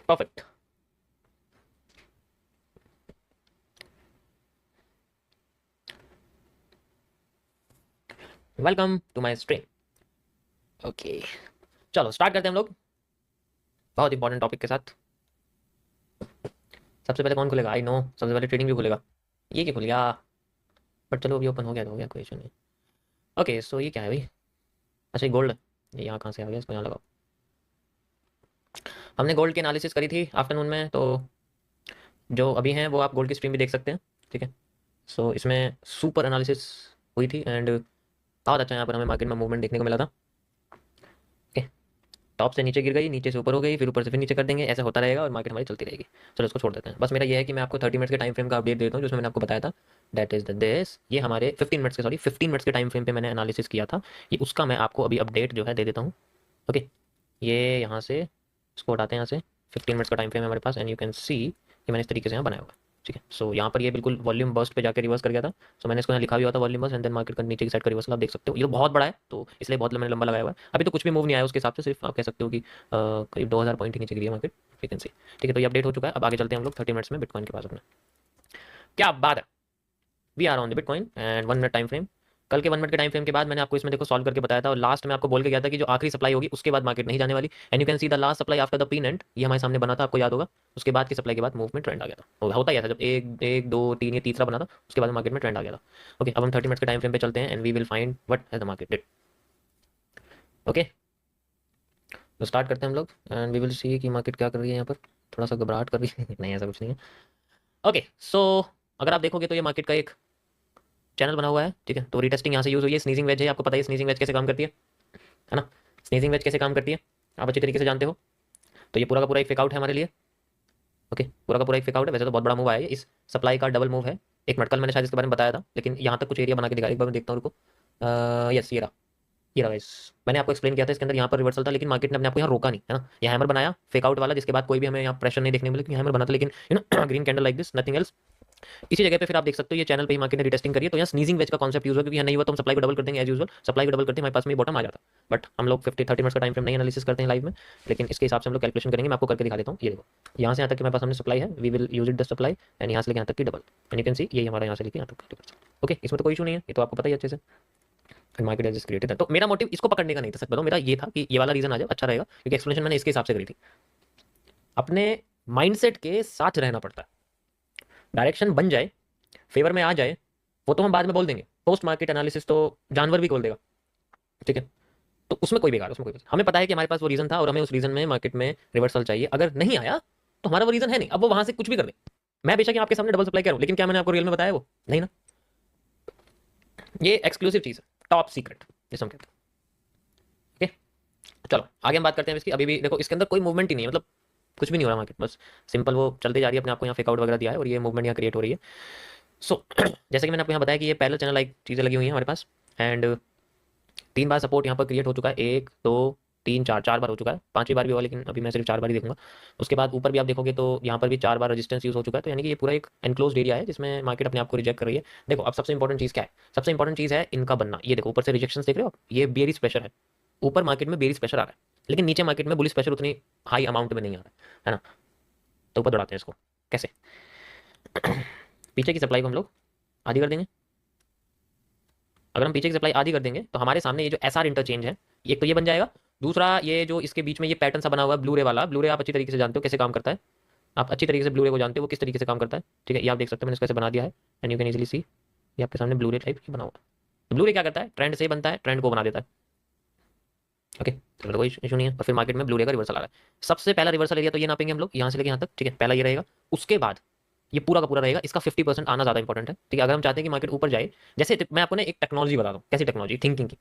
Perfect. Welcome to my stream. Okay, चलो start करते हैं हम लोग बहुत इंपॉर्टेंट टॉपिक के साथ। सबसे पहले कौन खुलेगा? आई नो, सबसे पहले ट्रेडिंग भी खुलेगा। ये क्या खुल गया? बट चलो अभी ओपन हो गया तो हो गया, कोई इशू नहीं। ओके, सो ये क्या है भाई? अच्छा, ये गोल्ड। ये यहाँ कहाँ से आ गया? इसको यहाँ लगाओ। हमने गोल्ड की एनालिसिस करी थी आफ्टरनून में, तो जो अभी हैं वो आप गोल्ड की स्ट्रीम भी देख सकते हैं। ठीक है, सो इसमें सुपर एनालिसिस हुई थी एंड बहुत अच्छा यहाँ पर हमें मार्केट में मूवमेंट देखने को मिला था। टॉप से नीचे गिर गई, नीचे से ऊपर हो गई, फिर ऊपर से फिर नीचे कर देंगे, ऐसा होता रहेगा और मार्केट हमारी चलती रहेगी। चलो इसको छोड़ देते हैं। बस मेरा ये है कि मैं आपको 30 मिनट्स के टाइम फ्रेम का अपडेट देता हूँ, जिसमें मैंने आपको बताया था दैट इज द दिस। ये हमारे 15 मिनट्स के टाइम फ्रेम पे मैंने एनालिसिस किया था, ये उसका मैं आपको अभी अपडेट जो है दे देता हूँ। ओके, ये यहाँ से इसको हटाते हैं, यहाँ से 15 मिनट्स का टाइम फ्रेम है हमारे पास एंड यू कैन सी कि मैंने इस तरीके से यहाँ बनाया हुआ है। ठीक है, सो यहाँ पर ये बिल्कुल वॉल्यूम बर्स्ट पे जाकर रिवर्स कर गया था। सो मैंने इसको यहाँ लिखा भी हुआ था volume burst and then market का नीचे की साइड का रिवर्सल आप देख सकते हो। ये बहुत बड़ा है तो इसलिए बहुत मैंने लंबा लगाया हुआ है। अभी तो कुछ भी मूव नहीं आया उसके हिसाब से, सिर्फ आप कह सकते हो कि करीब 2000 पॉइंट ही नीचे गिरी है मार्केट, यू कैन सी। ठीक है, तो ये अपडेट हो चुका है। अब आगे चलते हैं हम लोग 30 मिनट्स में बिटकॉइन के पास अपने। क्या बात है, we are on the bitcoin and 1 minute time frame. कल के 1 मिनट के टाइम फ्रेम के बाद मैंने आपको इसमें देखो सॉल्व करके बताया था और लास्ट में आपको बोल के गया था कि जो आखिरी सप्लाई होगी उसके बाद मार्केट नहीं जाने वाली। And you can see the last supply after the pin and, ये हमारे सामने बना था, आपको याद होगा। उसके बाद की सप्लाई के बाद मूवमेंट ट्रेंड आ गया था। होता ही ऐसा, जब एक एक दो तीन ये तीसरा बना था उसके बाद मार्केट में ट्रेंड आ गया था। ओके, अब हम 30 मिनट्स के टाइम फ्रेम पे चलते हैं and we will find what has the market did. Okay, तो स्टार्ट करते हैं हम लोग एंड वी विल सी कि मार्केट क्या कर रही है। यहाँ पर थोड़ा सा घबराहट कर रही है नहीं, ऐसा कुछ नहीं है। ओके, सो अगर आप देखोगे तो ये मार्केट का एक चैनल बना हुआ है। ठीक है, तो रीटेस्टिंग यहाँ से यूज हुई है। स्नीजिंग वेज है, आपको पता है स्नीजिंग वेज कैसे काम करती है ना? स्नीजिंग वेज कैसे काम करती है आप अच्छी तरीके से जानते हो। तो ये पूरा का पूरा एक फेकआउट है हमारे लिए। ओके, पूरा का पूरा एक फेकआउट है। वैसे तो बहुत बड़ा मूव आया है, इस सप्लाई का डबल मूव है। एक मिनट, कल मैंने शायद इसके बारे में बताया था, लेकिन यहाँ तक कुछ एरिया बना के दिखा, एक बार मैं देखता हूँ, रुको। यस, ये रहा गाइस। मैंने आपको एक्सप्लेन किया था इसके अंदर यहाँ पर रिवर्सल था, लेकिन मार्केट ने अपने आप को यहाँ रोका नहीं, है ना? यहाँ हैमर बनाया फेकआउट वाला, जिसके बाद कोई भी हमें यहाँ प्रेशर नहीं देखने मिला, लेकिन हैमर बना था, लेकिन you know green candle like this, nothing else. इसी जगह पे फिर आप देख सकते हो ये चैनल पे ही मार्केट ने रिटेस्टिंग करी है। तो यहाँ स्नीजिंग वेज का कॉन्सेप्ट यूज हुआ, क्योंकि यहाँ नहीं हुआ तो हम सप्लाई को डबल कर देंगे एज यूजुअल। सप्लाई को डबल करते हमारे पास में बॉटम आ जाता। बट हम लोग 30 मिनट्स का टाइम फ्रेम नहीं एनालिसिस करते हैं लाइव में, लेकिन इसके हिसाब से हम लोग कैलकुलेशन करेंगे। मैं आपको करके दिखा देता हूँ। ये देखो, यहाँ से यहाँ तक कि हमारे पास हमने सप्लाई है, we will use it the supply and यहाँ से लेके यहाँ तक की double, and you can see ये हमारा यहाँ से लेके यहाँ तक। ओके, इसमें तो कोई इशू नहीं है, ये तो आपको पता ही अच्छे से। मार्केट एज क्रिएटेड है, तो मेरा मोटिव इसको पकड़ने का नहीं था, सच बताऊं। मेरा ये था कि ये वाला रीजन आ जाए अच्छा रहेगा, क्योंकि एक्सप्लेनेशन मैंने इसके हिसाब से करी थी। अपने माइंडसेट के साथ रहना पड़ता है। डायरेक्शन बन जाए, फेवर में आ जाए, वो तो हम बाद में बोल देंगे। पोस्ट मार्केट एनालिसिस तो जानवर भी बोल देगा। ठीक है, तो उसमें कोई बेकार, उसमें कोई हमें पता है कि हमारे पास वो रीजन था और हमें उस रीजन में मार्केट में रिवर्सल चाहिए। अगर नहीं आया तो हमारा वो रीजन है नहीं, अब वो वहां से कुछ भी कर दे। मैं बेशक आपके सामने डबल सप्लाई करूं, लेकिन क्या मैंने आपको रियल में बताया वो? नहीं ना। ये एक्सक्लूसिव चीज है, टॉप सीक्रेट जिसे हम कहते हैं। ओके, चलो आगे हम बात करते हैं इसकी। अभी भी देखो इसके अंदर कोई मूवमेंट ही नहीं है, मतलब कुछ भी नहीं हो रहा मार्केट, बस सिंपल वो चलती जा रही है अपने आप को। यहाँ फेकआउट वगैरह दिया है और ये मूवमेंट यहाँ क्रिएट हो रही है। सो जैसे कि मैंने आपको यहाँ बताया कि ये पैरेलल चैनल लाइक चीज़ें लगी हुई हैं हमारे पास एंड 3 बार सपोर्ट यहाँ पर क्रिएट हो चुका है। 1 2 3 4, 4 बार हो चुका है। 5वीं बार भी हुआ, लेकिन अभी मैं सिर्फ 4 बार ही देखूंगा। उसके बाद ऊपर भी आप देखोगे तो यहाँ पर भी 4 बार रेजिस्टेंस यूज हो चुका है। तो यानी कि ये पूरा एक एनक्लोज्ड एरिया है जिसमें मार्केट अपने आप को रिजेक्ट कर रही है। देखो अब सबसे इंपॉर्टेंट चीज़ क्या है? सबसे इंपॉर्टेंट चीज़ है इनका बनना। ये देखो ऊपर से रिजेक्शन देख रहे हो आप, ये बेरिश प्रेशर है। ऊपर मार्केट में बेरिश प्रेशर आ रहा है, लेकिन नीचे मार्केट में बुलिश प्रेशर उतनी हाई अमाउंट में नहीं आ रहा है ना? तो ऊपर दौड़ाते हैं इसको कैसे? पीछे की सप्लाई को हम लोग आधी कर देंगे। अगर हम पीछे की सप्लाई आधी कर देंगे तो हमारे सामने ये जो एसआर इंटरचेंज है, एक तो ये बन जाएगा। दूसरा ये जो इसके बीच में ये पैटर्न सा बना हुआ है ब्लू रे वाला, ब्लू रे आप अच्छी तरीके से जानते हो कैसे काम करता है। आप अच्छी तरीके से ब्लू रे को जानते हो वो किस तरीके से काम करता है। ठीक है, ये आप देख सकते हो मैंने इसको ऐसे बना दिया है एंड यू कैन इजीली सी ये आपके सामने ब्लू रे टाइप बना हुआ है। तो ब्लू रे क्या करता है? ट्रेंड से बनता है, ट्रेंड को बना देता है। ओके, तो कोई इशू नहीं है। और फिर मार्केट में ब्लू रे का रिवर्सल आ रहा है। सबसे पहला रिवर्सल एरिया तो ये नापेंगे हम लोग यहाँ से लेके यहाँ तक। ठीक है, पहला ये रहेगा। उसके बाद ये पूरा का पूरा रहेगा, इसका 50% आना ज़्यादा इंपॉर्टेंट है। ठीक है, अगर हम चाहते हैं कि मार्केट ऊपर जाए, जैसे मैं आपको ना एक टेक्नोलॉजी बता दूँ, कैसी टेक्नोलॉजी, थिंकिंग की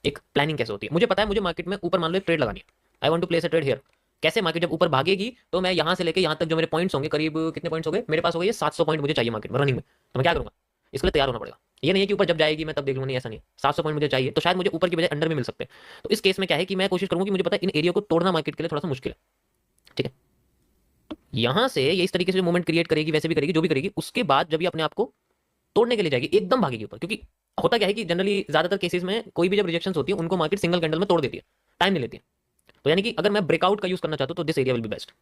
एक प्लानिंग कैसे होती है। मुझे पता है मुझे मार्केट में ऊपर मान लो एक ट्रेड लगानी है, I want to place a trade here. कैसे मार्केट जब ऊपर भागेगी तो मैं यहाँ से लेके यहाँ तक जो मेरे पॉइंट्स होंगे, करीब कितने पॉइंट्स हो गए मेरे पास? हो गए ये 700 पॉइंट मुझे चाहिए मार्केट में रनिंग में। तो मैं क्या करूँगा? इसके लिए तैयार होना पड़ेगा। ये नहीं है कि ऊपर जब जाएगी मैं तब देख लूँगा, नहीं, ऐसा नहीं। 700 पॉइंट मुझे चाहिए, तो शायद मुझे ऊपर की बजाय अंडर में मिल सकते हैं। तो इस केस में क्या है कि मैं कोशिश करूँगा कि मुझे पता है इन एरिया को तोड़ना मार्केट के लिए थोड़ा सा मुश्किल है। ठीक है, यहाँ से ये इस तरीके से मूवमेंट क्रिएट करेगी, वैसे भी करेगी जो भी करेगी। उसके बाद जब ये अपने आप को तोड़ने के लिए जाएगी, एकदम भागेगी ऊपर। क्योंकि होता क्या है कि जनरली ज्यादातर केसेस में कोई भी जब रिजेक्शन होती है उनको मार्केट सिंगल कैंडल में तोड़ देती है, टाइम नहीं लेती है। तो यानी कि अगर मैं ब्रेकआउट का यूज करना चाहता हूँ तो this area will be best.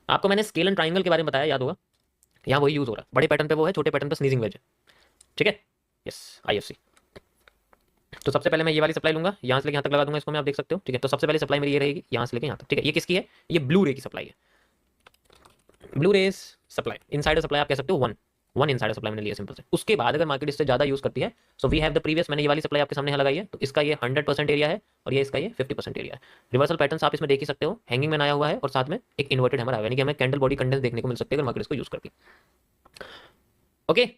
आपको मैंने स्केल एंड ट्राइंगल के बारे में बताया, याद होगा, यहाँ वही यूज हो रहा है। बड़े पैटर्न पे वो है, छोटे पैटर्न पे स्नीजिंग वेज है। ठीक है, यस, IFC। तो सबसे पहले मैं ये वाली सप्लाई लूंगा, यहाँ से लेके यहाँ तक लगा दूंगा इसको मैं, आप देख सकते हो। ठीक है, तो सबसे पहले सप्लाई मेरी ये रहेगी यहाँ से लेके यहाँ तक। ठीक है, ये किसकी है? ये ब्लू रे की सप्लाई है। Blue rays supply, insider supply आप कह सकते हो, वन इनसाइडर सप्लाई मैंने लिया सिंपल से। उसके बाद अगर मार्केट इससे ज़्यादा यूज करती है, so we have the previous, मैंने ये वाली सप्लाई आपके सामने यहाँ लगाई है, तो इसका ये 100% एरिया है और ये इसका ये 50% एरिया है। रिवर्सल पैटर्न आप इसमें देख ही सकते हो, हैंगिंग मैन आया हुआ है और साथ में एक इन्वर्टेड हैमर आया, यानी कि हमें कैंडल बॉडी कंडेंस देखने को मिल सकती है अगर मार्केट इसको यूज करती है। ओके,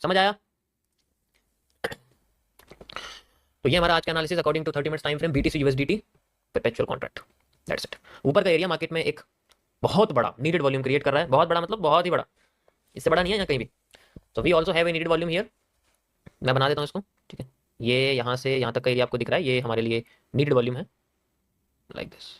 समझ आया? तो ये हमारा आज का analysis according to 30 minutes time frame BTC USDT perpetual contract, that's it. ऊपर का एरिया मार्केट में एक बहुत बड़ा नीडेड वॉल्यूम क्रिएट कर रहा है, बहुत बड़ा मतलब बहुत ही बड़ा, इससे बड़ा नहीं है यहाँ कहीं भी। तो we also have a needed volume here, मैं बना देता हूँ इसको। ठीक है, ये यहाँ से यहाँ तक का एरिया आपको दिख रहा है, ये हमारे लिए नीडेड वॉल्यूम है, लाइक दिस।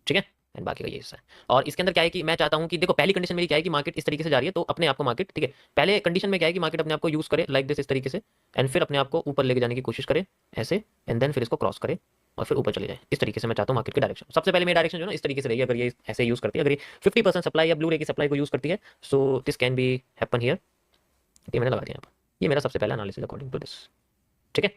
ठीक है, एंड बाकी का ये हिस्सा है। और इसके अंदर क्या है कि मैं चाहता हूँ कि देखो, पहली कंडीशन मेरी क्या है कि मार्केट इस तरीके से जा रही है, तो अपने आप को मार्केट, ठीक है, पहले कंडीशन में क्या है कि मार्केट अपने आप को यूज करे लाइक दिस, इस तरीके से, एंड फिर अपने आप को ऊपर लेके जाने की कोशिश करे ऐसे, एंड देन फिर इसको क्रॉस करे और फिर ऊपर चले जाए। इस तरीके से मैं चाहता हूँ मार्केट की डायरेक्शन। सबसे पहले मेरी डायरेक्शन जो है ना इस तरीके से रहेगी, अगर ये ऐसे यूज करती है, अगर ये 50% सप्लाई या ब्लू रे की सप्लाई को यूज करती है, so this can be happen here. ये मैंने लगा दिया यहाँ पर, ये मेरा सबसे पहला एनालिसिस अकॉर्डिंग टू दिस। ठीक है,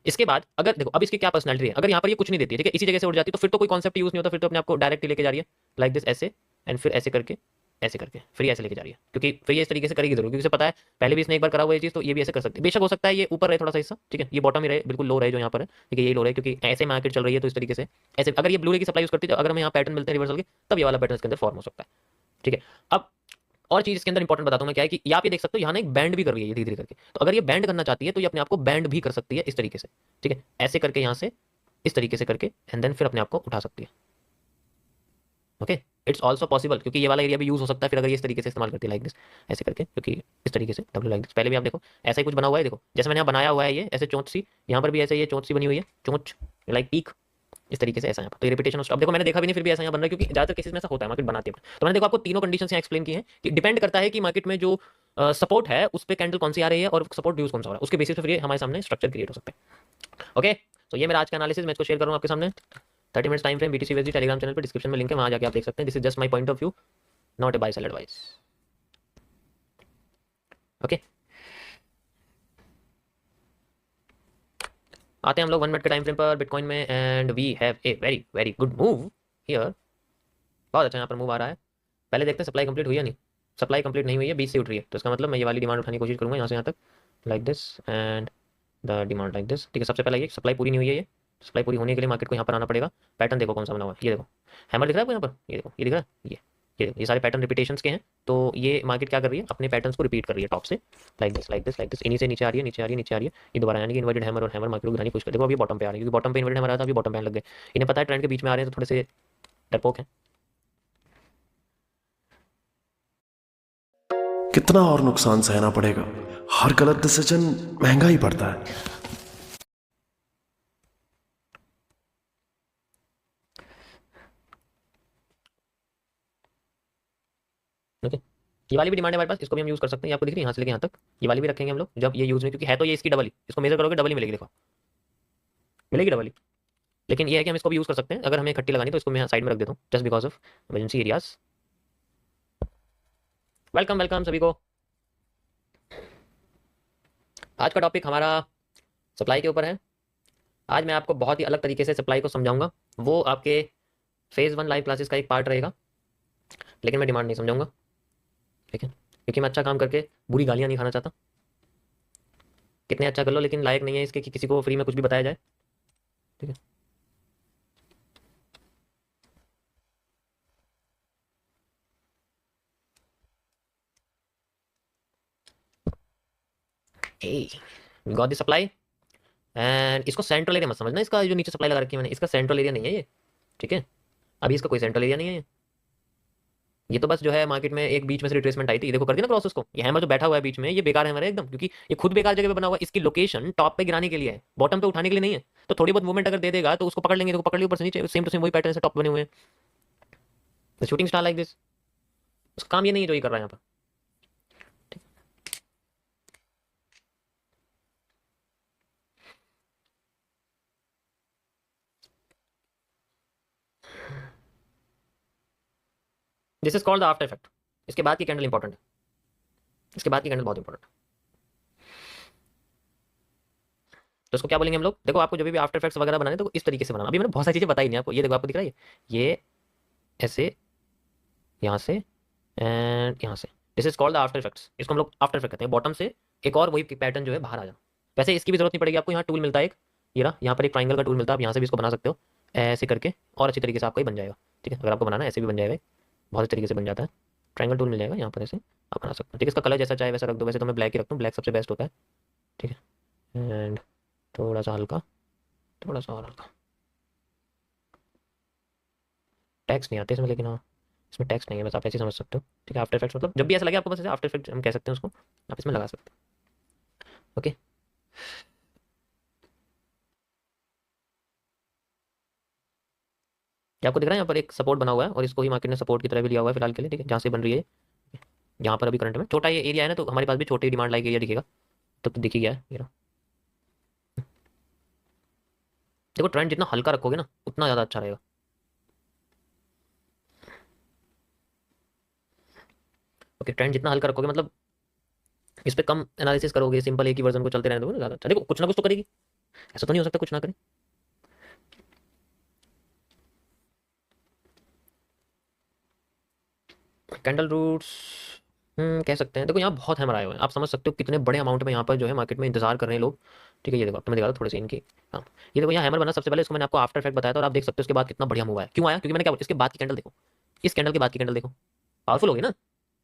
इसके बाद अगर देखो अब इसकी क्या पर्सनैलिटी है, अगर यहाँ पर ये कुछ नहीं देती है, ठीक है, इसी जगह से उड़ जाती है, तो फिर तो कोई कॉन्सेप्ट यूज नहीं होता, फिर तो अपने आपको डायरेक्ट लेके जा रही है लाइक दिस ऐसे, एंड फिर ऐसे करके फिर ऐसे लेके जा रही है, क्योंकि फिर ये इस तरीके से करेगी जरूर, क्योंकि उसे पता है पहले भी इसने एक बार करा हुआ ये चीज़, तो ये भी ऐसे कर सकती है। बेशक हो सकता है ये ऊपर रहे थोड़ा सा हिस्सा, ठीक है, ये बॉटम ही रहे, बिल्कुल लो रहे जो यहाँ पर है, ठीक है, ये लो रहे, क्योंकि ऐसे मार्केट चल रही है, तो इस तरीके से ऐसे अगर ये ब्लू रे की सप्लाई यूज करती है, तो अगर हमें यहाँ पैटर्न मिलते हैं रिवर्सल के, तब ये वाला पैटर्न इसके अंदर फॉर्म हो सकता है। ठीक है, अब और चीज इसके अंदर इंपॉर्टेंट बताता हूं मैं क्या है कि आप ये देख सकते हो यहाँ ना एक बैंड भी कर रही है ये धीरे धीरे करके, तो अगर ये बैंड करना चाहती है तो ये अपने आप को बैंड भी कर सकती है इस तरीके से। ठीक है, ऐसे करके यहाँ से इस तरीके से करके, एंड देन फिर अपने आप को उठा सकती है। ओके, इट्स ऑल्सो पॉसिबल, क्योंकि ये वाला एरिया भी यूज हो सकता है फिर अगर ये इस तरीके से इस्तेमाल करती है लाइक दिस, ऐसे करके, क्योंकि इस तरीके से डब्ल्यू लाइक दिस। पहले भी आप देखो ऐसा ही कुछ बना हुआ है, देखो जैसे मैंने यहाँ बनाया हुआ है, ये ऐसे चोंच सी, यहाँ पर भी ऐसे ये चोंच सी बनी हुई है, चोंच लाइक पीक, इस तरीके से ऐसा यहाँ पर। तो ये रिपीटेशन अब देखो मैंने देखा भी नहीं फिर भी ऐसा यहाँ बन रहा है, क्योंकि ज्यादातर केसेस में ऐसा होता है, मार्केट बनाती है। तो मैंने देखो आपको तीनों कंडीशन यहाँ एक्सप्लेन की है कि डिपेंड करता है कि मार्केट में जो सपोर्ट है उस पर कैंडल कौन सी आ रही है और सपोर्ट ड्यूज कौन सा हो रहा है, उसके बेसिस पे फिर हमारे सामने स्ट्रक्चर क्रिएट हो सकते हैं। ओके, तो ये मेरा आज का एनालिसिस मैं इसको शेयर करूँगा आपके सामने। 30 minutes time frame BTC USD Telegram channel पर डिस्क्रिप्शन में लिंक है, वहाँ जाके आप देख सकते हैं। This is just my point of view, not a buy sell advice. Okay, आते हैं हम लोग 1 मिनट के टाइम फ्रेम पर बिटकॉइन में, and we have a very very good move here. बहुत अच्छा यहाँ पर मूव आ रहा है। पहले देखते हैं सप्लाई कंप्लीट हुई या नहीं। सप्लाई कंप्लीट नहीं हुई है, 20 से उठ रही है, तो इसका मतलब मैं ये वाली डिमांड उठाने की कोशिश करूँगा यहाँ से यहाँ तक, like this and the demand like this. ठीक है, सबसे पहले ये सप्लाई पूरी नहीं हुई है, ये सप्लाई पूरी होने के लिए मार्केट को यहाँ पर आना पड़ेगा। पैटर्न देखो कौन सा बना हुआ है, ये देखो हैमर दिख रहा है आपको यहाँ पर, ये देखो ये दिख रहा है, ये देखो, ये सारे पैटर्न रिपीटेशंस के हैं। तो ये मार्केट क्या कर रही है, अपने पैटर्न्स को रिपीट कर रही है टॉप से, like this like this like this, इन्हीं से नीचे आ रही है, नीचे आ रही है, नीचे आ रही है, ये दोबारा यानी कि इन्वर्टेड हैमर और हैमर मार्केट को गिरानी पुश कर। देखो अभी बॉटम पे आ रही है, क्योंकि बॉटम पे इन्वर्टेड हैमर आया था, अभी बॉटम पे आने लग गए। इन्हें पता है ट्रेंड के बीच में आ रहे हैं, तो थोड़े से डरपोक है। कितना और नुकसान सहना पड़ेगा, हर गलत डिसीजन महंगा ही पड़ता है। ओके, ये वाली भी डिमांड है हमारे पास, इसको भी हम यूज कर सकते हैं, ये आपको दिख रही है यहाँ से लेके यहाँ तक, ये वाली भी रखेंगे हम लोग जब ये यूज में, क्योंकि है तो ये इसकी डबल ही, इसको मेजर करोगे डबल ही मिलेगी, देखो मिलेगी डबल ही। लेकिन ये है कि हम इसको भी यूज कर सकते हैं, अगर हमें इकट्ठी लगानी तो इसको मैं साइड में रख देता हूँ just because of emergency areas. Welcome welcome सभी को। आज का टॉपिक हमारा सप्लाई के ऊपर है। आज मैं आपको बहुत ही अलग तरीके से सप्लाई को समझाऊंगा, वो आपके फेज 1 लाइव क्लासेस का एक पार्ट रहेगा, लेकिन मैं डिमांड नहीं समझाऊंगा, ठीक है, क्योंकि मैं अच्छा काम करके बुरी गालियां नहीं खाना चाहता। कितने अच्छा कर लो लेकिन लायक नहीं है इसके कि किसी को फ्री में कुछ भी बताया जाए, ठीक है। गॉट द सप्लाई, एंड इसको सेंट्रल एरिया मत समझना, इसका जो नीचे सप्लाई लगा रखी है मैंने, इसका सेंट्रल एरिया नहीं है ये, ठीक है। अभी इसका कोई सेंट्रल एरिया नहीं है ये तो बस जो है मार्केट में एक बीच में से रिट्रेसमेंट आई थी, देखो कर दी ना क्रॉस उसको। ये हैमर जो बैठा हुआ है बीच में, ये बेकार हैमर है एकदम, क्योंकि ये खुद बेकार जगह पे बना हुआ है। इसकी लोकेशन टॉप पे गिराने के लिए है, बॉटम पे उठाने के लिए नहीं है। तो थोड़ी बहुत मूवमेंट अगर दे देगा तो उसको पकड़ लेंगे, देखो पकड़ लिया ऊपर से नीचे, सेम टू सेम वही पैटर्न से टॉप बने हुए हैं, शूटिंग स्टार लाइक दिस। उसका काम ये नहीं है जो ये कर रहा है यहाँ पर। This is called the after effect. इसके बाद की कैंडल इंपॉर्टेंट है, इसके बाद की कैंडल बहुत इंपॉर्टेंट है। तो इसको क्या बोलेंगे हम लोग? देखो आपको जब भी आफ्टर इफेक्ट्स वगैरह बनाने तो इस तरीके से बनाना। अभी मैंने बहुत सारी चीजें बताई नहीं आपको। ये देखो आपको दिख रहा है ये ऐसे, यहाँ से एंड यहाँ से। This is called the after effects. इसको हम लोग आफ्टर इफेक्ट कहते हैं। बॉटम से एक और वही पैटर्न जो है बाहर आ जाए। वैसे इसकी भी जरूरत नहीं पड़ेगी आपको, यहाँ टूल मिलता है एक, ये रहा, यहाँ पर एक ट्राइंगल का टूल मिलता है। आप यहाँ से भी इसको बना सकते हो ऐसे करके, और अच्छी तरीके से आपका ही बन जाएगा। ठीक है, अगर आपको बनाना है ऐसे भी बन जाएगा, बहुत अच्छी तरीके से बन जाता है। ट्राइंगल टूल मिल जाएगा यहाँ पर, ऐसे आप बना सकते हो। ठीक है, इसका कलर जैसा चाहे वैसा रख दो। वैसे तो मैं ब्लैक ही रखता हूँ, ब्लैक सबसे बेस्ट होता है। ठीक है, एंड थोड़ा सा हल्का, थोड़ा सा और हल्का। टैक्स नहीं आते इसमें, लेकिन हाँ इसमें टैक्स नहीं है, बस आप ऐसे ही समझ सकते हो। ठीक है, आफ्टर इफेक्ट्स मतलब जब भी ऐसा लगे आपको, बस ऐसे आफ्टर इफेक्ट हम कह सकते हैं उसको, आप इसमें लगा सकते हो। ओके, क्या आपको दिख रहा है यहाँ पर एक सपोर्ट बना हुआ है, और इसको ही मार्केट ने सपोर्ट की तरह भी लिया हुआ है फिलहाल के लिए। ठीक है, जहाँ से बन रही है यहाँ पर अभी करंट में छोटा ये एरिया है ना, तो हमारे पास भी छोटे डिमांड लाइक एरिया दिखेगा। तो दिख ही गया है ये रहा। देखो ट्रेंड जितना हल्का रखोगे ना उतना ज़्यादा अच्छा रहेगा। ओके, ट्रेंड जितना हल्का रखोगे मतलब इस पे कम एनालिसिस करोगे, सिंपल एक ही वर्जन को चलते रहने दोगे ना, ज़्यादा अच्छा। देखो कुछ ना कुछ तो करेगी, ऐसा तो नहीं हो सकता कुछ ना करे। कैंडल रूट्स कह सकते हैं। देखो यहाँ बहुत हैमर आए हुए हैं, आप समझ सकते हो कितने बड़े अमाउंट में यहाँ पर जो है मार्केट में इंतजार कर रहे हैं लोग। ठीक है, ये देखो अब तो मैं दिखा रहा हूँ थोड़े से इनकी। हाँ, ये देखो यहाँ हैमर बना सबसे पहले, इसको मैंने आपको आफ्टर इफेक्ट बताया था, और आप देख सकते हो उसके बाद कितना बढ़िया मूव आया। क्यों आया? क्योंकि मैंने क्या बोला, इसके बाद की कैंडल देखो, इस कैंडल के बाद की कैंडल देखो, पावरफुल होगी ना,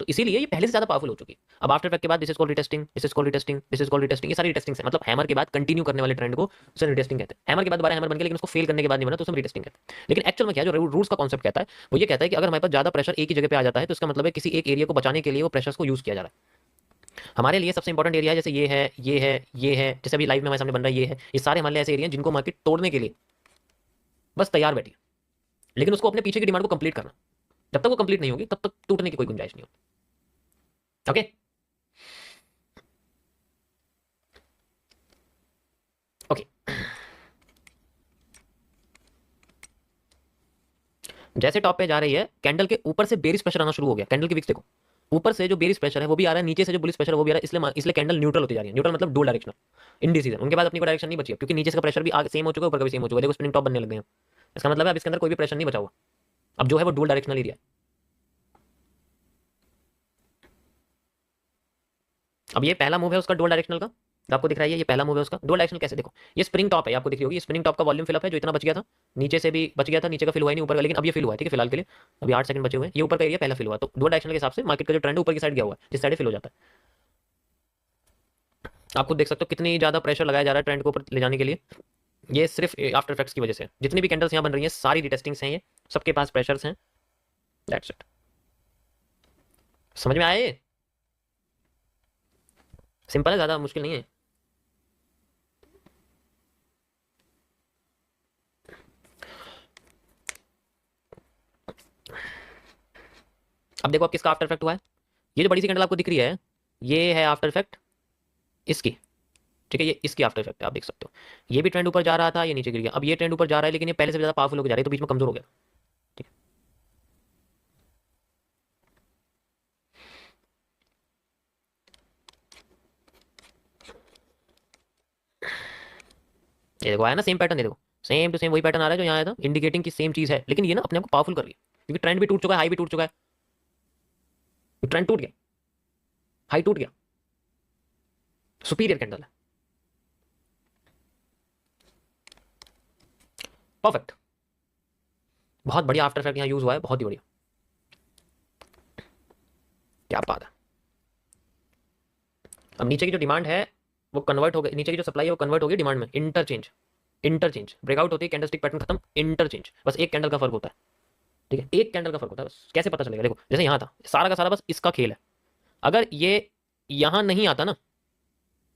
तो इसीलिए ये पहले से ज्यादा पावरफुल हो चुकी है। अब आफ्टर इफेक्ट के बाद this is called retesting, this is called retesting, this is called retesting, ये सारी रिटेस्टिंग है। मतलब हैमर के बाद कंटिन्यू करने वाले ट्रेंड को उसे रिटेस्टिंग कहते हैं। हैमर के बाद दोबारा हैमर बन गया, लेकिन उसको फेल करने के बाद नहीं बना, तो उसे रिटेस्टिंग कहते हैं। लेकिन एक्चुअल में क्या है, जो रूट्स का कॉन्सेप्ट कहता है वो ये कहता है कि अगर हमारे पास ज्यादा प्रेशर एक ही जगह पे आ जाता है, तो इसका मतलब है किसी एक एरिया को बचाने के लिए वो प्रेशर को यूज किया जा रहा है। हमारे लिए सबसे इंपॉर्टेंट एरिया है, जैसे ये है, ये है, ये है, जैसे अभी लाइव में हमारे सामने बन रहा है, ये है, ये सारे हमारे लिए ऐसे एरिया हैं जिनको मार्केट तोड़ने के लिए बस तैयार बैठी है। लेकिन उसको अपने पीछे की डिमांड को कंप्लीट करना, जब तक वो कंप्लीट नहीं होगी तब तक टूटने की कोई गुंजाइश नहीं होती। ओके, ओके, जैसे टॉप पे जा रही है, कैंडल के ऊपर से बेरिश प्रेशर आना शुरू हो गया। कैंडल की विक्स देखो, ऊपर से जो बेरिश प्रेशर है वो भी आ रहा है, नीचे से जो बुलिश प्रेशर है वो भी आ रहा है। इसलिए कैंडल न्यूट्रल होती जा रही है। न्यूट्रल मतलब डुअल डायरेक्शनल, इनडिसीजन। उनके बाद अपनी कोई डायरेक्शन नहीं बची है, क्योंकि नीचे का प्रेशर भी आगे सेम हो चुका है, ऊपर का भी सेम हो चुका है। देखो स्प्रिंग टॉप बनने लग गए हैं। इसका मतलब है अब इसके अंदर कोई भी प्रेशर नहीं बचा हुआ। अब जो है वो डुअल डायरेक्शनल एरिया है। अब ये पहला मूव है उसका डुअल डायरेक्शनल का, तो आपको दिख रहा है ये पहला मूव है उसका। डुअल डायरेक्शनल कैसे? देखो ये स्प्रिंग टॉप है, आपको दिख रही होगी। ये स्प्रिंग टॉप का वॉल्यूम फिलअप है, जो इतना बच गया था, नीचे से भी बच गया था, नीचे का फिल हुआ ही नहीं ऊपर का, लेकिन अब ये फिल हुआ है। ठीक है, फिलहाल के लिए अभी 8 सेकंड बचे हुए हैं। ये ऊपर का एरिया पहला फिल हुआ, तो डुअल डायरेक्शनल के हिसाब से मार्केट का जो ट्रेंड है ऊपर की साइड गया हुआ है, जिस साइड फिल हो जाता है। आप खुद देख सकते हो कितनी ज्यादा प्रेशर लगाया जा रहा है ट्रेंड को ऊपर ले जाने के लिए। ये सिर्फ आफ्टर इफेक्ट्स की वजह से। जितनी भी कैंडल्स यहाँ बन रही हैं सारी रिटेस्टिंग्स हैं, ये सबके पास प्रेशर्स हैं। That's it. समझ में आए? सिंपल है, ज्यादा मुश्किल नहीं है। अब देखो अब किसका आफ्टर इफेक्ट हुआ है। ये जो बड़ी सी कैंडल आपको दिख रही है, ये है आफ्टर इफेक्ट इसकी। ठीक है, ये इसकी आफ्टर इफेक्ट है, आप देख सकते हो। ये भी ट्रेंड ऊपर जा रहा था, ये नीचे गिर गया। अब ये ट्रेंड ऊपर जा रहा है, लेकिन ये पहले से ज्यादा पावरफुल होकर जा रही है, तो बीच में कमजोर हो गया। ठीक है, ये देखो आया ना सेम पैटर्न। ये देखो सेम टू सेम वही पैटर्न आ रहा है जो यहाँ आया था, इंडिकेटिंग की सेम चीज है, लेकिन ये ना अपने आप को पावरफुल कर रही है, क्योंकि ट्रेंड भी टूट चुका है, हाई भी टूट चुका है। ट्रेंड टूट गया, हाई टूट गया, सुपीरियर कैंडल है, परफेक्ट। बहुत बढ़िया आफ्टर इफेक्ट यहाँ यूज हुआ है, बहुत ही बढ़िया। क्या बात है। अब नीचे की जो डिमांड है वो कन्वर्ट हो गई, नीचे की जो सप्लाई है वो कन्वर्ट हो गई डिमांड में। इंटरचेंज, इंटरचेंज ब्रेकआउट होती है, कैंडलस्टिक पैटर्न खत्म, इंटरचेंज। बस एक कैंडल का फर्क होता है। ठीक है, एक कैंडल का फर्क होता है बस। कैसे पता चलेगा? देखो जैसे यहाँ था, सारा का सारा बस इसका खेल है। अगर ये यहाँ नहीं आता ना,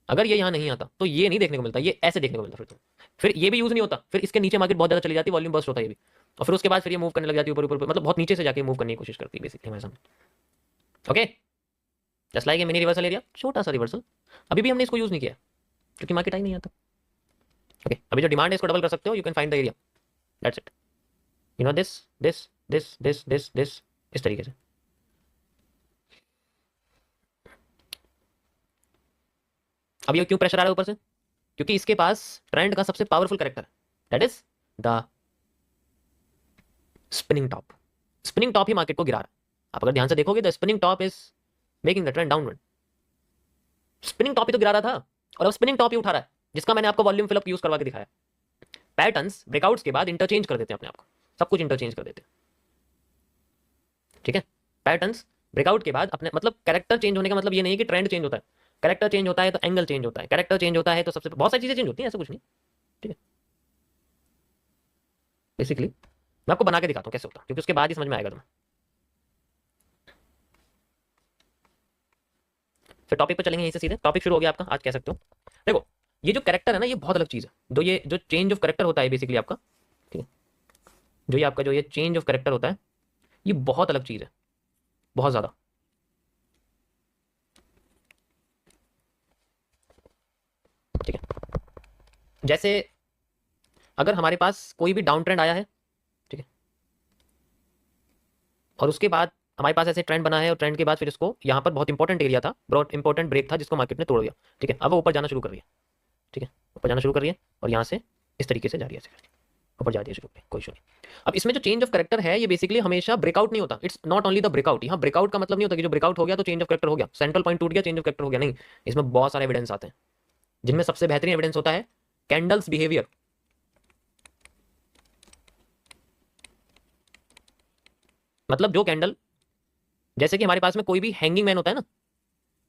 अगर ये यहाँ नहीं आता तो ये नहीं देखने को मिलता, ये ऐसे देखने को मिलता। फिर ये भी यूज नहीं होता, फिर इसके नीचे मार्केट बहुत ज्यादा चली जाती, वॉल्यूम बस्ट होता है ये भी, और फिर उसके बाद फिर ये मूव करने लग जाती है ऊपर ऊपर, मतलब बहुत नीचे से जाके मूव करने की कोशिश करती है बेसिकली हमारे सामने। Okay, just like a mini reversal area, छोटा सा रिवर्सल। अभी भी हमने इसको यूज नहीं किया क्योंकि मार्केट आई नहीं आता। ओके, अभी जो डिमांड है इसको डबल कर सकते हो, you can find the area. That's it. You know this this this this this this, इस तरीके से। अब ये क्यों प्रेशर आ रहा है ऊपर से? क्योंकि इसके पास ट्रेंड का सबसे पावरफुल कैरेक्टर है, that is the spinning top. Spinning top ही मार्केट को गिरा रहा है। आप अगर ध्यान से देखोगे the spinning top is making the trend downward. Spinning top ही तो गिरा रहा था और अब स्पिनिंग टॉप ही उठा रहा है, जिसका मैंने आपको वॉल्यूम फिलअप यूज करवा के दिखाया। पैटर्न्स ब्रेकआउट्स के बाद इंटरचेंज कर देते हैं अपने आप को, सब कुछ इंटरचेंज कर देते हैं, ठीक है। पैटर्न्स ब्रेकआउट के बाद अपने मतलब कैरेक्टर चेंज होने का मतलब ये नहीं है कि ट्रेंड चेंज होता है। कैरेक्टर चेंज होता है तो एंगल चेंज होता है, कैरेक्टर चेंज होता है तो सबसे बहुत सारी चीजें चेंज होती हैं, ऐसा कुछ नहीं, ठीक है। बेसिकली मैं आपको बना के दिखाता हूँ कैसे होता है, क्योंकि उसके बाद ही समझ में आएगा तुम्हें। फिर टॉपिक पर चलेंगे, यहीं से सीधे टॉपिक शुरू हो गया आपका आज, कह सकते हो। देखो ये जो कैरेक्टर है ना, ये बहुत अलग चीज़ है। ये जो चेंज ऑफ कैरेक्टर होता है बेसिकली आपका, ठीक है, जो ये आपका जो ये चेंज ऑफ कैरेक्टर होता है, ये बहुत अलग चीज़ है, बहुत ज़्यादा। ठीक है, जैसे अगर हमारे पास कोई भी डाउन ट्रेंड आया है, ठीक है, और उसके बाद हमारे पास ऐसे ट्रेंड बना है, और ट्रेंड के बाद फिर इसको यहाँ पर बहुत इंपॉर्टेंट एरिया था, बहुत इंपॉर्टेंट ब्रेक था, जिसको मार्केट ने तोड़ दिया, ठीक है। अब वो ऊपर जाना शुरू कर रही है, ठीक है, ऊपर जाना शुरू कर रही है, और यहाँ से इस तरीके से जा रही है, ऊपर जा रही है शुरू में, कोई इशू नहीं। अब इसमें जो चेंज ऑफ कैरेक्टर है, ये बेसिकली हमेशा ब्रेकआउट नहीं होता। It's not only the breakout. यहाँ ब्रेकआउट का मतलब नहीं होता कि जो ब्रेकआउट हो गया तो चेंज ऑफ कैरेक्टर हो गया, सेंट्रल पॉइंट टूट गया, चेंज ऑफ कैरेक्टर हो गया, नहीं। इसमें बहुत सारे एविडेंस आते हैं, जिनमें सबसे बेहतरीन एविडेंस होता है कैंडल्स बिहेवियर। मतलब जो कैंडल, जैसे कि हमारे पास में कोई भी हैंगिंग मैन होता है ना,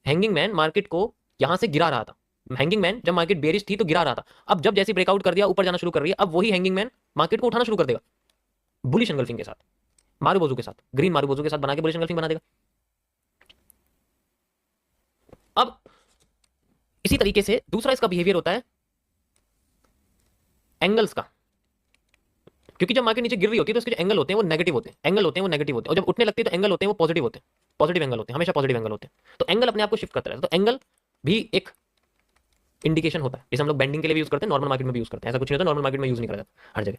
हैंगिंग मैन मार्केट को यहां से गिरा रहा था। हैंगिंग मैन जब मार्केट बेरिश थी तो गिरा रहा था, अब जब जैसे ब्रेकआउट कर दिया ऊपर जाना शुरू कर रही है, अब वही हैंगिंग मैन मार्केट को उठाना शुरू कर देगा, बुलिश एंगल्फिंग के साथ, मारूबोजू के साथ, ग्रीन मारूबोजू के साथ बना के बुलिश एंगल्फिंग बना देगा। अब इसी तरीके से दूसरा इसका बिहेवियर होता है एंगल्स का, क्योंकि जब मार्केट नीचे गिर रही होती है तो इसके जो एंगल होते हैं वो नेगेटिव होते हैं, एंगल होते हैं वो नेगेटिव होते हैं, और जब उठने लगती है तो एंगल होते हैं वो पॉजिटिव होते हैं, पॉजिटिव एंगल होते हैं, हमेशा पॉजिटिव एंगल होते हैं। तो एंगल अपने आप को शिफ्ट करता रहता है, तो एंगल भी एक इंडिकेशन होता है, जैसे हम लोग बेंडिंग के लिए भी यूज करते हैं, नॉर्मल मार्केट में भी यूज करते हैं, ऐसा कुछ नहीं होता नॉर्मल मार्केट में यूज नहीं करा जाता हर जगह।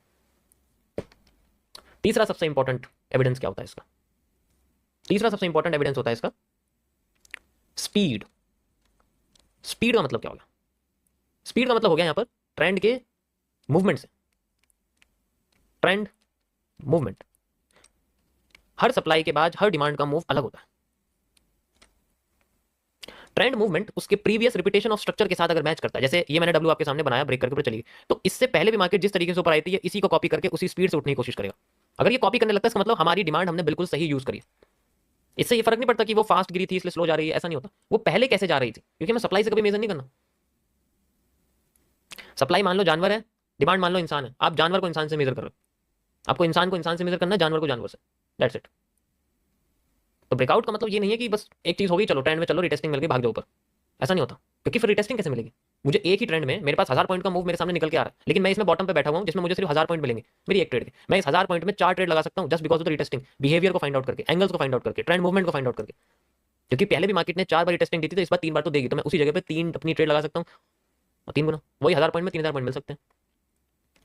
तीसरा सबसे इंपॉर्टेंट एविडेंस क्या होता है इसका? तीसरा सबसे इंपॉर्टेंट एविडेंस होता है इसका स्पीड। स्पीड का मतलब क्या होगा? स्पीड का मतलब हो गया यहां पर ट्रेंड के मूवमेंट से, ट्रेंड मूवमेंट। हर सप्लाई के बाद हर डिमांड का मूव अलग होता है। ट्रेंड मूवमेंट उसके प्रीवियस रिपीटेशन ऑफ स्ट्रक्चर के साथ अगर मैच करता है, जैसे ये मैंने डब्ल्यू आपके सामने बनाया, ब्रेक करके ऊपर चली गई, तो इससे पहले भी मार्केट जिस तरीके से ऊपर आई थी, इसी को कॉपी करके उसी स्पीड से उठने की कोशिश करेगा। अगर ये कॉपी करने लगता है, इसका मतलब हमारी डिमांड हमने बिल्कुल सही यूज करी। इससे ये फर्क नहीं पड़ता कि वो फास्ट गिरी थी इसलिए स्लो जा रही है, ऐसा नहीं होता। वो पहले कैसे जा रही थी, क्योंकि मैं सप्लाई से कभी मेजर नहीं करना। सप्लाई मान लो जानवर है, डिमांड मान लो इंसान है, आप जानवर को इंसान से मेजर कर रहे हो, आपको इंसान को इंसान से मेजर करना है, जानवर को जानवर से, दैट्स इट। तो ब्रेकआउट का मतलब ये नहीं है कि बस एक चीज होगी, चलो ट्रेंड में चलो, रिटेस्टिंग मिल गई, भाग जाओ ऊपर, ऐसा नहीं होता। क्योंकि फिर रिटेस्टिंग कैसे मिलेगी? मुझे एक ही ट्रेंड में मेरे पास 1000 पॉइंट का मूव मेरे सामने निकल के आ रहा है, लेकिन मैं इसमें बॉटम पे बैठा हुआ हूं जिसमें मुझे सिर्फ 1000 पॉइंट मिलेंगे मेरी एक ट्रेड के। मैं इस 1000 पॉइंट में 4 ट्रेड लगा सकता हूं, just because of the retesting, behaviour को फाइंड आउट करके, एंगल्स को फाइंड आउट करके, ट्रेंड मूवमेंट को फाइंड आउट करके। क्योंकि पहले भी मार्केट ने 4 बार रिटेस्टिंग दी थी, तो इस बार 3 बार तो देगी, तो मैं उसी जगह पे 3 अपनी ट्रेड लगा सकता हूँ, और 3 गुना वही 1000 पॉइंट में 3000 पॉइंट मिल सकते हैं,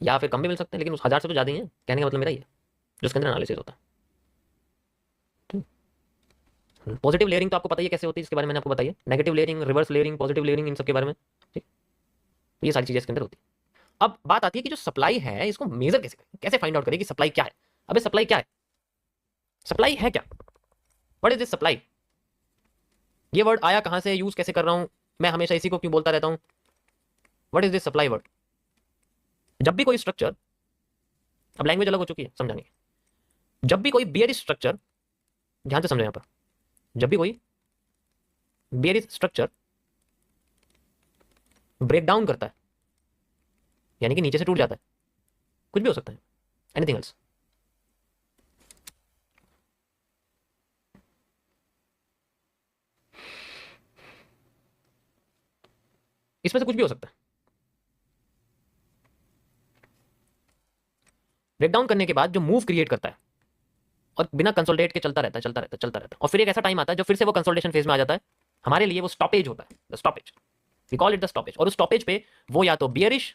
या फिर कम भी मिल सकते हैं, लेकिन उस 1000 से तो ज्यादा ही है। कहने का मतलब मेरा ये, जो उसके अंदर एनालिसिस होता है। पॉजिटिव लेयरिंग तो आपको पता ही है कैसे होती है, इसके बारे में मैंने आपको बताइए, negative layering, reverse layering, positive layering, इन सब के बारे में, ठीक। तो ये सारी चीजें इसके अंदर होती है। अब बात आती है कि जो सप्लाई है इसको मेजर कैसे करें, कैसे फाइंड आउट करें कि सप्लाई क्या है। अबे सप्लाई क्या है? सप्लाई है क्या? What is this supply? ये वर्ड आया कहां से, यूज कैसे कर रहा हूं, मैं हमेशा इसी को क्यों बोलता रहता हूं? What is this supply word? जब भी कोई स्ट्रक्चर, अब लैंग्वेज अलग हो चुकी है समझाने की, जब भी कोई बियरिश स्ट्रक्चर, ध्यान से समझो यहां पर, जब भी कोई बियरिश स्ट्रक्चर ब्रेक डाउन करता है, यानी कि नीचे से टूट जाता है, कुछ भी हो सकता है, एनीथिंग एल्स, इसमें से कुछ भी हो सकता है। ब्रेकडाउन करने के बाद जो मूव क्रिएट करता है और बिना कंसोलिडेट के चलता रहता है, चलता रहता है, चलता रहता है, और फिर एक ऐसा टाइम आता है जो फिर से वो कंसोलिडेशन फेज में आ जाता है। हमारे लिए वो स्टॉपेज होता है, the stoppage, we call it the stoppage. और उस स्टॉपेज पे वो या तो बियरिश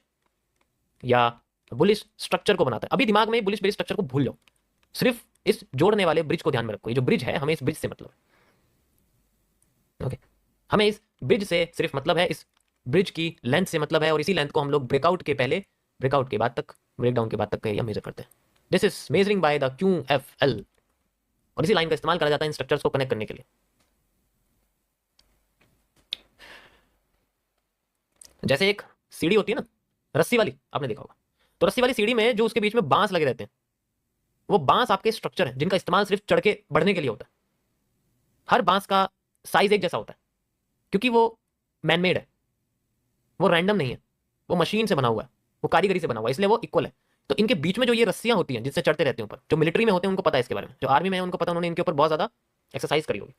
या बुलिश स्ट्रक्चर को बनाता है। अभी दिमाग में बुलिश बेरिश स्ट्रक्चर को भूल जाओ, सिर्फ इस जोड़ने वाले ब्रिज को ध्यान में रखो। ये जो ब्रिज है, हमें इस ब्रिज से मतलब है, ओके, हमें इस ब्रिज से सिर्फ मतलब है, इस ब्रिज की लेंथ से मतलब है, और इसी लेंथ को हम लोग ब्रेकआउट के पहले, ब्रेकआउट के बाद तक, ब्रेकडाउन के बाद तक का एरिया मेजर करते हैं। This is measuring by the QFL, और इसी लाइन का इस्तेमाल करा जाता है इन स्ट्रक्चर्स को कनेक्ट करने के लिए। जैसे एक सीढ़ी होती है ना रस्सी वाली, आपने देखा होगा, तो रस्सी वाली सीढ़ी में जो उसके बीच में बांस लगे रहते हैं, वो बांस आपके स्ट्रक्चर हैं जिनका इस्तेमाल सिर्फ चढ़ के बढ़ने के लिए होता है। हर बांस का साइज एक जैसा होता है क्योंकि वो मैनमेड है, वो रैंडम नहीं है, वो मशीन से बना हुआ है, वो कारीगरी से बना हुआ है, इसलिए वो इक्वल है। तो इनके बीच में जो ये रस्सियां होती हैं जिससे चढ़ते रहते हैं ऊपर, जो मिलिट्री में होते हैं उनको पता है इसके बारे में, जो आर्मी में है उनको पता, उन्होंने इनके ऊपर बहुत ज्यादा एक्सरसाइज करी होगी।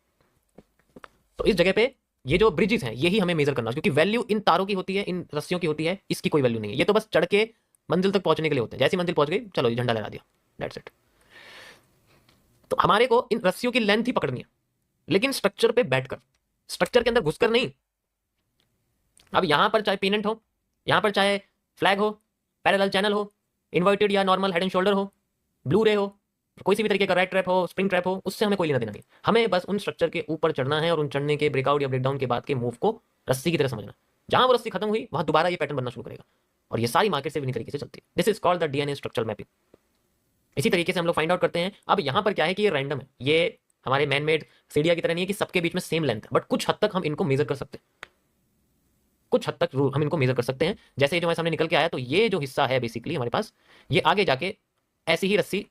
तो इस जगह पे ये जो ब्रिजेस हैं यही हमें मेजर करना है, क्योंकि वैल्यू इन तारों की होती है, इन रस्सियों की होती है, इसकी कोई वैल्यू नहीं है। ये तो बस चढ़ के मंजिल तक पहुंचने के लिए होते हैं, जैसी मंजिल पहुंच गई चलो ये झंडा लहरा दिया, दैट्स इट। तो हमारे को इन रस्सियों की लेंथ ही पकड़नी है, लेकिन स्ट्रक्चर पे बैठकर, स्ट्रक्चर के अंदर घुसकर नहीं। अब यहां पर चाहे पेनेंट हो, यहां पर चाहे फ्लैग हो, पैरेलल चैनल हो, इन्वर्टेड या नॉर्मल हेड एंड शोल्डर हो, ब्लू रे हो, कोई सी भी तरीके का रेड ट्रैप हो, स्प्रिंग ट्रैप हो, उससे हमें कोई लेना देना नहीं। हमें बस उन स्ट्रक्चर के ऊपर चढ़ना है और उन चढ़ने के ब्रेकआउट या ब्रेकडाउन के बाद के मूव को रस्सी की तरह समझना। जहां वो रस्सी खत्म हुई वहां दोबारा ये पैटर्न बनना शुरू करेगा, और ये सारी मार्केट से भी तरीके से चलती है। This is called the DNA structural mapping. इसी तरीके से हम लोग फाइंड आउट करते हैं। अब यहाँ पर क्या है कि ये रैंडम है, ये हमारे मैन मेड सीढ़िया की तरह नहीं है कि सबके बीच में सेम लेंथ है, बट कुछ हद तक हम इनको मेजर कर सकते हैं, कुछ हद तक हम इनको मेजर कर सकते हैं। जैसे ये जो हमारे सामने निकल के आया, तो ये जो हिस्सा है बेसिकली हमारे पास, ये आगे जाके ऐसी ही रस्सी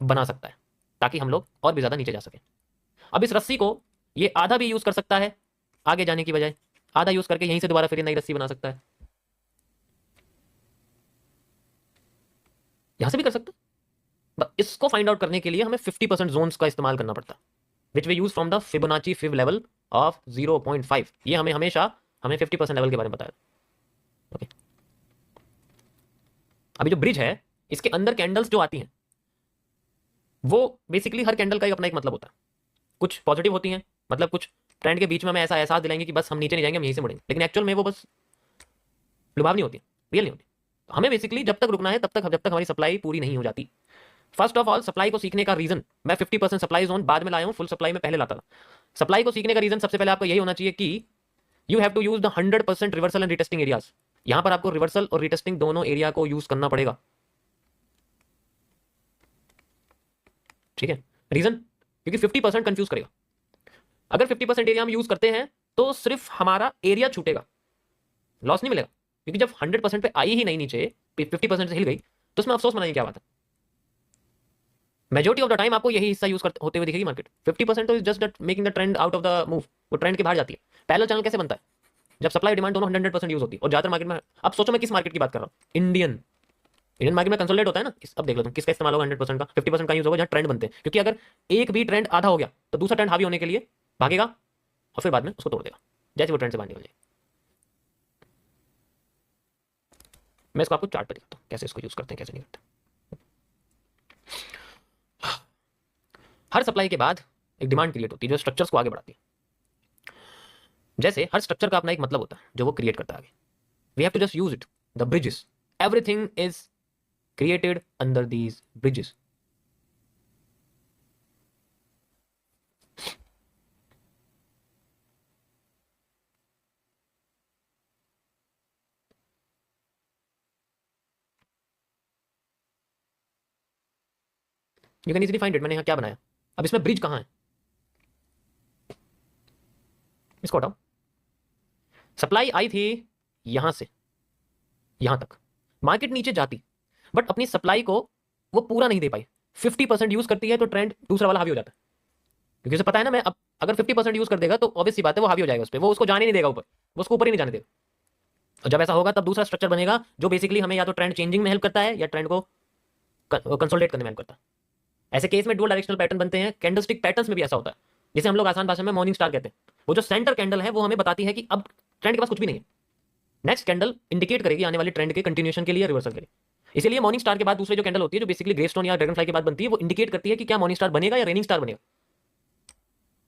बना सकता है ताकि हम लोग और भी ज्यादा नीचे जा सकें। अब इस रस्सी को ये आधा भी यूज कर सकता है आगे जाने की बजाय, आधा यूज करके यहीं से दोबारा फिर नई रस्सी बना सकता है, यहां से भी कर सकता है। बस इसको फाइंड आउट करने के लिए हमें 50% जोन्स का इस्तेमाल करना पड़ता है, which we use from the Fibonacci fib level of 0.5। ये हमें हमेशा हमें 50% लेवल के बारे में बताया। ओके, अभी जो ब्रिज है इसके अंदर कैंडल्स जो आती हैं, वो बेसिकली हर कैंडल का एक अपना एक मतलब होता है। कुछ पॉजिटिव होती हैं, मतलब कुछ ट्रेंड के बीच में हमें ऐसा एहसास दिलाएंगे कि बस हम नीचे नहीं जाएंगे, हम यहीं से मुड़ेंगे, लेकिन एक्चुअल में वो बस लुभावनी होती है, रियल नहीं होती। तो हमें बेसिकली जब तक रुकना है तब तक, जब तक हमारी सप्लाई पूरी नहीं हो जाती। फर्स्ट ऑफ ऑल, सप्लाई को सीखने का रीजन, मैं 50% सप्लाई जोन बाद में लाया हूं, फुल सप्लाई में पहले लाता था। सप्लाई को सीखने का रीजन सबसे पहले आपको यही होना चाहिए कि you have to use the 100% reversal and retesting areas. यहां पर आपको रिवर्सल और रिटेस्टिंग दोनों एरिया को यूज करना पड़ेगा, ठीक है। रीजन, क्योंकि 50% कंफ्यूज करेगा। अगर 50% एरिया हम यूज करते हैं तो सिर्फ हमारा एरिया छूटेगा, लॉस नहीं मिलेगा, क्योंकि जब 100% पे आई ही नहीं नीचे, 50% से हिल गई, तो उसमें अफसोस मनाने की क्या बात है। मेजोरिटी ऑफ द टाइम आपको यही हिस्सा यूज होते हुए दिखेगी मार्केट। 50% तो is just making the trend out of the move, वो ट्रेंड के बाहर जाती है। पैरेलल चैनल कैसे बनता है, जब सप्लाई डिमांड दोनों 100% यूज होती है, और ज्यादातर मार्केट में, अब सोचो मैं किस मार्केट की बात कर रहा हूँ, इंडियन मार्केट में कंसोलिडेट होता है ना। अब देख लो तुम किसका इस्तेमाल होगा 100% का, 50% का यूज होगा जहाँ ट्रेंड बनते हैं, क्योंकि अगर एक भी ट्रेंड आधा हो गया तो दूसरा ट्रेंड हावी होने के लिए भागेगा और फिर बाद में उसको तोड़ देगा, जैसे वो ट्रेंड से बाहर निकल जाए। मैं इसको आपको चार्ट पर दिखाता हूँ कैसे इसको यूज करते हैं, कैसे नहीं करते। हर सप्लाई के बाद एक डिमांड क्रिएट होती है जो स्ट्रक्चर्स को आगे बढ़ाती है। जैसे हर स्ट्रक्चर का अपना एक मतलब होता है जो वो क्रिएट करता है आगे। We have to just use it, the bridges, everything is created under these bridges. You can easily find it. मैंने यहाँ क्या बनाया, अब इसमें ब्रिज कहाँ है, इसको हटाओ। सप्लाई आई थी यहां से यहां तक, मार्केट नीचे जाती, बट अपनी सप्लाई को वो पूरा नहीं दे पाई, 50% यूज करती है तो ट्रेंड दूसरा वाला हावी हो जाता है, क्योंकि उसे पता है ना, मैं अब अगर 50% यूज कर देगा तो ऑब्वियस सी बात है वो हावी हो जाएगा उस पर, वो उसको जाने नहीं देगा ऊपर, वो उसको ऊपर ही नहीं जाने देगा। और जब ऐसा होगा तब दूसरा स्ट्रक्चर बनेगा जो बेसिकली हमें या तो ट्रेंड चेंजिंग में हेल्प करता है या ट्रेंड को कंसोलिडेट करने में हेल्प करता है। ऐसे केस में डुअल डायरेक्शनल पैटर्न बनते हैं। कैंडलस्टिक पैटर्न्स में भी ऐसा होता है, जिसे हम लोग आसान भाषा में मॉर्निंग स्टार कहते हैं। वो जो सेंटर कैंडल है वो हमें बताती है कि अब ट्रेंड के पास कुछ भी नहीं है, नेक्स्ट कैंडल इंडिकेट करेगी आने वाले ट्रेंड के कंटिन्यूएशन के लिए, रिवर्सल के लिए। इसीलिए मॉर्निंग स्टार के बाद दूसरी जो कैंडल होती है जो बेसिकली ग्रे स्टोन या ड्रैगन फ्लाई के बाद बनती है, वो इंडिकेट करती है कि क्या मॉर्निंग स्टार बनेगा या रेनिंग स्टार बनेगा।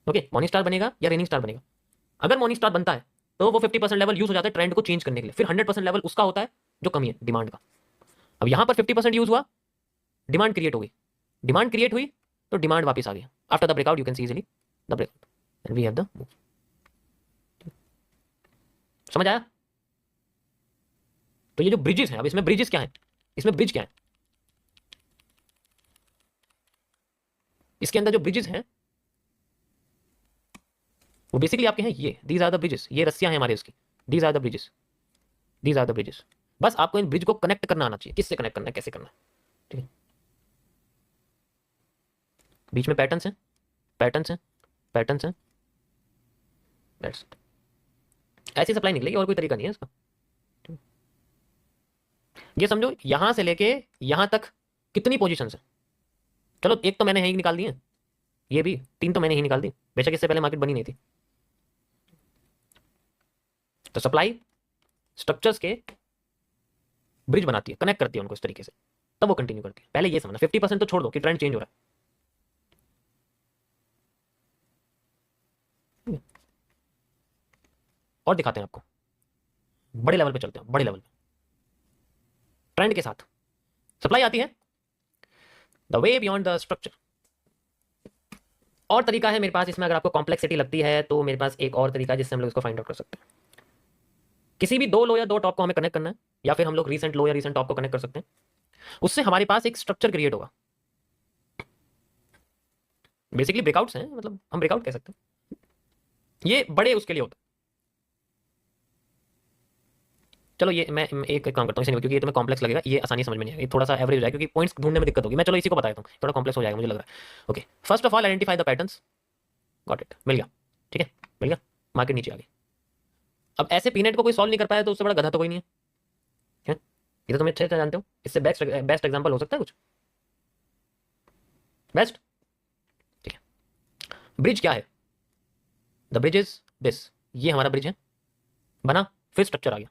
ओके, मॉर्निंग स्टार बनेगा या रेनिंग स्टार बनेगा। अगर मॉर्निंग स्टार बनता है तो वो 50% लेवल यूज हो जाता है ट्रेंड को चेंज करने के लिए, फिर 100% लेवल उसका होता है जो कमी है डिमांड का। अब यहां पर 50% यूज हुआ, डिमांड क्रिएट हो गई, डिमांड क्रिएट हुई तो डिमांड वापस आ गया। After the breakout you can see easily the breakout and we have the move. समझ आया? तो ये जो ब्रिजेस हैं, अब इसमें ब्रिजेस क्या है, इसमें ब्रिज क्या है, इसके अंदर जो ब्रिजेस हैं वो बेसिकली आपके हैं ये, दीज आर द ब्रिजेस, ये रस्सियां हैं हमारे उसकी, these are the bridges, these are the bridges. बस आपको इन ब्रिज को कनेक्ट करना आना चाहिए, किससे कनेक्ट करना है, कैसे करना है, ठीक है। बीच में पैटर्न्स हैं, पैटर्न्स हैं, पैटर्न्स हैं, दैट्स ऐसी सप्लाई निकलेगी, और कोई तरीका नहीं है इसका। ये समझो यहां से लेके यहां तक कितनी पोजीशंस है, चलो एक तो मैंने यही निकाल दी है, ये भी 3 तो मैंने ही निकाल दी, बेशक इससे पहले मार्केट बनी नहीं थी। तो सप्लाई स्ट्रक्चर्स के ब्रिज बनाती है, कनेक्ट करती है उनको इस तरीके से, तब वो कंटिन्यू करती है। पहले ये समझना, 50% तो छोड़ दो कि ट्रेंड चेंज हो रहा है। और दिखाते हैं आपको, बड़े लेवल पे चलते हैं, बड़े लेवल पे ट्रेंड के साथ सप्लाई आती है, the way beyond the structure. और तरीका है मेरे पास इसमें, अगर आपको कॉम्प्लेक्सिटी लगती है तो मेरे पास एक और तरीका है जिससे हम लोग इसको फाइंड आउट कर सकते हैं। किसी भी 2 लो या 2 टॉप को हमें कनेक्ट करना है, या फिर हम लोग रीसेंट लो या रीसेंट टॉप को कनेक्ट कर सकते हैं, उससे हमारे पास एक स्ट्रक्चर क्रिएट होगा। बेसिकली ब्रेकआउट्स हैं, मतलब हम ब्रेकआउट कह सकते हैं, ये बड़े उसके लिए होता है। चलो ये मैं एक काम करता हूँ, इसे नहीं, क्योंकि ये तुम्हें कॉम्प्लेक्स लगेगा, ये आसानी समझ में नहीं आएगा, ये थोड़ा सा एवरेज हो जाएगा, क्योंकि पॉइंट्स ढूंढने में दिक्कत होगी। मैं चलो इसी को बता देता हूँ, थोड़ा कॉम्प्लेक्स हो जाएगा मुझे लग रहा है। Okay, first of all identify the patterns, got it, मिल गया, ठीक है, मिल गया, मार्केट नीचे आ गई। अब ऐसे पीनेट को कोई सॉल्व नहीं कर पाया तो उससे बड़ा गधा तो कोई नहीं है, ये तो तुम अच्छे से जानते हो, इससे बेस्ट बेस्ट एग्जाम्पल हो सकता है कुछ, बेस्ट, ठीक है। ब्रिज क्या है, द ब्रिज इज दिस, ये हमारा ब्रिज है, बना, फिर स्ट्रक्चर आ गया।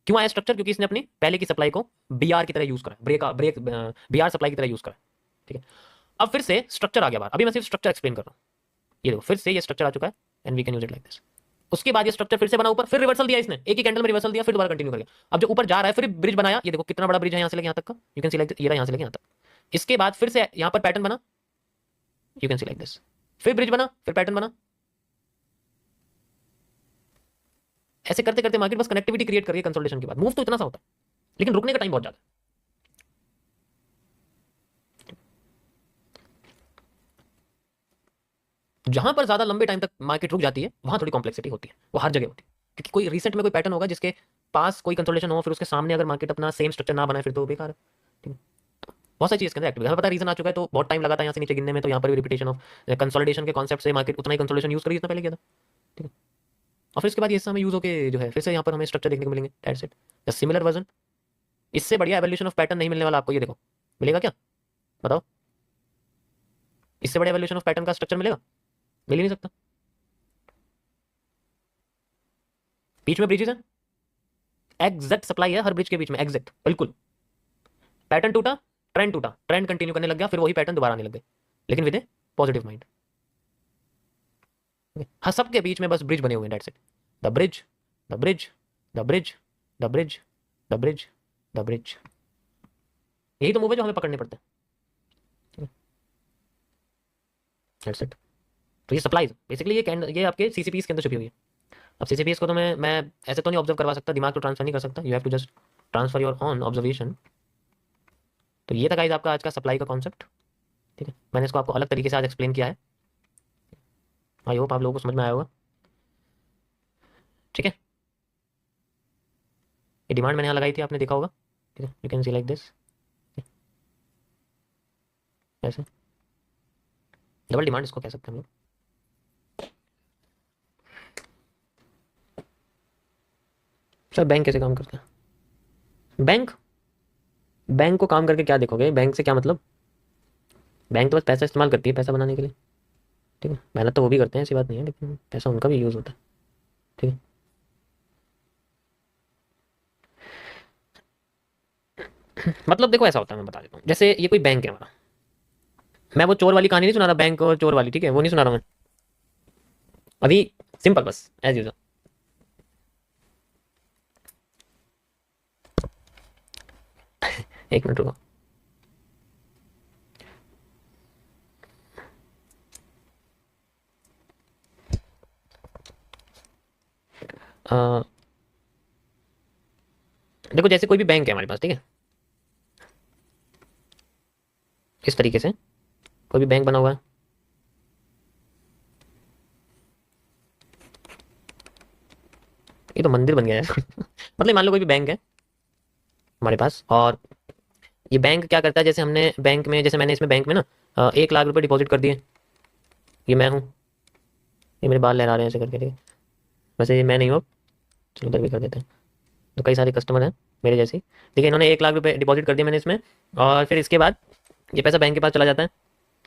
क्यों आया स्ट्रक्चर, क्योंकि इसने अपनी पहले की सप्लाई को बीआर की तरह यूज करा, ब्रेक बीआर सप्लाई की तरह यूज करा, ठीक है। अब फिर से स्ट्रक्चर आ गया बाहर, अभी मैं सिर्फ स्ट्रक्चर एक्सप्लेन कर रहा हूँ। ये देखो फिर से ये स्ट्रक्चर आ चुका है, and we can use it like this. उसके बाद ये स्ट्रक्चर फिर से बना ऊपर, फिर रिवर्सल दिया इसने, एक ही कैंडल में रिवर्सल दिया, फिर दोबारा कंटिन्यू कर गया। अब जो ऊपर जा रहा है फिर ब्रिज बनाया, ये देखो कितना बड़ा ब्रिज है यहाँ से लेके यहाँ तक का, यू कैन सी लाइक, ये रहा यहाँ से लेके यहाँ तक। इसके बाद फिर से यहाँ पर पैटर्न बना, you can C like this, फिर ब्रिज बना, फिर पैटर्न बना, ऐसे करते करते मार्केट बस कनेक्टिविटी क्रिएट करके कंसोलिडेशन के बाद मूव तो इतना सा होता है, लेकिन रुकने का टाइम बहुत ज्यादा है। जहां पर ज्यादा लंबे टाइम तक मार्केट रुक जाती है वहां थोड़ी कॉम्प्लेक्सिटी होती है, वो हर जगह होती है, क्योंकि कोई रिसेंट में कोई पैटर्न होगा जिसके पास कोई कंसोलिडेशन हो, फिर उसके सामने अगर मार्केट अपना सेम स्ट्रक्चर ना बनाए फिर तो बेकार है, ठीक है। बहुत सारी चीज़ के अंदर एक्टिव है, हमें पता है रीजन आ चुका है, तो बहुत टाइम लगा था यहाँ से नीचे गिनने में, तो यहाँ पर भी रिपीटेशन ऑफ कंसोलिडेशन के कॉन्सेप्ट से मार्केट उतना ही कंसोलिडेशन यूज करी जितना पहले किया था, ठीक है। और फिर उसके बाद ये हमें यूज होकर जो है फिर से यहाँ पर हमें स्ट्रक्चर देखने को मिलेंगे, that's it, the similar version. इससे बढ़िया एवोल्यूशन ऑफ पैटर्न नहीं मिलने वाला आपको, ये देखो मिलेगा क्या, बताओ, इससे बड़ा एवोल्यूशन ऑफ पैटर्न का स्ट्रक्चर मिलेगा, मिल ही नहीं सकता। बीच में ब्रिजेस है, एग्जैक्ट सप्लाई है हर ब्रिज के बीच में, एग्जैक्ट बिल्कुल। पैटर्न टूटा, ट्रेंड कंटिन्यू करने लग गया, फिर वही पैटर्न दोबारा आने लग गए, लेकिन विद ए पॉजिटिव माइंड। हाँ, सबके बीच में बस ब्रिज बने हुए हैं, that's it, the bridge, the bridge, the bridge, the bridge, the bridge, the bridge. यही तो मूव है जो हमें पकड़ने पड़ते हैं, दैट्स इट। तो ये सप्लाईज बेसिकली ये आपके सीसीपीस के अंदर छुपी हुई है। अब सीसीपीएस को तो मैं ऐसे तो नहीं ऑब्जर्व करवा सकता, दिमाग तो ट्रांसफर नहीं कर सकता, you have to just transfer your on observation. तो ये था गाइस आपका आज का सप्लाई का कॉन्सेप्ट, ठीक है। मैंने इसको आपको अलग तरीके से आज एक्सप्लेन किया है, आई होप आप लोगों को समझ में आया होगा, ठीक है। ये डिमांड मैंने यहाँ लगाई थी, आपने देखा होगा, ठीक है, you can C like this, ऐसे डबल डिमांड इसको कह सकते हैं हम लोग। सर बैंक कैसे काम करता है, बैंक बैंक को काम करके क्या देखोगे, बैंक से क्या मतलब, बैंक तो बस पैसा इस्तेमाल करती है पैसा बनाने के लिए, ठीक है। मेहनत तो वो भी करते हैं, ऐसी बात नहीं है, लेकिन पैसा उनका भी यूज़ होता है, ठीक है। मतलब देखो ऐसा होता है, मैं बता देता हूँ, जैसे ये कोई बैंक है हमारा, मैं वो चोर वाली कहानी नहीं सुना रहा, बैंक और चोर वाली, ठीक है, वो नहीं सुना रहा मैं अभी, सिंपल बस एज यूजर। एक मिनट रुको, देखो जैसे कोई भी बैंक है हमारे पास, ठीक है, इस तरीके से कोई भी बैंक बना हुआ है, ये तो मंदिर बन गया है मतलब मान लो कोई भी बैंक है हमारे पास, और ये बैंक क्या करता है, जैसे हमने बैंक में, जैसे मैंने इसमें बैंक में ना 1 लाख रुपए डिपॉजिट कर दिए, ये मैं हूँ, ये मेरे बाल लहरा रहे हैं ऐसे करके, ठीक है, वैसे ये मैं नहीं हूँ, चलो उधर भी कर देते हैं। तो कई सारे कस्टमर हैं मेरे जैसे ही, ठीक है, इन्होंने 1 लाख रुपए डिपॉजिट कर दिए मैंने इसमें, और फिर इसके बाद ये पैसा बैंक के पास चला जाता है।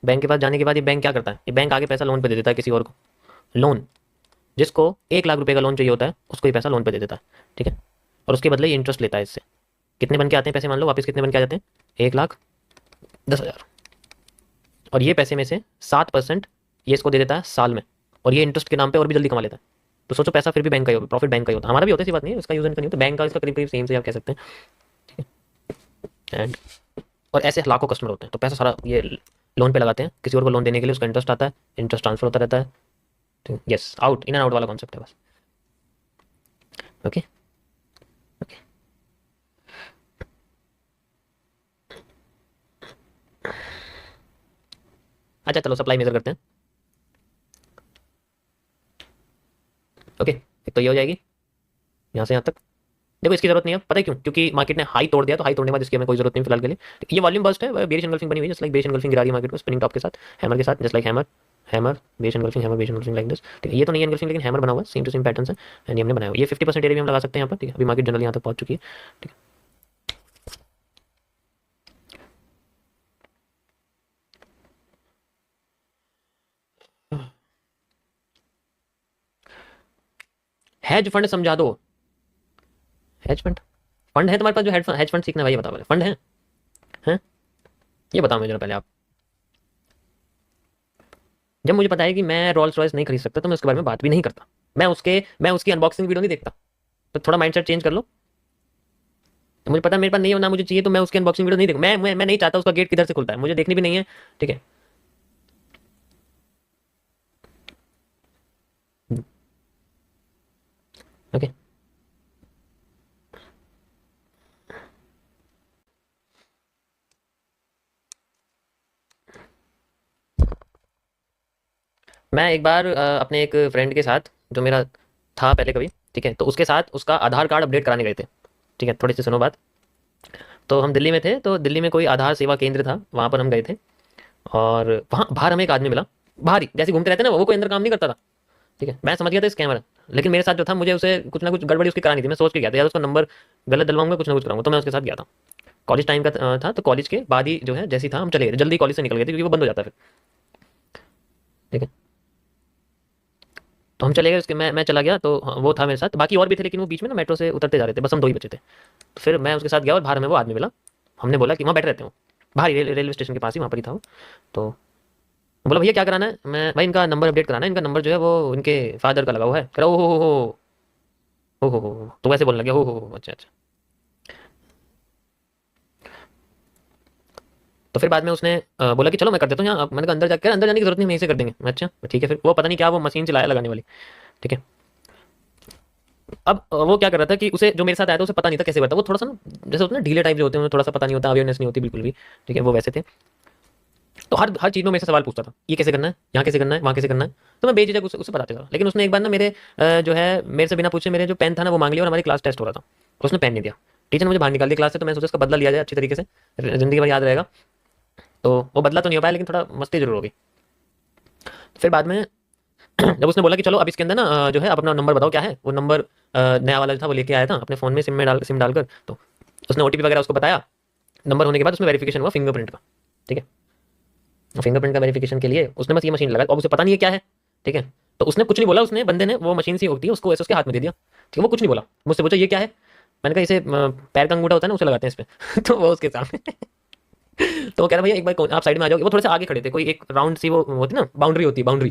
बैंक के पास जाने के बाद ये बैंक क्या करता है, ये बैंक आगे पैसा लोन पे दे देता है किसी और को, लोन, जिसको 1 लाख रुपए का लोन चाहिए होता है उसको ये पैसा लोन पे दे देता है, ठीक है, और उसके बदले ये इंटरेस्ट लेता है इससे। कितने बन के आते हैं पैसे, मान लो वापस कितने बन के आ जाते हैं, 1,10,000, और ये पैसे में से 7% ये इसको दे देता है साल में, और ये इंटरेस्ट के नाम पे और भी जल्दी कमा लेता है। तो सोचो पैसा फिर भी बैंक का ही होता, प्रॉफिट बैंक का ही होता है, हमारा भी होता है, ऐसी बात नहीं है, इसका यूज इनका नहीं होता, बैंक का इसका करीब करीब सेम से आप कह सकते हैं, ठीक है। एंड और ऐसे लाखों कस्टमर होते हैं, तो पैसा सारा ये लोन पे लगाते हैं, किसी और को लोन देने के लिए उसका इंटरेस्ट आता है, इंटरेस्ट ट्रांसफर होता रहता है, ठीक है, yes, out, in and out वाला कॉन्सेप्ट है बस। ओके, ओके, अच्छा चलो सप्लाई मेजर करते हैं। ओके, एक तो ये हो जाएगी यहाँ से यहाँ तक। देखो इसकी जरूरत नहीं है, पता है क्यों, क्योंकि मार्केट ने हाई तोड़ दिया, तो हाई तोड़ने के बाद इसकी हमें कोई जरूरत नहीं फिलहाल के लिए। ये वॉल्यूम बस्ट है, बेरिश एनगल्फिंग बनी हुई है, जस्ट लाइक बेरिश एनगल्फिंग गिरा रही है मार्केट को स्पिनिंग टॉप के साथ, हैमर के साथ, just like hammer, hammer bearish engulfing, hammer bearish engulfing like this, ठीक है। ये तो नहीं एनगल्फिंग लेकिन हैमर बना हुआ है, सेम टू सेम पैटर्न है, एंड ये हमने बनाया हुआ है। ये 50% एरिया भी हम लगा सकते हैं यहाँ पर, ठीक है, अभी मार्केट जनरली यहाँ तक पहुंच चुकी है, ठीक है। हेज फंड समझा दो, हेज फंड, फंड है तुम्हारे पास जो हेज फंड सीखना है भाई, ये बताओ पहले, फंड है, हैं, ये बताओ मुझे जरा पहले आप। जब मुझे पता है कि मैं रोल्स रॉयस नहीं खरीद सकता तो मैं उसके बारे में बात भी नहीं करता, मैं उसकी अनबॉक्सिंग वीडियो नहीं देखता, तो थोड़ा माइंडसेट चेंज कर लो। तो मुझे पता है मेरे पास नहीं होना, मुझे चाहिए, तो मैं उसकी अनबॉक्सिंग वीडियो नहीं देखूँ, मैं नहीं चाहता उसका गेट किधर से खुलता है, मुझे देखनी भी नहीं है, ठीक है। ओके, मैं एक बार अपने एक फ्रेंड के साथ, जो मेरा था पहले कभी, ठीक है, तो उसके साथ उसका आधार कार्ड अपडेट कराने गए थे, ठीक है, थोड़ी सी सुनो बात। तो हम दिल्ली में थे, तो दिल्ली में कोई आधार सेवा केंद्र था, वहाँ पर हम गए थे, और वहाँ बाहर हमें एक आदमी मिला, बाहर ही जैसे घूमते रहते हैं ना, वो कोई अंदर काम नहीं करता था, ठीक है, मैं समझ गया था स्कैमर है, लेकिन मेरे साथ जो था, मुझे उसे कुछ ना कुछ गड़बड़ी उसकी करानी थी, मैं सोच के गया था यार उसका नंबर गलत डलवाऊंगा, कुछ ना कुछ कराऊंगा, तो मैं उसके साथ गया था। कॉलेज टाइम का था, तो कॉलेज के बाद ही जो है, जैसे ही था हम चले गए, जल्दी कॉलेज से निकल गए थे क्योंकि वो बंद हो जाता है फिर, ठीक है। तो हम चले गए, उसके मैं चला गया, तो हाँ, वो था मेरे साथ, बाकी और भी थे, लेकिन वो बीच में ना मेट्रो से उतरते जा रहे थे, बस हम दो ही बचे थे। तो फिर मैं उसके साथ गया और बाहर हमें वो आदमी मिला, हमने बोला कि वहाँ बैठे रहते हो, बाहर ही रेलवे स्टेशन के पास ही वहाँ पर ही था वो। तो बोला भैया क्या कराना है, मैं भाई इनका नंबर अपडेट कराना है, इनका नंबर जो है वो इनके फादर का लगा हुआ है, करा ओ हो, तो वैसे बोलने लगे, हो अच्छा अच्छा। तो फिर बाद में उसने बोला कि चलो मैं कर देता हूँ यहाँ, मैंने कहा अंदर जाकर, अंदर जाने की जरूरत नहीं, हम यहीं से कर देंगे, मैं अच्छा ठीक है। फिर वो पता नहीं क्या वो मशीन चलाया लगाने वाली, ठीक है। अब वो क्या कर रहा था कि उसे, जो मेरे साथ आया था, उसे पता नहीं था कैसे करता, वो थोड़ा सा ना, जैसे होता है ना ढीले टाइप जो होते हैं, उन्हें थोड़ा सा पता नहीं होता, अवेयरनेस नहीं होती बिल्कुल भी, ठीक है, वो वैसे थे। तो हर हर चीज़ में मेरे से सवाल पूछता था, ये कैसे करना है, यहाँ कैसे करना है, वहाँ कैसे करना है, तो मैं बेझिझक उसे बताते था। लेकिन उसने एक बार ना मेरे जो है मेरे से बिना पूछे मेरे जो पेन था ना वो मांग लिया, और हमारी क्लास टेस्ट हो रहा था, तो उसने पेन नहीं दिया, टीचर ने मुझे बाहर निकाल दिया क्लास से। तो मैं सोचा इसका बदला लिया जाए अच्छी तरीके से, जिंदगी भर याद रहेगा। तो वो बदला तो नहीं हो पाया, लेकिन थोड़ा मस्ती जरूर होगी। फिर बाद में जब उसने बोला कि चलो अब इसके अंदर ना जो है आप अपना नंबर बताओ क्या है, वो नंबर नया वाला जो था वो लेके आया था अपने फ़ोन में, सिम डालकर, तो उसने ओटीपी वगैरह उसको बताया। नंबर होने के बाद उसमें वेरिफिकेशन हुआ फिंगरप्रिंट का, ठीक है। फिंगरप्रिंट का वेरिफिकेशन के लिए उसने बस ये मशीन लगाई, अब उसे पता नहीं है क्या है, ठीक है। तो उसने कुछ नहीं बोला, उसने बंदे ने वो मशीन सी होती है उसको ऐसे उसके हाथ में दे दिया, ठीक है, वो कुछ नहीं बोला, मुझसे पूछा ये क्या है, मैंने कहा इसे पैर का अंगूठा होता है ना, उसे लगाते हैं इस पे तो वो उसके सामने तो वो कह रहा भैया एक बार आप साइड में आ जाओगे, वो थोड़े से आगे खड़े थे, कोई एक राउंड सी वो होती ना, बाउंड्री होती है, बाउंड्री,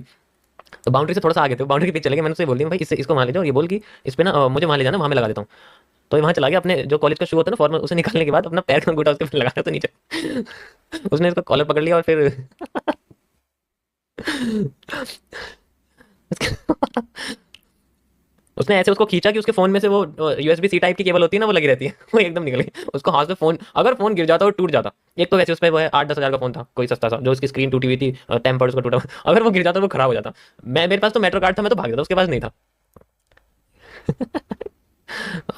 तो बाउंड्री से थोड़ा सा आगे थे, बाउंड्री के पीछे चले गए। मैंने उससे बोल दिया भाई इससे इसको वहाँ ले जाओ, ये बोल कि इस पे ना मुझे वहाँ ले जाना, वहाँ मैं लगा देता हूँ। तो ये वहाँ चला गया, अपने जो कॉलेज का शू होता है ना फॉर्मल, उसे निकालने के बाद अपना पैर का अंगूठा उसके पे लगाया तो नीचे उसने इसको कॉलर पकड़ लिया, और फिर उसने ऐसे उसको खींचा कि उसके फोन में से वो यूएसबी सी टाइप की केबल होती है ना, वो लगी रहती है, वो एकदम निकल गई उसको हाथ से। फोन अगर फोन गिर जाता और टूट जाता, एक तो वैसे उस पर वो है 8-10 हज़ार का फोन था, कोई सस्ता सा, जो उसकी स्क्रीन टूटी हुई थी, टेम्पर्ड उसका टूटा हुआ। अगर वो गिर जाता, वो खराब हो जाता। मैं, मेरे पास तो मेट्रो कार्ड था, मैं तो भाग जाता, उसके पास नहीं था।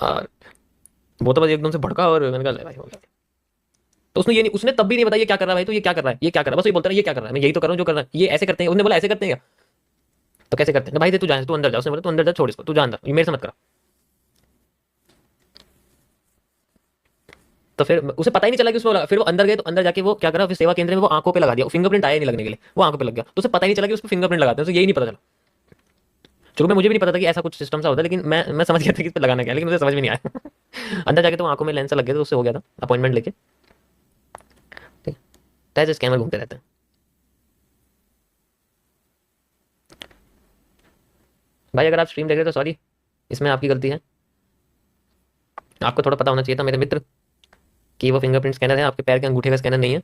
और वो तो बस एकदम से भड़का और मैंने कहा ले भाई हो गया। तो उसने ये नहीं, उसने तब भी नहीं बताया ये क्या कर रहा है भाई, तो ये क्या कर रहा है, ये क्या कर रहा है, बस ये बोलता रहा ये क्या कर रहा है, मैं यही तो कर रहा हूँ जो कर रहा है, ये ऐसे करते हैं। उसने बोला ऐसे करते हैं क्या? तो कैसे करते हैं? भाई दे तू जाए, तू अंदर जा। उसने बोला तू अंदर जा, छोड़ इसको, तू जा अंदर, ये मेरे से मत करा। तो फिर उसे पता ही नहीं चला कि उसको फिर वो अंदर गए, तो अंदर जाके वो क्या करा, फिर सेवा केंद्र में वो आंखों पे लगा दिया, फिंगरप्रिंट आया नहीं लगने के लिए, वो आंखों पे लग गया, तो उसे पता ही नहीं चला कि उसको फिंगरप्रिंट लगाते हैं, उसे यही नहीं पता चला। शुरू में मुझे भी नहीं पता था कि ऐसा कुछ सिस्टम सा होता है, लेकिन मैं समझ गया था कि इस पे लगाना क्या है, लेकिन मुझे समझ में नहीं आया। अंदर जाके तो आंखों में लेंस लग गया, तो उससे हो गया था अपॉइंटमेंट लेके। ठीक है, ऐसे स्कैमर घूमते रहते हैं। भाई अगर आप स्ट्रीम देख रहे हो तो सॉरी, इसमें आपकी गलती है। आपको थोड़ा पता होना चाहिए था मेरे मित्र कि वो फिंगरप्रिंट स्कैनर है, आपके पैर के अंगूठे का स्कैनर नहीं है।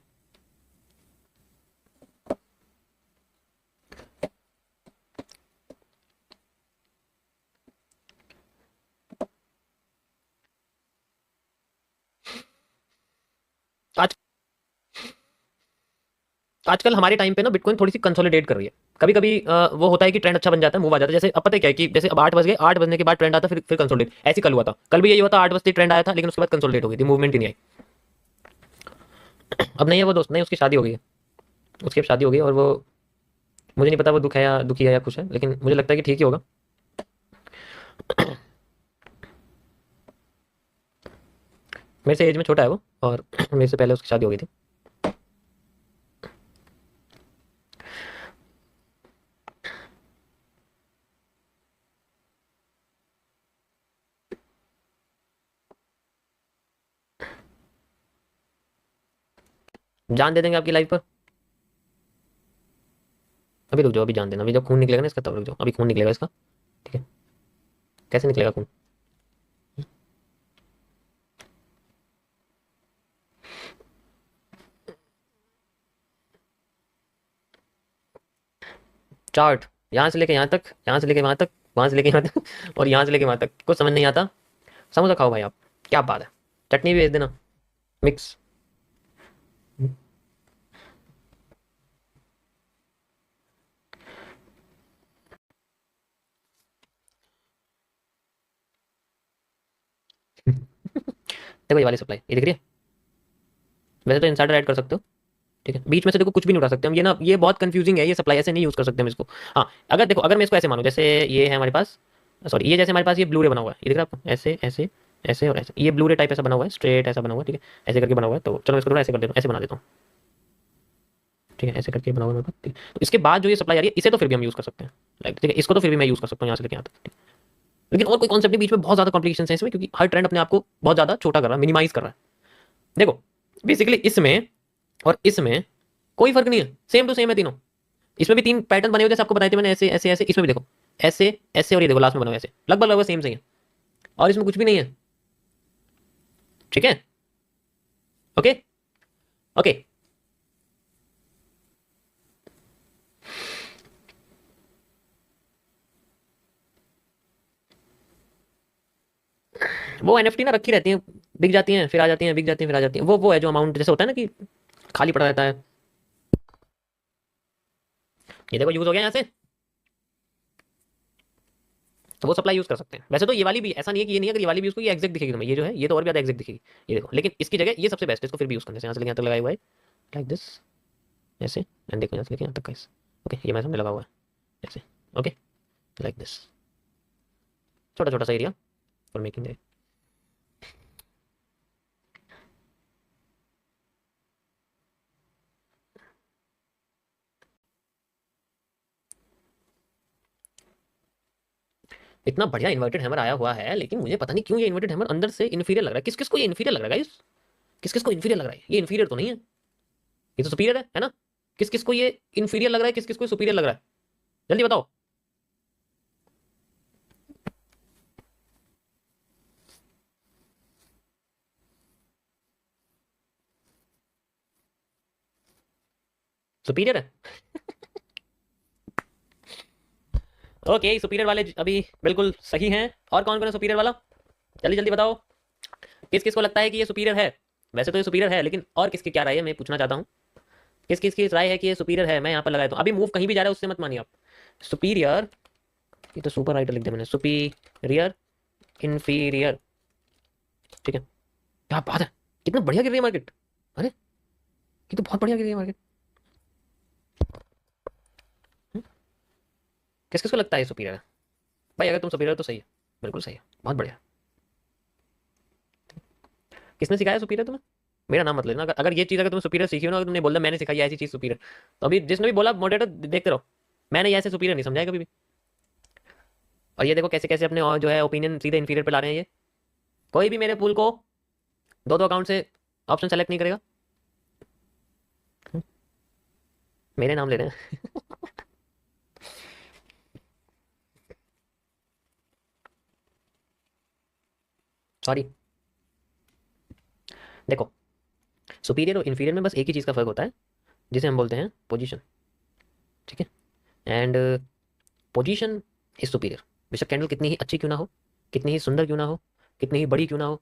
आज आजकल हमारे टाइम पे ना बिटकॉइन थोड़ी सी कंसोलिडेट कर रही है। कभी कभी वो होता है कि ट्रेंड अच्छा बन जाता है, मूव आ जाता है। जैसे अब पता है क्या है कि जैसे अब 8 बज गए, 8 बजने के बाद ट्रेंड आता, फिर कंसोलिडेट। ऐसे कल हुआ था, कल भी यही हुआ था, 8 बजते ट्रेंड आया था, लेकिन उसके बाद कंसोलिडेट हो गई थी, मूवमेंट ही नहीं आई। अब नहीं है वो दोस्त, नहीं, उसकी शादी हो गई है। उसकी अब शादी हो गई, और वो, मुझे नहीं पता वो दुख है या दुखी है या खुश है, लेकिन मुझे लगता है कि ठीक ही होगा। मेरे से एज में छोटा है वो, और मेरे से पहले उसकी शादी हो गई थी। जान दे देंगे आपकी लाइफ पर। अभी रुक जाओ, अभी जान देना, अभी जब खून निकलेगा ना इसका तब रुक जाओ, अभी खून निकलेगा इसका। ठीक है, कैसे निकलेगा खून? चार्ट, यहाँ से लेके यहाँ तक, यहाँ से लेके वहाँ तक, वहाँ से लेके यहाँ तक, और यहाँ से लेके वहाँ तक, कुछ समझ नहीं आता। समोसा खाओ भाई आप, क्या बात है। चटनी भी भेज देना, मिक्स। देखो ये वाली सप्लाई, ये दिख रही है? वैसे तो इंसाइडर ऐड कर सकते हो। ठीक है, बीच में से देखो कुछ भी नहीं उठा सकते हम, ये ना, ये बहुत कंफ्यूजिंग है, ये सप्लाई ऐसे नहीं यूज़ कर सकते हम इसको। हाँ, अगर देखो, अगर मैं इसको ऐसे मानूँ, जैसे ये है हमारे पास, सॉरी, ये जैसे हमारे पास ये ब्लू रे बना हुआ है, ये दिख रहा है आपको, ऐसे ऐसे ऐसे और ऐसे, ये ब्लू रे टाइप ऐसा बना हुआ है, स्ट्रेट ऐसा बना हुआ है। ठीक है, ऐसे करके बना हुआ है, तो चलो मैं इसको थोड़ा ऐसे कर देता हूँ, ऐसे बना देता हूँ। ठीक है, ऐसे करके बना हुआ है मेरे पास। ठीक है, तो इसके बाद जो ये सप्लाई आ रही है, इसे तो फिर भी हम यूज़ कर सकते हैं, लाइक ठीक है, इसको तो फिर भी मैं यूज़ कर सकता हूँ यहाँ से लेके यहाँ तक। ठीक है? लेकिन और कोई कॉन्सेप्ट नहीं, बीच में बहुत ज़्यादा कॉम्प्लिकेशन है इसमें, क्योंकि हर ट्रेंड अपने आप को बहुत ज़्यादा छोटा कर रहा है, मिनिमाइज कर रहा है। देखो, बेसिकली इसमें और इसमें कोई फर्क नहीं है, सेम टू सेम है तीनों। इसमें भी 3 पैटर्न बने हुए, जैसे आपको बताए थे मैंने, ऐसे ऐसे ऐसे। इसमें भी देखो, ऐसे ऐसे, और ये देखो लास्ट में बना हुआ है ऐसे, लगभग लगभग सेम सही है, और इसमें कुछ भी नहीं है। ठीक है, ओके, ओके। वो एनएफटी ना रखी रहती हैं, बिक जाती हैं फिर आ जाती हैं, बिक जाती हैं फिर आ जाती हैं। वो है जो अमाउंट जैसे होता है ना कि खाली पड़ा रहता है। ये देखो यूज हो गया यहाँ से, तो वो सप्लाई यूज कर सकते हैं। वैसे तो ये वाली भी ऐसा नहीं है कि ये नहीं है, अगर ये वाली भी उसको ये एग्जैक्ट दिखेगी तुम्हें, ये जो है ये तो और भी ज्यादा एग्जैक्ट दिखेगी। ये देखो, लेकिन इसकी जगह ये सबसे बेस्ट है, इसको फिर भी यूज करने से। यहाँ से लेके यहाँ तक लगाया हुआ है, लाइक दिस, ऐसे, एंड देखो यहाँ से लेके यहाँ तक का इस, ओके, ये मेरे सामने लगा हुआ है ऐसे, ओके, लाइक दिस, छोटा छोटा सा एरिया फॉर मेकिंग। इतना बढ़िया इन्वर्टेड हैमर आया हुआ है, लेकिन मुझे पता नहीं क्यों ये इन्वर्टेड हैमर अंदर से इन्फीरियर लग रहा है। किस किस को ये इन्फीरियर लग रहा है गाइस? किस किस को इन्फीरियर लग रहा है? ये इन्फीरियर तो नहीं है, ये तो सुपीरियर है ना? किस किस को ये इन्फीरियर लग रहा है, किस किस को सुपीरियर लग रहा है? जल्दी बताओ। सुपीरियर है। ओके, सुपीरियर वाले अभी बिल्कुल सही हैं। और कौन कौन है सुपीरियर वाला, जल्दी जल्दी बताओ, किस किस को लगता है कि ये सुपीरियर है। वैसे तो ये सुपीरियर है, लेकिन और किसकी क्या राय है मैं पूछना चाहता हूँ। किस किस की राय है कि ये सुपीरियर है। मैं यहाँ पर लगाया, तो अभी मूव कहीं भी जा रहा है उससे मत मानिए आप। सुपीरियर, ये तो सुपर राइटर लिख दिया मैंने, सुपीरियर, इन्फीरियर। ठीक है, क्या बात है, कितना बढ़िया गिर रही है मार्केट। अरे ये तो बहुत बढ़िया गिर रही है मार्केट। किस किस को लगता है सुपीरियर है भाई। अगर तुम सुपीरियर तो सही है, बिल्कुल सही है, बहुत बढ़िया। किसने सिखाया सुपीरियर तुम्हें, मेरा नाम मत लेना। अगर ये चीज़ अगर तुम सुपीरियर सीखी हो ना, अगर तुमने बोला मैंने सिखाई है ऐसी चीज़ सुपीरियर, तो अभी जिसने भी बोला मॉडरेटर देखते रहो, मैंने ये ऐसे सुपीरियर नहीं समझाया कभी भी। और ये देखो कैसे कैसे अपने और जो है ओपिनियन सीधे इन्फीरियर पे ला रहे हैं ये। कोई भी मेरे पूल को दो दो अकाउंट से ऑप्शन सेलेक्ट नहीं करेगा। मेरे नाम ले रहे हैं। सॉरी। देखो, सुपीरियर और इन्फीरियर में बस एक ही चीज़ का फर्क होता है, जिसे हम बोलते हैं पोजीशन। ठीक है, एंड पोजीशन इज सुपीरियर। बेशक कैंडल कितनी ही अच्छी क्यों ना हो, कितनी ही सुंदर क्यों ना हो, कितनी ही बड़ी क्यों ना हो,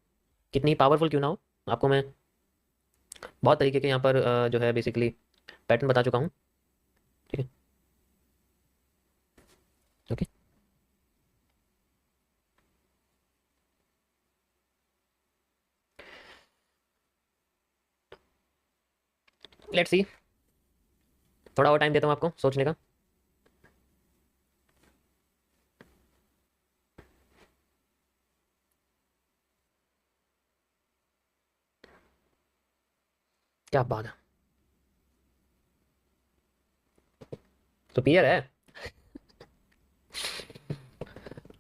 कितनी ही पावरफुल क्यों ना हो, आपको मैं बहुत तरीके के यहाँ पर जो है बेसिकली पैटर्न बता चुका हूँ। ठीक है, ओके। लेट्स सी, थोड़ा और टाइम देता हूँ आपको सोचने का। क्या बात है, सुपीरियर है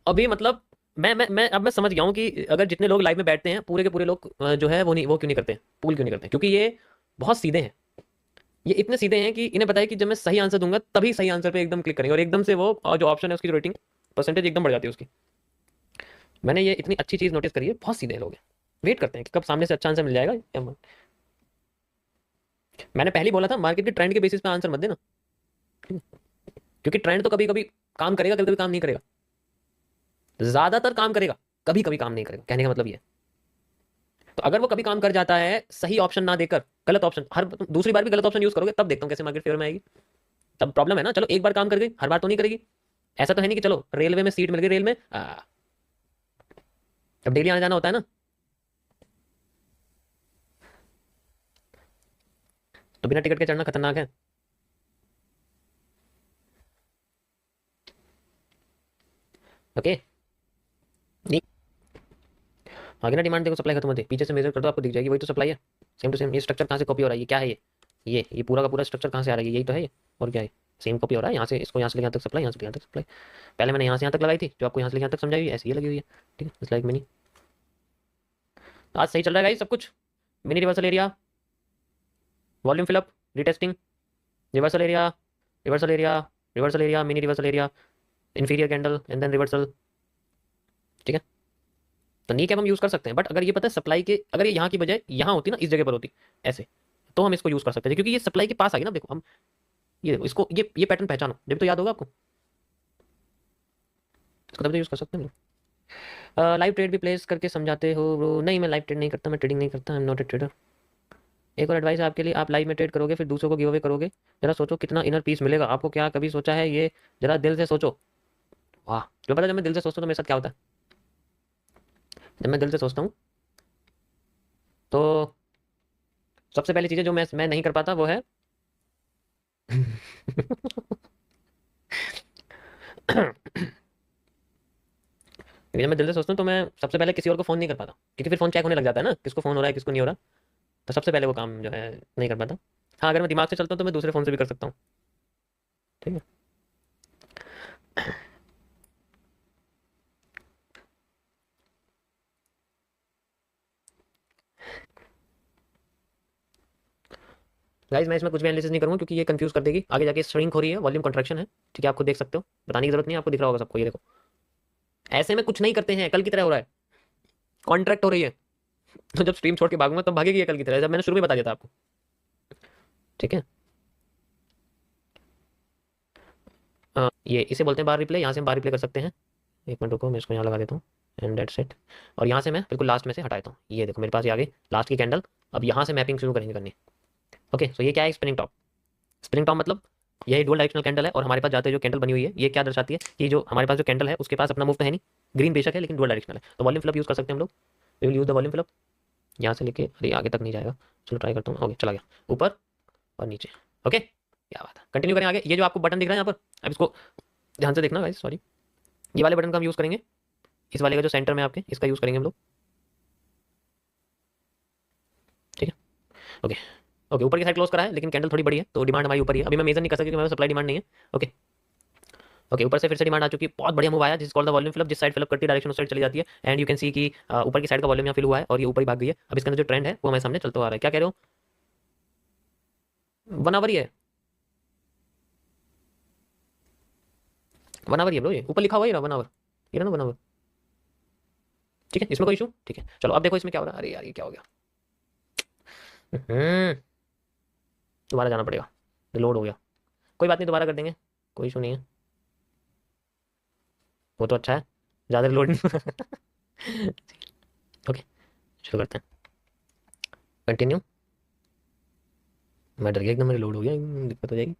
अभी। मतलब मैं अब मैं समझ गया हूँ कि अगर जितने लोग लाइव में बैठते हैं पूरे के पूरे लोग जो है वो क्यों नहीं करते, पूल क्यों नहीं करते, क्योंकि ये बहुत सीधे हैं। ये इतने सीधे हैं कि इन्हें पता है कि जब मैं सही आंसर दूंगा तभी सही आंसर पे एकदम क्लिक करेंगे, और एकदम से वो और जो ऑप्शन है उसकी जो रेटिंग परसेंटेज एकदम बढ़ जाती है उसकी। मैंने ये इतनी अच्छी चीज नोटिस करी है, बहुत सीधे लोग हैं, वेट करते हैं कि कब सामने से अच्छा आंसर मिल जाएगा। मैंने पहले ही बोला था मार्केट के ट्रेंड के बेसिस पे आंसर मत देना, क्योंकि ट्रेंड तो कभी कभी काम करेगा, कभी कभी काम नहीं करेगा, ज्यादातर काम करेगा, कभी कभी काम नहीं करेगा। कहने का मतलब ये, तो अगर वो कभी काम कर जाता है सही ऑप्शन ना देकर, गलत ऑप्शन, हर दूसरी बार भी गलत ऑप्शन यूज करोगे, तब देखता हूँ कैसे मार्केट फेवर में आएगी। तब प्रॉब्लम है ना। चलो एक बार काम कर गई, हर बार तो नहीं करेगी। ऐसा तो है नहीं कि चलो रेलवे में सीट मिल गई, रेल में अब डेली आना जाना होता है ना, तो बिना टिकट के चढ़ना खतरनाक है। ओके, नहीं आगे ना डिमांड देखो, सप्लाई खत्म होती है, पीछे से मेजर कर दो आपको दिख जाएगी, वही तो सप्लाई है। Same to same. ये स्ट्रक्चर कहाँ से कॉपी हो रहा है, ये क्या है ये पूरा का पूरा स्ट्रक्चर कहाँ से आ रहा है, यही तो है ये। और क्या है, सेम कॉपी हो रहा है, यहाँ से इसको यहाँ से यहाँ तक सप्लाई, यहाँ से यहाँ तक सप्लाई। पहले मैंने यहाँ से यहाँ तक लगाई थी, जो आपको यहाँ से यहाँ तक समझाई, ऐसी ये लगी हुई है। ठीक है, इट्स लाइक मिनी। आज सही चल रहा है गाइस सब कुछ। Mini reversal area, volume fill up, retesting, reversal area, reversal area, reversal area, mini reversal area, inferior candle and then reversal. ठीक है, तो नी कैप हम यूज़ कर सकते हैं, बट अगर ये पता है सप्लाई के, अगर ये यहाँ की बजाय यहाँ होती ना, इस जगह पर होती ऐसे, तो हम इसको यूज़ कर सकते थे, क्योंकि ये सप्लाई के पास आ गई ना। देखो हम ये देखो इसको, ये पैटर्न पहचानो, जब तो याद होगा आपको, इसको तब तो यूज़ कर सकते हैं। लाइव ट्रेड भी प्लेस करके समझाते हो ब्रो। नहीं मैं लाइव ट्रेड नहीं करता, मैं ट्रेडिंग नहीं करता, I am not a trader. एक और एडवाइस है आपके लिए, आप लाइव में ट्रेड करोगे फिर दूसरों को गिव अवे करोगे, जरा सोचो कितना इनर पीस मिलेगा आपको। क्या कभी सोचा है ये, जरा दिल से सोचो। वाह, जो पता जब मैं दिल से सोचता हूँ तो मेरे साथ क्या होता है। जब मैं दिल से सोचता हूँ तो सबसे पहली चीज़ें जो मैं नहीं कर पाता वो है क्योंकि जब मैं दिल से सोचता हूँ तो मैं सबसे पहले किसी और को फ़ोन नहीं कर पाता, क्योंकि फिर फ़ोन चेक होने लग जाता है ना, किसको फ़ोन हो रहा है किसको नहीं हो रहा। तो सबसे पहले वो काम जो है नहीं कर पाता। हाँ, अगर मैं दिमाग से चलता हूँ तो मैं दूसरे फ़ोन से भी कर सकता हूँ। ठीक है, गाइस मैं इसमें कुछ भी एनालिसिस नहीं करूँगा, क्योंकि ये कंफ्यूज कर देगी आगे जाके। श्रिंक हो रही है, वॉल्यूम कंट्रैक्शन है। ठीक है, आप खुद देख सकते हो, बताने की जरूरत नहीं है, आपको दिख रहा होगा सबको। ये देखो ऐसे में कुछ नहीं करते हैं, कल की तरह हो रहा है, कॉन्ट्रैक्ट हो रही है। तो जब स्ट्रीम छोड़ के भागूंगा तब भागेगी ये कल की तरह, जब मैंने शुरू में बता दिया था आपको। ठीक है, ये इसे बोलते हैं बार रिप्ले, यहाँ से हम बार रिप्ले कर सकते हैं। एक मिनट रुको, मैं इसको यहाँ लगा देता हूँ एंड डेट सेट। और यहाँ से मैं बिल्कुल लास्ट में से हटा देता हूँ। ये देखो मेरे पास ये आ गई लास्ट की कैंडल। अब यहाँ से मैपिंग शुरू करेंगे करनी। ओके, सो ये क्या है, स्पिनिंग टॉप। स्पिनिंग टॉप मतलब यही डुअल डायरेक्शनल कैंडल है, और हमारे पास जाते जो कैंडल बनी हुई है ये क्या दर्शाती है कि जो हमारे पास जो कैंडल है उसके पास अपना मूव तो है नहीं, ग्रीन बेशक है लेकिन डुअल डायरेक्शनल है। तो वॉल्यूम फिलअप यूज़ कर सकते हैं हम लोग। We will use the volume fill up. यहाँ से लेके अरे आगे तक नहीं जाएगा, चलो ट्राई करता हूँ। ओके चला गया, ऊपर और नीचे। ओके क्या बात है, कंटिन्यू करें आगे। ये जो आपको बटन दिख रहा है यहाँ पर, अब इसको ध्यान से देखना गाइस, सॉरी। ये वाले बटन का हम यूज़ करेंगे, इस वाले का जो सेंटर में आपके, इसका यूज़ करेंगे हम लोग। ठीक है, ओके ओके। ऊपर की साइड क्लोज करा है लेकिन कैंडल थोड़ी बड़ी है तो डिमांड हमारी ऊपर ही है। अभी मैं मेजर नहीं कर सकती क्योंकि मेरे सप्लाई डिमांड नहीं है। ओके ओके, ऊपर से फिर से डिमांड आ चुकी है, बहुत बढ़िया मूव आया जिस कॉल्ड द वॉल्यूम फिलअप। जिस साइड फिलअप करती है डायरेक्शन उस साइड चली जाती है, एंड यू कैन सी कि ऊपर की साइड का वॉल्यूम यहाँ फिल हुआ है और ये ऊपर ही भाग गई है। अब इसके अंदर जो ट्रेंड है वो हमारे सामने चलता आ रहा है। क्या कह रहे हो, 1 आवर ही है, 1 आवर ही है ब्रो, ये ऊपर लिखा हुआ ही रहा 1 आवर, ये रहा ना 1 आवर। ठीक है, इसमें कोई इशू। ठीक है चलो अब देखो इसमें क्या हो रहा है। अरे यार ये क्या हो गया, दोबारा जाना पड़ेगा, लोड हो गया। कोई बात नहीं, दोबारा कर देंगे, कोई इशू नहीं है। वो तो अच्छा है, ज़्यादा लोड नहीं। ओके शुरू करते हैं, कंटिन्यू। मैं डर गया एकदम, मेरे लोड हो गया, दिक्कत हो जाएगी।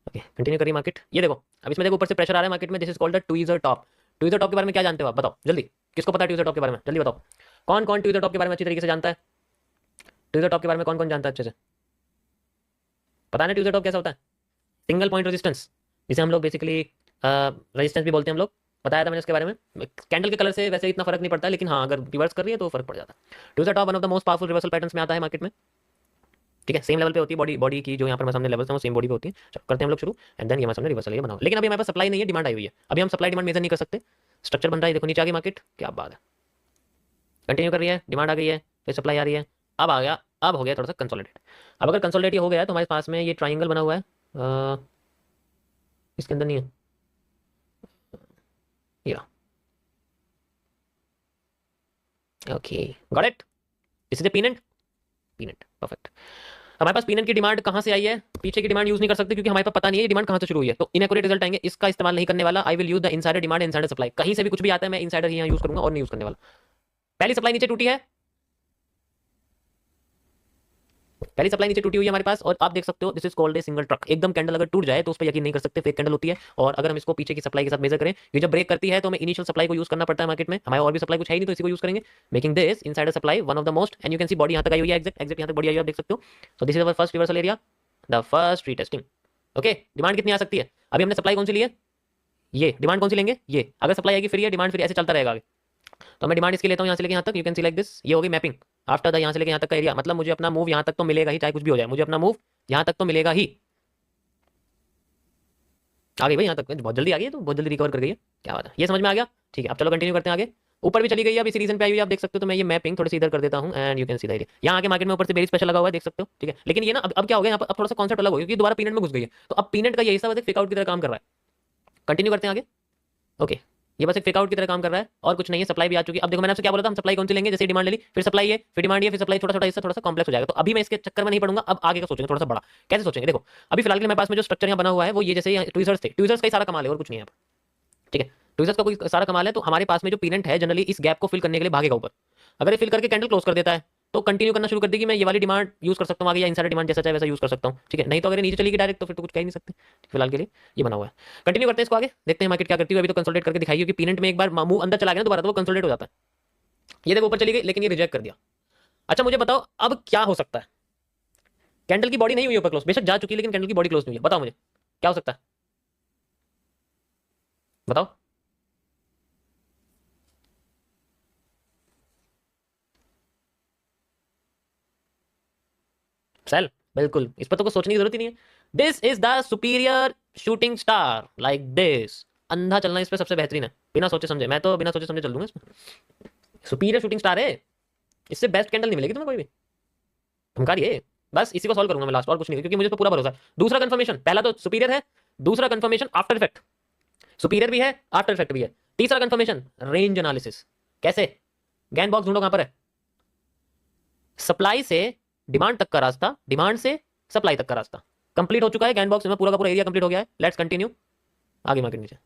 ओके कंटिन्यू करिए मार्केट। ये देखो अब इसमें देखो ऊपर से प्रेशर आ रहा है मार्केट में। This is called the tweezer top. Tweezer top के बारे में क्या जानते हो आप, बताओ जल्दी। किसको पता है ट्वीजर टॉप के बारे में, जल्दी बताओ। कौन कौन ट्वीजर टॉप के बारे में अच्छी तरीके से जानता है। ट्वीजर टॉप के बारे में कौन कौन जानता है अच्छे से, पता नहीं ट्यूजर टॉप कैसा होता है। सिंगल पॉइंट रेजिस्टेंस, जिसे हम लोग बेसिकली रेजिस्टेंस भी बोलते हैं हम लोग। बताया था मैंने उसके बारे में। कैंडल के कलर से वैसे इतना फर्क नहीं पड़ता, लेकिन हाँ अगर रिवर्स कर रही है तो फर्क पड़ जाता है। Tweezer top one of the most powerful reversal patterns में आता है मार्केट में। ठीक है, सेम लेवल पे होती है बॉडी, बॉडी की जो यहाँ पर हमारे सामने लेवल्स हैं वो सेम बॉडी पे होती है। चलो करते हैं हम लोग शुरू, एंड देन ये हमारे सामने रिवर्सल ये बना हुआ। लेकिन अभी हमारे पास सप्लाई नहीं है, डिमांड आई हुई है। अभी हम सप्लाई डिमांड मेजर नहीं कर सकते। स्ट्रक्चर बन रहा है, देखो नीचे आ गई मार्केट, क्या बात है। कंटिन्यू कर रही है, डिमांड आ गई है, फिर सप्लाई आ रही है, अब आ गया, अब हो गया थोड़ा सा कंसोलिडेट। अब अगर कंसोलिडेट हो गया है तो हमारे पास में ये ट्राइंगल बना हुआ है, इसके अंदर नहीं है ये। Okay got it, this is the pennant. Pennant perfect. हमारे पास पीनेंट की डिमांड कहां से आई है, पीछे की डिमांड यूज नहीं कर सकते क्योंकि हमारे पास पता नहीं है ये डिमांड कहां से शुरू हुई है, तो इनएक्यूरेट रिजल्ट आएंगे। इसका इस्तेमाल नहीं करने वाला। I will use the insider demand, insider supply. कहीं से भी कुछ भी आता है मैं इनसाइडर ही यहाँ यूज करूंगा और नहीं यूज करने वाला। पहली सप्लाई नीचे टूटी है, पहली सप्लाई नीचे टूटी हुई है हमारे पास, और आप देख सकते हो this is called a single truck. एकदम कैंडल अगर टूट जाए तो उस पर यकीन नहीं कर सकते, फेक कैंडल होती है। और अगर हम इसको पीछे की सप्लाई के साथ मेजर करें, ये जब ब्रेक करती है तो हमें इनिशियल सप्लाई को यूज करना पड़ता है मार्केट में। हमारे और भी सप्लाई कुछ है ही नहीं तो इसी को यूज करेंगे, making this insider supply one of the most. And you can C body यहाँ तक आई हुई है, एग्जैक्ट यहाँ तक बॉडी आई हुई है, आप देख सकते हो। So this is our first reversal area, the first retesting. Okay, demand कितनी आ सकती है, अभी हमने सप्लाई कौन सी ली है, ये डिमांड कौन सी लेंगे, ये। अगर सप्लाई आएगी फ्री है, डिमांड फ्री, ऐसे चलता रहेगा आगे। तो मैं डिमांड इसकी लेता हूँ यहाँ से लेके यहाँ तक, you can C like this. ये होगी मैपिंग आफ्टर द यहाँ से लेके यहाँ तक का एरिया। मतलब मुझे अपना मूव यहाँ तक तो मिलेगा ही, चाहे कुछ भी हो जाए, मुझे अपना मूव यहाँ तक तो मिलेगा ही। आ गई भाई यहाँ तक, बहुत जल्दी आ गई है, तो बहुत जल्दी रिकवर कर गई है, क्या बात है। ये समझ में आ गया। ठीक है अब चलो कंटिन्यू करते हैं आगे। ऊपर भी चली गई है, अब इसी रीजन पे आई हुई है, आप देख सकते हो। तो मैं ये मैपिंग थोड़ी सी इधर कर देता हूँ, and you can see the area. यहाँ आगे मार्केट में ऊपर से बेरी स्पेशल लगा हुआ है, देख सकते हो। ठीक है, लेकिन ये ना अब क्या हो गया यहाँ पर, अब थोड़ा सा कॉन्सेप्ट अलग हो गया क्योंकि दोबारा पीनेट में घुस गई है। तो अब पीनेट का ये हिस्सा फेक आउट की तरह काम कर रहा है। कंटिन्यू करते हैं आगे। ओके, ये बस एक फेक आउट की तरह काम कर रहा है और कुछ नहीं है। सप्लाई भी आ चुकी है। अब देखो मैंने आपसे क्या बोला था, हम सप्लाई कौन सी लेंगे, जैसे डिमांड ले ली, फिर सप्लाई है, फिर डिमांड है, फिर सप्लाई, छोटा छोटा हिस्सा थोड़ा सा कॉम्प्लेक्स हो जाएगा। तो अभी मैं इसके चक्कर में नहीं पड़ूंगा, अब आगे का सोचेंगे थोड़ा सा बड़ा। कैसे सोचेंगे, देखो अभी फिलहाल के मेरे पास में जो स्ट्रक्चर यहाँ बना हुआ है वो ये जैसे ट्वीजर्स थे, ट्वीजर्स का ही सारा कमाल है और कुछ नहीं है। ठीक है, ट्वीजर्स का कोई सारा कमाल है। तो हमारे पास में जो पीनेंट है जनरली इस गैप को फिल करने के लिए भागेगा ऊपर। अगर ये फिल करके कैंडल क्लोज कर देता है तो कंटिन्यू करना शुरू कर देगी। मैं ये वाली डिमांड यूज कर सकता हूँ आगे, या इनसाइडर डिमांड जैसा चाहे वैसा यूज कर सकता हूँ। ठीक है, नहीं तो अगर नीचे चलेगी डायरेक्ट तो फिर तो कुछ कह ही नहीं सकते। फिलहाल के लिए ये बना हुआ है। कंटिन्यू करते हैं इसको आगे, देखते हैं मार्केट क्या करती है। अभी तो कंसोलिडेट करके दिखाई, क्योंकि पीनेंट में एक बार मूव अंदर चला गया ना दोबारा तो वो कंसोलिडेट हो जाता है। ये देखो ऊपर चली गई लेकिन ये रिजेक्ट कर दिया। अच्छा मुझे बताओ अब क्या हो सकता है। कैंडल की बॉडी नहीं हुई ऊपर क्लोज, बेशक जा चुकी है लेकिन कैंडल की बॉडी क्लोज नहीं हुई है। बताओ मुझे क्या हो सकता है, बताओ। सेल, बिल्कुल, इस पर तो कुछ सोचने की जरूरत ही नहीं है। This is the superior shooting star, like this. अंधा चलना इस पर सबसे बेहतरीन है, बिना सोचे समझे। मैं तो बिना सोचे समझे चल दूंगा इसमें। सुपीरियर शूटिंग स्टार है, इससे बेस्ट कैंडल नहीं मिलेगी तुम्हें कोई भी। धमका रही है, बस इसी को सॉल्व करूंगा मैं लास्ट, और कुछ नहीं, क्योंकि मुझे तो पूरा भरोसा है। दूसरा कंफर्मेशन, पहला तो सुपीरियर है, दूसरा कंफर्मेशन आफ्टर इफेक्ट, सुपीरियर भी है आफ्टर इफेक्ट भी है। तीसरा कंफर्मेशन रेंज एनालिसिस। कैसे, गैन बॉक्स ढूंढो कहां पर है। सप्लाई से डिमांड तक का रास्ता, डिमांड से सप्लाई तक का रास्ता कंप्लीट हो चुका है। गैन बॉक्स में पूरा का पूरा एरिया कंप्लीट हो गया है। Let's continue. आगे मार्केट नीचे,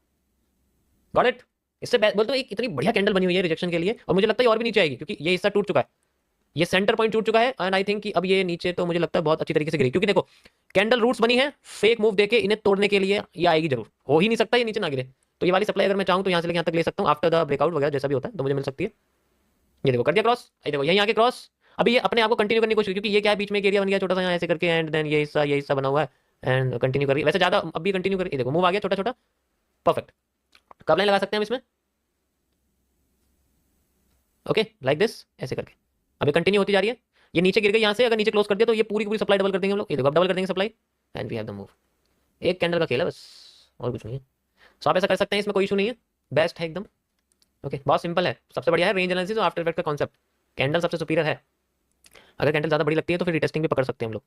गॉट इट। इससे बोलते हो एक इतनी बढ़िया कैंडल बनी हुई है रिजेक्शन के लिए, और मुझे लगता है और भी नीचे आएगी क्योंकि ये हिस्सा टूट चुका है, ये सेंटर पॉइंट टूट चुका है, एंड आई थिंक कि अब ये नीचे तो मुझे लगता है बहुत अच्छी तरीके से गिरी, क्योंकि देखो कैंडल रूट्स बनी है फेक मूव देके, इन्हें तोड़ने के लिए ये आएगी जरूर, हो ही नहीं सकता ये नीचे ना गिरे। तो ये वाली सप्लाई अगर मैं चाहूँ तो यहाँ से लेके यहाँ तक ले सकता हूँ, आफ्टर द ब्रेकआउट वगैरह जैसा भी होता है तो मुझे मिल सकती है। ये देखो कर दिया क्रॉस, ये देखो यहीं आके क्रॉस। अभी ये अपने आप को कंटिन्यू करने की कोशिश, क्योंकि ये क्या है बीच में एक एरिया बन गया छोटा सा यहाँ ऐसे करके, एंड देन ये हिस्सा बना हुआ है एंड कंटिन्यू कर रही है, वैसे ज्यादा अब भी कंटिन्यू कर रही है। देखो मूव आ गया छोटा छोटा, परफेक्ट। कब लाइन लगा सकते हैं हम इसमें, ओके लाइक दिस ऐसे करके, अभी कंटिन्यू होती जा रही है। ये नीचे गिर गई यहाँ से, अगर नीचे क्लोज कर दिया तो ये पूरी की पूरी सप्लाई डबल कर देंगे हम लोग, ये देखो अब डबल कर देंगे supply, and we have the move. एक कैंडल का खेल है बस, और कुछ नहीं है। सो आप ऐसा कर सकते हैं, इसमें कोई इशू नहीं है, बेस्ट है एकदम। ओके बहुत सिंपल है, सबसे बढ़िया है रेंज एनालिसिस और आफ्टर इफेक्ट का कॉन्सेप्ट, कैंडल सबसे सुपीरियर है। अगर कैंडल ज़्यादा बड़ी लगती है तो फिर रिटेस्टिंग भी पकड़ सकते हैं हम लोग।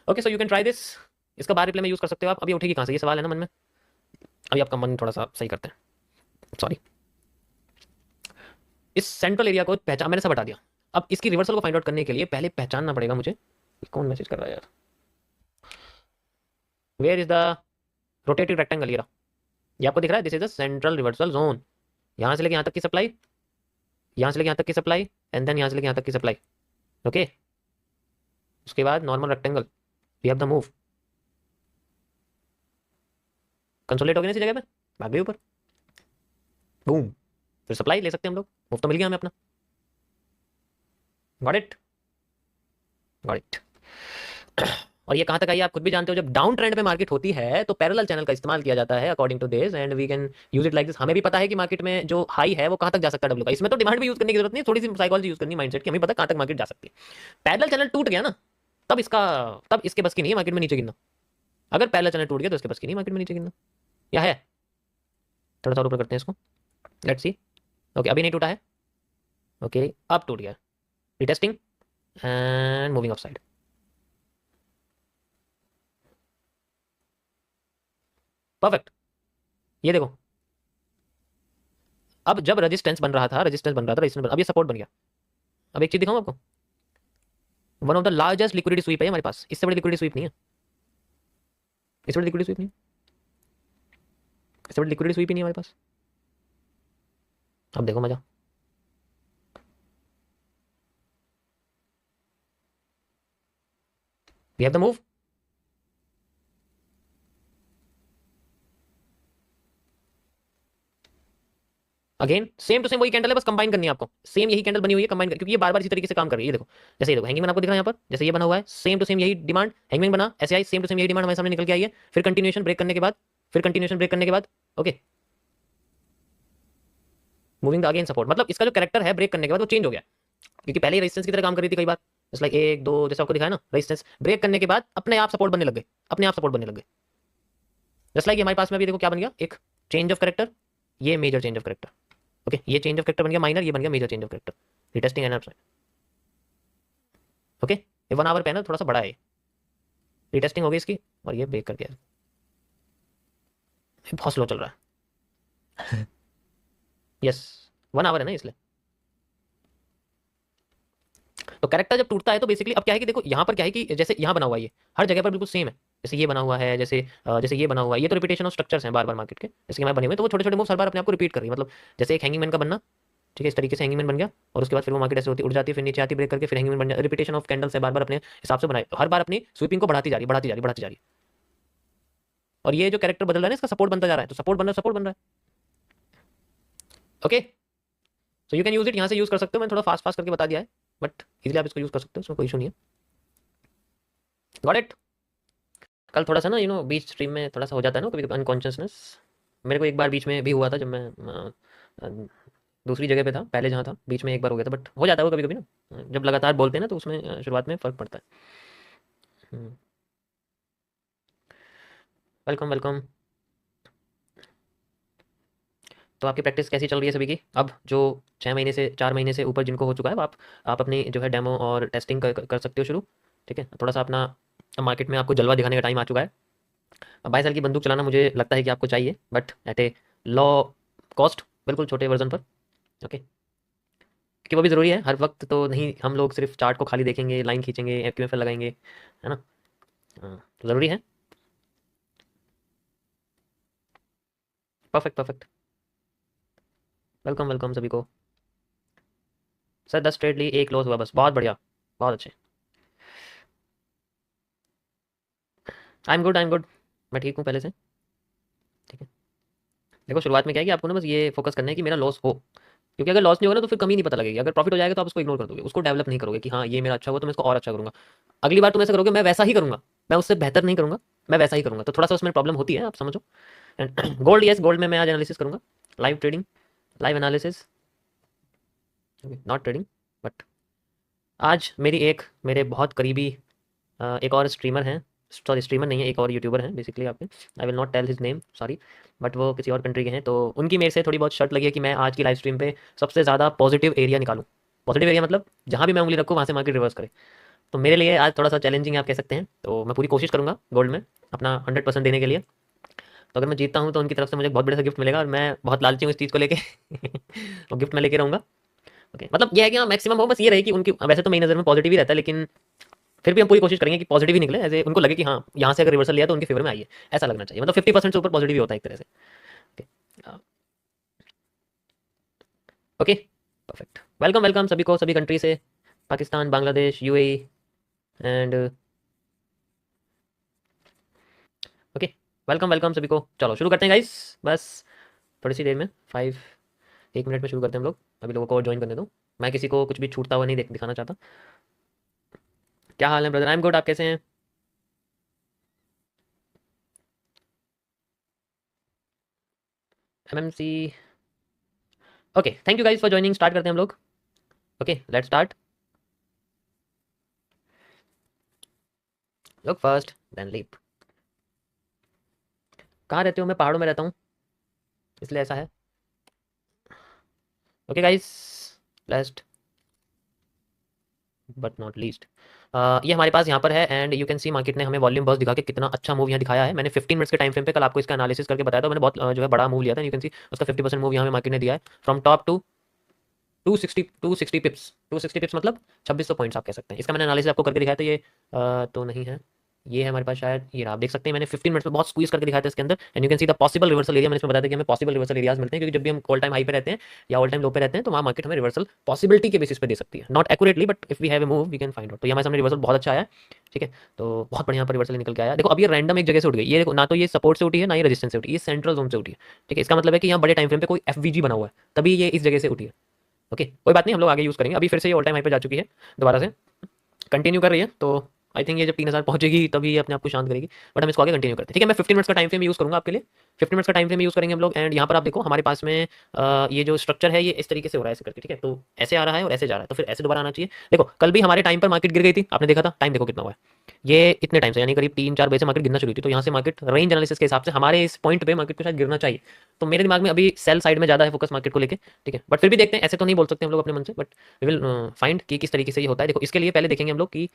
Okay so you can try this, इसका बाहर रिप्ले में यूज़ कर सकते हो आप। अभी उठेगी कहाँ से, ये सवाल है ना मन में, अभी आपका मन थोड़ा सा सही करते हैं, सॉरी। इस सेंट्रल एरिया को पहचान, मैंने सब हटा दिया। अब इसकी रिवर्सल को फाइंड आउट करने के लिए पहले पहचानना पड़ेगा मुझे, कौन मैसेज कर रहा है यार, where is the rotative rectangle, ये आपको दिख रहा है, this is the central reversal zone. यहाँ से लेके यहाँ तक की सप्लाई, यहाँ से लेके यहाँ तक की सप्लाई, एंड देन यहाँ से लेके यहाँ तक की सप्लाई, ओके। उसके बाद normal rectangle, we have the move, consolidate हो गया ना इसी जगह पे, भाग गई ऊपर, बूम, फिर सप्लाई ले सकते हैं हम लोग, मूव तो मिल गया हमें अपना, गॉट इट, गॉट इट। और ये कहाँ तक आई आप खुद भी जानते हो, जब डाउन ट्रेंड पे मार्केट होती है तो पैरेलल चैनल का इस्तेमाल किया जाता है according to this, and we can use it like this. हमें भी पता है कि मार्केट में जो हाई है वो कहाँ तक जा सकता है डब्ल्यू का, इसमें तो डिमांड भी यूज करने की जरूरत नहीं, थोड़ी सी साइकोलॉजी यूज करनी माइंडसेट की, हमें पता कहाँ तक मार्केट जा सकती है। पैरेलल चैनल टूट गया ना, तब इसके बस की नहीं है मार्केट में नीचे गिरना। अगर पैरेलल चैनल टूट गया तो इसके बस की नहीं मार्केट में नीचे गिरना, या है। थोड़ा सा ऊपर करते हैं इसको, लेट्स सी। ओके अभी नहीं टूटा है, ओके अब टूट गया, retesting and moving of side. Perfect, ये देखो अब जब रेजिस्टेंस बन रहा था, अब ये सपोर्ट बन गया। अब एक चीज दिखाऊं आपको, one of the largest liquidity SVEEP है हमारे पास, इससे बड़ी लिक्विडिटी स्वीप नहीं है, इससे बड़ी लिक्विडिटी स्वीप नहीं, इससे बड़ी लिक्विडिटी स्वीप ही नहीं हमारे पास। अब देखो मजा, we have the move, again same to same वही कैंडल है, बस कंबाइन करनी है आपको, सेम यही कैंडल बनी हुई है कंबाइन कर, क्योंकि ये बार बार इसी तरीके से काम कर रही है। ये देखो जैसे ये देखो हैंगिंग मैन आपको दिख रहा है यहाँ पर, जैसे ये बना हुआ है सेम टू सेम यही डिमांड, हैंगिंग मैन बना ऐसे आई, सेम टू सेम यही डिमांड हमारे सामने निकल के आई है, फिर कंटिन्यूएशन ब्रेक करने के बाद, फिर कंटिन्यूएशन ब्रेक करने के बाद, okay moving the again support, मतलब इसका जो कैरेक्टर है ब्रेक करने के बाद वो चेंज हो गया, क्योंकि पहले ही रेजिस्टेंस की तरह काम कर रही थी कई बार, जस्ट लाइक एक दो जैसे आपको दिखाया ना, रेजिस्टेंस ब्रेक करने के बाद अपने आप सपोर्ट बनने लग गए, अपने आप सपोर्ट बनने लग गए। जस्ट लाइक हमारे पास में भी देखो क्या बन गया, एक चेंज ऑफ कैरेक्टर, ये major change of character, okay ये चेंज ऑफ कैरेक्टर बन गया माइनर, ये बन गया major change of character, retesting and upside, okay ये 1 आवर पे है ना, थोड़ा सा बड़ा है, रिटेस्टिंग हो गई इसकी, और ये ब्रेक कर गया, बहुत स्लो चल रहा है। यस 1 आवर है ना इसलिए। तो कैरेक्टर जब टूटता है तो बेसिकली अब क्या है कि देखो यहाँ पर क्या है कि जैसे यहाँ बना हुआ है, ये हर जगह पर बिल्कुल सेम है, जैसे ये बना हुआ है, जैसे ये बना हुआ है, ये तो रिपीटेशन ऑफ स्ट्रक्चर्स हैं बार बार मार्केट के, जैसे कि मैं बने हुए तो वो छोटे छोटे मूव्स हर बार अपने आप को रिपीट कर रही है, मतलब जैसे एक हैंगिंग मैन का बनना, ठीक है इस तरीके से हैंगिंग मैन बन गया, और उसके बाद फिर वो मार्केट ऐसे होती उड़ जाती है, फिर नीचे आती ब्रेक करके फिर हैंगिंग मैन बन जाती, रिपीटेशन ऑफ कैंडल्स है बार बार अपने हिसाब से बनाए, हर बार अपनी स्वीपिंग को बढ़ाती जा रही है, बढ़ाती जा रही है, बढ़ाती जा रही है। और ये जो कैरेक्टर बदल रहा है ना, इसका सपोर्ट बनता जा रहा है, तो सपोर्ट बन रहा है, सपोर्ट बन रहा है, okay so you can use it, यहाँ से यूज कर सकते हो, मैंने थोड़ा फास्ट फास्ट करके बता दिया है, बट इजीली आप इसको यूज कर सकते हो, इसमें कोई इशू नहीं है, गॉट इट। कल थोड़ा सा ना बीच स्ट्रीम में थोड़ा सा हो जाता है ना कभी कभी अनकॉन्शियसनेस, मेरे को एक बार बीच में भी हुआ था जब मैं दूसरी जगह पे था, पहले जहाँ था बीच में एक बार हो गया था, बट हो जाता है वो कभी कभी ना, जब लगातार बोलते हैं ना तो उसमें शुरुआत में फ़र्क पड़ता है। Welcome welcome. तो आपकी प्रैक्टिस कैसी चल रही है सभी की, अब जो 6 महीने से 4 महीने से ऊपर जिनको हो चुका है, आप अपनी जो है डेमो और टेस्टिंग कर सकते हो शुरू, ठीक है। थोड़ा सा अपना मार्केट में आपको जलवा दिखाने का टाइम आ चुका है। 22 साल की बंदूक चलाना मुझे लगता है कि आपको चाहिए, but at a law cost, बिल्कुल छोटे वर्जन पर, ओके कि वो भी ज़रूरी है, हर वक्त तो नहीं हम लोग सिर्फ चार्ट को खाली देखेंगे, लाइन खींचेंगे, एक्यूएफएल लगाएंगे, है ना, हाँ तो ज़रूरी है। Perfect perfect. वेलकम वेलकम सभी को। सर 10 ट्रेड ली, एक लॉस हुआ बस, बहुत बढ़िया, बहुत अच्छे। I am good, I am good, मैं ठीक हूँ पहले से। ठीक है, देखो शुरुआत में क्या है कि आपको ना बस ये फोकस करना है कि मेरा लॉस हो, क्योंकि अगर लॉस नहीं होगा ना तो फिर कमी नहीं पता लगेगी। अगर प्रॉफिट हो जाएगा तो आप उसको इग्नोर कर दोगे, उसको डेवलप नहीं करोगे कि हाँ ये मेरा अच्छा हुआ तो मैं इसको और अच्छा करूँगा। अगली बार तुम ऐसा करोगे, मैं वैसा ही करूँगा, मैं उससे बेहतर नहीं करूँगा, मैं वैसा ही करूँगा, तो थोड़ा सा उसमें प्रॉब्लम होती है, आप समझो। एंड गोल्ड, यस गोल्ड में मैं आज एनालिसिस करूँगा, live trading, live analysis, not trading. But आज मेरी एक मेरे बहुत करीबी एक और स्ट्रीमर हैं, सॉरी स्ट्रीमर नहीं है, एक और यूट्यूबर हैं बेसिकली आपके, I will not tell his name sorry, but वो किसी और कंट्री के हैं, तो उनकी मेरे से थोड़ी बहुत शर्त लगी है कि मैं आज की लाइव स्ट्रीम पे सबसे ज़्यादा पॉजिटिव एरिया निकालूँ। पॉजिटिव एरिया मतलब जहाँ भी मैं उंगली रखूँ वहाँ से मार्केट रिवर्स करे। तो मेरे लिए आज थोड़ा सा चैलेंजिंग आप कह सकते हैं, तो मैं पूरी कोशिश करूँगा गोल्ड में अपना 100% देने के लिए। तो अगर मैं जीतता हूँ तो उनकी तरफ से मुझे बहुत बड़ा सा गिफ्ट मिलेगा, और मैं बहुत लालची हूँ इस चीज़ को लेके वो गिफ्ट मैं लेके रहूँगा। ओके, मतलब ये है कि हाँ मैक्सिमम हो, बस ये रहे कि उनकी, वैसे तो मेरी नज़र में पॉजिटिव ही रहता है, लेकिन फिर भी हम पूरी कोशिश करेंगे कि पॉजिटिव ही निकले, ऐसे उनको लगे कि हाँ यहाँ से अगर रिवर्सल लिया तो उनके फेवर में आइए, ऐसा लगना चाहिए। मतलब 50% से ऊपर पॉजिटिव ही होता है एक तरह से। Okay okay perfect. Welcome welcome सभी को, सभी कंट्री से, Pakistan, Bangladesh, UAE and okay, welcome welcome सभी को। चलो शुरू करते हैं गाइस, बस थोड़ी सी देर में 1 मिनट में शुरू करते हैं हम लोग। अभी लोगों को और ज्वाइन करने दो, मैं किसी को कुछ भी छूटता हुआ नहीं दिखाना चाहता। क्या हाल है ब्रदर? आई एम गुड, आप कैसे हैं? MMC, okay thank you guys for joining. Start करते हैं हम लोग। Okay let's start. Look first then leap. कहाँ रहते हो? मैं पहाड़ों में रहता हूँ, इसलिए ऐसा है। Okay guys, last but not least, ये हमारे पास यहाँ पर है, and you can C market ने हमें वॉल्यूम बस दिखा के कितना अच्छा मूव यहाँ दिखाया है। मैंने 15 मिनट्स के टाइम फ्रेम पे कल आपको इसका एनालिसिस करके बताया था, मैंने बहुत जो है बड़ा मूव लिया था। यू कैन सी उसका 50% मूव यहाँ पे मार्केट ने दिया है, from top to 260 pips. 260 pips मतलब 2600 पॉइंट्स आप कह सकते हैं। इसका मैंने एनालिसिस आपको करके दिखाया था, ये तो नहीं है, ये है हमारे पास शायद, ये आप देख सकते हैं मैंने 15 मिनट्स में बहुत स्क्वीज करके दिखाया था इसके अंदर। And you can see the possible reversal area, मैंने इसमें बताया था कि हमें पॉसिबल रिवर्सल एरियाज मिलते हैं, क्योंकि जब भी हम ऑल टाइम हाई पे रहते हैं या ऑल टाइम लो पे रहते हैं तो वहाँ मार्केट हमें रिवर्सल पॉसिबिलिटी के बेसिस पे दे सकती है, not accurately but if we have a move we can find out. तो ये हमारे सामने रिवर्सल बहुत अच्छा आया, ठीक है, तो बहुत बढ़िया पर रिवर्सल निकल के आया। देखो अब ये रैंडम एक जगह से उठ गई, ये देखो ना तो ये सपोर्ट से उठी है ना ये रेजिस्टेंस से उठी है, ये सेंट्रल जोन से उठी है, ठीक है। इसका मतलब है कि यहाँ बड़े टाइम फ्रेम पे कोई एफवीजी बना हुआ है, तभी ये इस जगह से उठी है। ओके कोई बात नहीं, हम लोग आगे यूज़ करेंगे। अभी फिर से ये ऑल टाइम हाई पे जा चुकी है, दोबारा से कंटिन्यू कर रही है, तो आई थिंक ये जब 3000 पहुंचेगी तभी ये अपने आप को शांत करेगी, बट हम इसको आगे कंटिन्यू करते हैं, ठीक है। मैं 15 मिनट्स का टाइम फ्रेम यूज़ करूंगा आपके लिए, 15 मिनट्स का टाइम फ्रेम यूज़ करेंगे हम लोग। एंड यहाँ पर आप देखो हमारे पास में ये जो स्ट्रक्चर है ये इस तरीके से हो रहा है, ऐसे करके, ठीक है। तो ऐसे आ रहा है और ऐसे जा रहा है, तो फिर ऐसे दोबारा आना चाहिए। देखो कल भी हमारे टाइम पर मार्केट गिर गई थी, आपने देखा था, टाइम देखो कितना हुआ है, ये इतने टाइम से, यानी करीब 3-4 बजे से मार्केट गिरना शुरू हुई थी। तो यहाँ से मार्केट रेंज एनालिसिस के हिसाब से हमारे इस पॉइंट पे मार्केट को शायद गिरना चाहिए, तो मेरे दिमाग में अभी सेल साइड में ज़्यादा है फोकस मार्केट को लेके, ठीक है। बट फिर भी देखते हैं, ऐसे तो नहीं बोल सकते हम लोग अपने मन से, बट वी विल फाइंड कि किस तरीके से ये होता है। देखो इसके लिए पहले देखेंगे हम लोग कि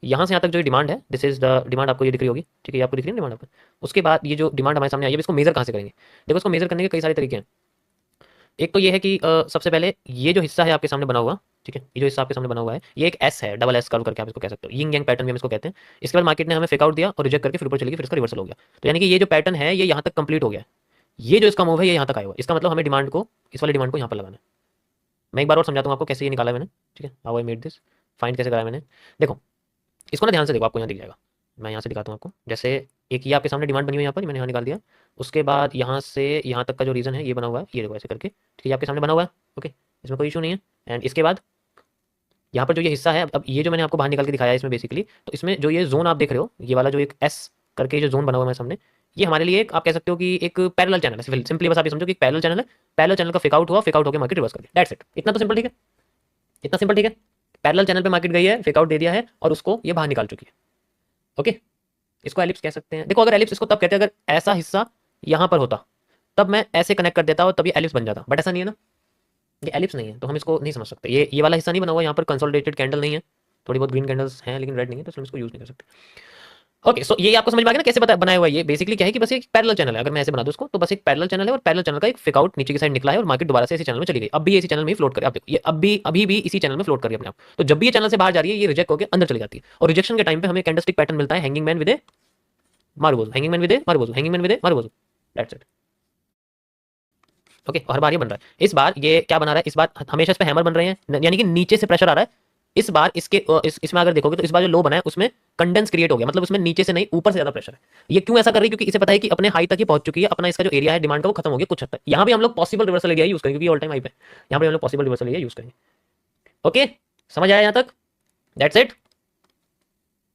यहाँ से यहाँ तक जो डिमांड है, दिस इज द डिमांड, आपको ये दिख रही होगी, ठीक है, ये आपको दिख रही है डिमांड आपको। उसके बाद ये जो डिमांड हमारे सामने आई है, इसको मेजर कहाँ से करेंगे? देखो इसको मेजर करने के कई सारे तरीके हैं। एक तो ये है कि सबसे पहले ये जो हिस्सा है आपके सामने बना हुआ, ठीक है, ये जो हिस्सा आपके सामने बना हुआ है ये एक एस है, डबल एस कर्व करके आप इसको कह सकते हो, यिंग यांग पैटर्न भी हम इसको कहते हैं। इसके बाद मार्केट ने हमें फेक आउट दिया और रिजेक्ट करके फिर ऊपर चली गई, फिर इसका रिवर्सल हो गया। तो यानी कि ये जो पैटर्न है ये यहाँ तक कंप्लीट हो गया है, ये जो इसका मूव है ये यहाँ तक आया हुआ है। इसका मतलब हमें डिमांड को, इस वाली डिमांड को यहाँ पर लगाना है। मैं एक बार और समझाता हूँ आपको कैसे ये निकाला है मैंने, ठीक है, how I made this, find कैसे कराया मैंने। देखो इसको ना ध्यान से देखो, आपको यहाँ दिख जाएगा, मैं यहाँ से दिखाता हूँ आपको। जैसे एक ये आपके सामने डिमांड बनी हुई है, यहाँ पर मैंने यहाँ निकाल दिया। उसके बाद यहाँ से यहाँ तक का जो रीजन है ये बना हुआ है, ये देखो ऐसे करके, ठीक है, आपके सामने बना हुआ है, ओके, इसमें कोई इशू नहीं है। एंड इसके बाद यहाँ पर जो ये हिस्सा है, अब ये जो मैंने आपको बाहर निकाल के दिखाया है इसमें बेसिकली, तो इसमें जो ये जोन आप देख रहे हो, ये वाला जो एक एस करके जो जोन बना हुआ है मेरे सामने, ये हमारे लिए एक, आप कह सकते हो कि एक पैरेलल चैनल है। सिंपली बस आप ये समझो कि एक पैरेलल चैनल है, पैरेलल चैनल का फेकआउट हुआ, फेकआउट होकर मार्केट रिवर्स कर दिया, दैट्स इट। इतना तो सिंपल, ठीक है, इतना सिंपल, ठीक है। पैरेलल चैनल पे मार्केट गई है, फेकआउट दे दिया है और उसको ये बाहर निकाल चुकी है, ओके। इसको एलिप्स कह सकते हैं। देखो अगर एलिप्स इसको तब कहते हैं अगर ऐसा हिस्सा यहाँ पर होता, तब मैं ऐसे कनेक्ट कर देता और तब ये एलिप्स बन जाता, बट ऐसा नहीं है ना, ये एलिप्स नहीं है, तो हम इसको नहीं समझ सकते। ये वाला हिस्सा नहीं बना हुआ, यहाँ पर कंसोलिडेटेड कैंडल नहीं है, थोड़ी बहुत ग्रीन कैंडल्स हैं लेकिन रेड नहीं है, तो हम इसको यूज नहीं कर सकते। ओके सो ये आपको समझ में आ गया ना कैसे बनाया हुआ है। ये बेसिकली क्या है कि बस एक पैरेलल चैनल है, अगर मैं ऐसे बना दूं इसको, तो बस एक पैरेलल चैनल है और पैरेलल चैनल का एक फेकआउट नीचे की साइड निकला है और मार्केट दोबारा से इसी चैनल में चली गई। अब भी ये इसी चैनल में ही फ्लोट करे, आप देखो ये अभी भी इसी चैनल में फ्लोट कर रही है अपने आप। तो जब भी ये चैनल से बाहर जा रही है ये रिजेक्ट होकर अंदर चली जाती है, और रिजेक्शन के टाइम पे हमें कैंडलस्टिक पैटर्न मिलता है, hanging man with a marubozu, hanging man with a marubozu, hanging man with a marubozu, that's it. Okay, और हर बार ये बन रहा है। इस बार ये क्या बना रहा है, इस बार हमेशा इस पे हैमर बन रहे हैं, यानी कि नीचे से प्रेशर आ रहा है। इस बार इसके इसमें अगर देखोगे तो इस बार जो लो बना है उसमें कंडेंस क्रिएट हो गया, मतलब उसमें नीचे से नहीं ऊपर से ज्यादा प्रेशर है। ये क्यों ऐसा कर रही है, क्योंकि इसे पता है कि अपने हाई तक ही पहुंच चुकी है, अपना इसका जो एरिया है डिमांड का वो खत्म हो गया कुछ हद तक। यहाँ भी हम लोग पॉसिबल रिवर्सल एरिया यूज करेंगे, क्योंकि ऑल टाइम हाई पे यहाँ पे हम लोग पॉसिबल रिवर्सल एरिया यूज करेंगे। ओके, समझ आया यहाँ तक? That's it.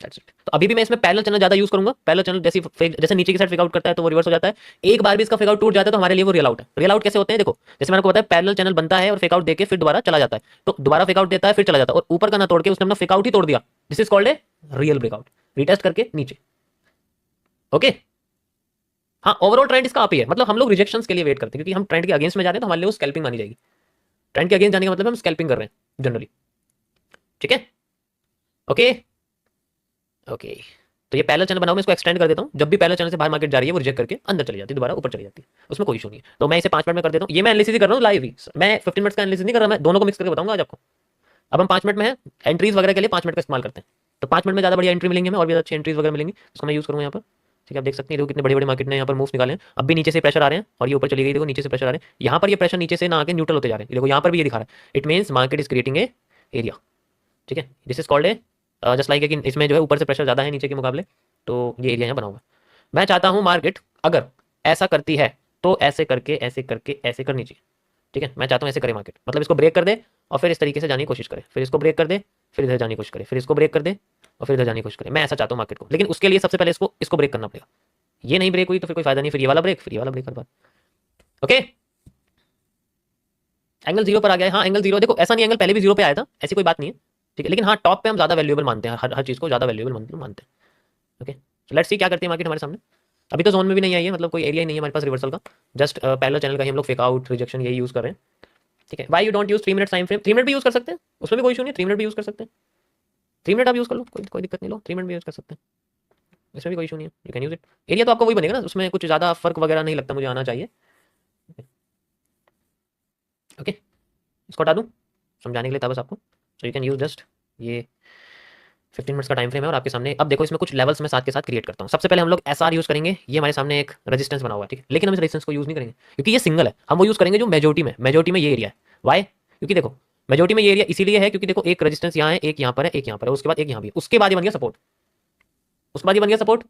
तो अभी भी मैं इसमें पैरेलल चैनल ज्यादा यूज करूंगा। पैरेलल चैनल जैसे नीचे की साइड फेक आउट करता है तो वो रिवर्स हो जाता है। एक बार भी इसका फेक आउट टूट जाता है तो हमारे लिए वो रियल आउट है। रियल आउट कैसे होते हैं, देखो जैसे मैंने आपको बताया पैरेलल चैनल बनता है और फेक आउट देके फिर दोबारा चला जाता है, तो दोबारा फेक आउट देता है फिर चला जाता है, और ऊपर का ना तोड़ के उसने अपना फेक आउट ही तोड़ दिया। This is called a real breakout. Retest करके नीचे। ओके, हाँ, ओवरऑल ट्रेंड इसका आप ही है, मतलब हम लोग रिजेक्शंस के लिए वेट करते हैं, क्योंकि हम ट्रेंड के अगेंस्ट में जा रहे हैं तो हमारे लिए वो स्कैल्पिंग मानी जाएगी। ट्रेंड के अगेंस्ट जाने का मतलब हम स्कैल्पिंग कर रहे हैं जनरली। ठीक है, ओके ओके। तो ये पैरेलल चैनल बनाओ, मैं इसको एक्सटेंड कर देता हूँ। जब भी पैरेलल चैनल से बाहर मार्केट जा रही है वो रिजेक्ट करके अंदर चली जाती है, दोबारा ऊपर चली जाती है, उसमें कोई इशू नहीं है। तो मैं इसे 5 मिनट में कर देता हूँ। ये मैं एनालिसिस ही कर रहा हूँ लाइव ही, मैं 15 मिनट का एनालिसिस नहीं कर रहा, मैं दोनों को मिक्स करके बताऊंगा आज आपको। अब हम 5 मिनट में है, एंट्रीज वगैरह के लिए 5 मिनट का इस्तेमाल करते हैं, तो 5 मिनट में ज़्यादा बढ़िया एंट्री मिलेंगे हमें, और भी अच्छी एंट्रीज वगैरह मिलेंगी, उसको मैं यूज़ करूँगा यहाँ पर। ठीक है, आप देख सकते हैं देखो कितने बड़े बड़े मार्केट ने यहाँ पर मूव्स निकाले हैं। अब भी नीचे से प्रेशर आ रहे हैं और ये ऊपर चली गई, देखो नीचे से प्रेशर आ रहे हैं। यहाँ पर ये प्रेशर नीचे से ना आके न्यूट्रल होते जा रहे हैं, देखो यहाँ पर भी ये दिखा रहा है। It means market is creating a area. ठीक है, this is called a just like, लेकिन इसमें जो है ऊपर से प्रेशर ज़्यादा है नीचे के मुकाबले, तो ये एरिया यहाँ बना हुआ। मैं चाहता हूँ मार्केट अगर ऐसा करती है तो ऐसे करके ऐसे करके ऐसे करनी चाहिए। ठीक है, मैं चाहता हूँ ऐसे करे मार्केट, मतलब इसको ब्रेक कर दे और फिर इस तरीके से जाने की कोशिश करे, फिर इसको ब्रेक कर दे, फिर इधर जाने की कोशिश करे, फिर इसको ब्रेक कर दे और फिर इधर जाने की कोशिश करे। मैं ऐसा चाहता हूँ मार्केट को, लेकिन उसके लिए सबसे पहले इसको ब्रेक करना पड़ेगा। ये नहीं ब्रेक हुई तो फिर कोई फायदा नहीं, फिर ये वाला ब्रेक, फिर ये वाला ब्रेक हर बार। ओके, एंगल जीरो पर आ गया। हाँ, एंगल जीरो, देखो ऐसा नहीं एंगल पहले भी जीरो पे आया था, ऐसी कोई बात नहीं है। ठीक है, लेकिन हाँ टॉप पे हम ज्यादा वैल्यूएबल मानते हैं, हर चीज को ज्यादा वैल्यूएबल मानते हैं। ओके, लेट्स सी क्या करती है मार्केट हमारे सामने। अभी तो जोन में भी नहीं आई है, मतलब कोई एरिया ही नहीं है हमारे पास रिवर्सल का, जस्ट पैरेलल चैनल का ही हम लोग फेक आउट रिजेक्शन यही यूज कर रहे हैं। ठीक है, why you don't use 3 minute time frame? 3 minute भी यूज कर सकते हैं, उसमें भी कोई इशू नहीं है, 3 मिनट भी यूज कर सकते हैं। 3 मिनट आप यूज कर लो, कोई दिक्कत नहीं, लो 3 मिनट भी यूज कर सकते हैं, इसमें भी कोई इशू नहीं है, you can use it. Area तो आपका वही बनेगा ना, उसमें कुछ ज्यादा फर्क वगैरह नहीं लगता मुझे आना चाहिए। ओके, इसको हटा दूँ समझाने के लिए था बस आपको, so you can use just ये 15 मिनट्स का टाइम फ्रेम है और आपके सामने। अब देखो इसमें कुछ लेवल्स में साथ के साथ क्रिएट करता हूँ। सबसे पहले हम लोग एसआर यूज करेंगे, ये हमारे सामने एक रेजिस्टेंस बना हुआ है। ठीक है, लेकिन हम इस रेजिस्टेंस को यूज नहीं करेंगे क्योंकि ये सिंगल है, हम वो यूज करेंगे जो मेजोरिटी में ये एरिया है। वाई? क्योंकि देखो मेजोरिटी में ये एरिया इसीलिए है क्योंकि देखो एक रेजिस्टेंस यहाँ है, एक यहाँ पर है, एक यहाँ पर है, उसके बाद एक यहाँ भी है, उसके बाद ये बन गया सपोर्ट, उसके बाद ये बन गया सपोर्ट।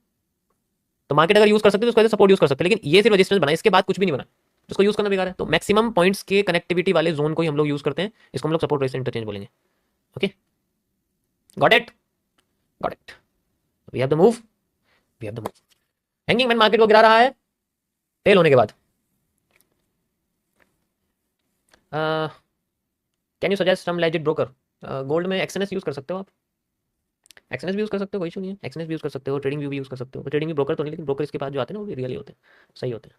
तो मार्केट अगर यूज कर सकते तो उसके बाद सपोर्ट यूज कर सकते, लेकिन ये सिर्फ रेजिस्टेंस बना, इसके बाद कुछ भी नहीं बना, उसको यूज करना बेकार है। तो मैक्सिमम पॉइंट्स के कनेक्टिविटी वाले जोन को ही हम लोग यूज करते हैं, इसको हम लोग सपोर्ट रेजिस्टेंस इंटरचेंज बोलेंगे। Okay, got it? Got it. We have the move, we have the move. Hanging man market को गिरा रहा है फेल होने के बाद। Can you suggest some legit broker? Gold में एक्सएनएस यूज कर सकते हो आप, एक्सएनएस भी यूज कर सकते हो, कोई इशू नहीं है, एक्सएनएस भी यूज कर सकते हो, ट्रेडिंग व्यू भी यूज कर सकते हो। ट्रेडिंग व्यू ब्रोकर तो नहीं, लेकिन ब्रोकर इसके पास जो आते हैं ना वो भी रियली होते हैं, सही होते हैं।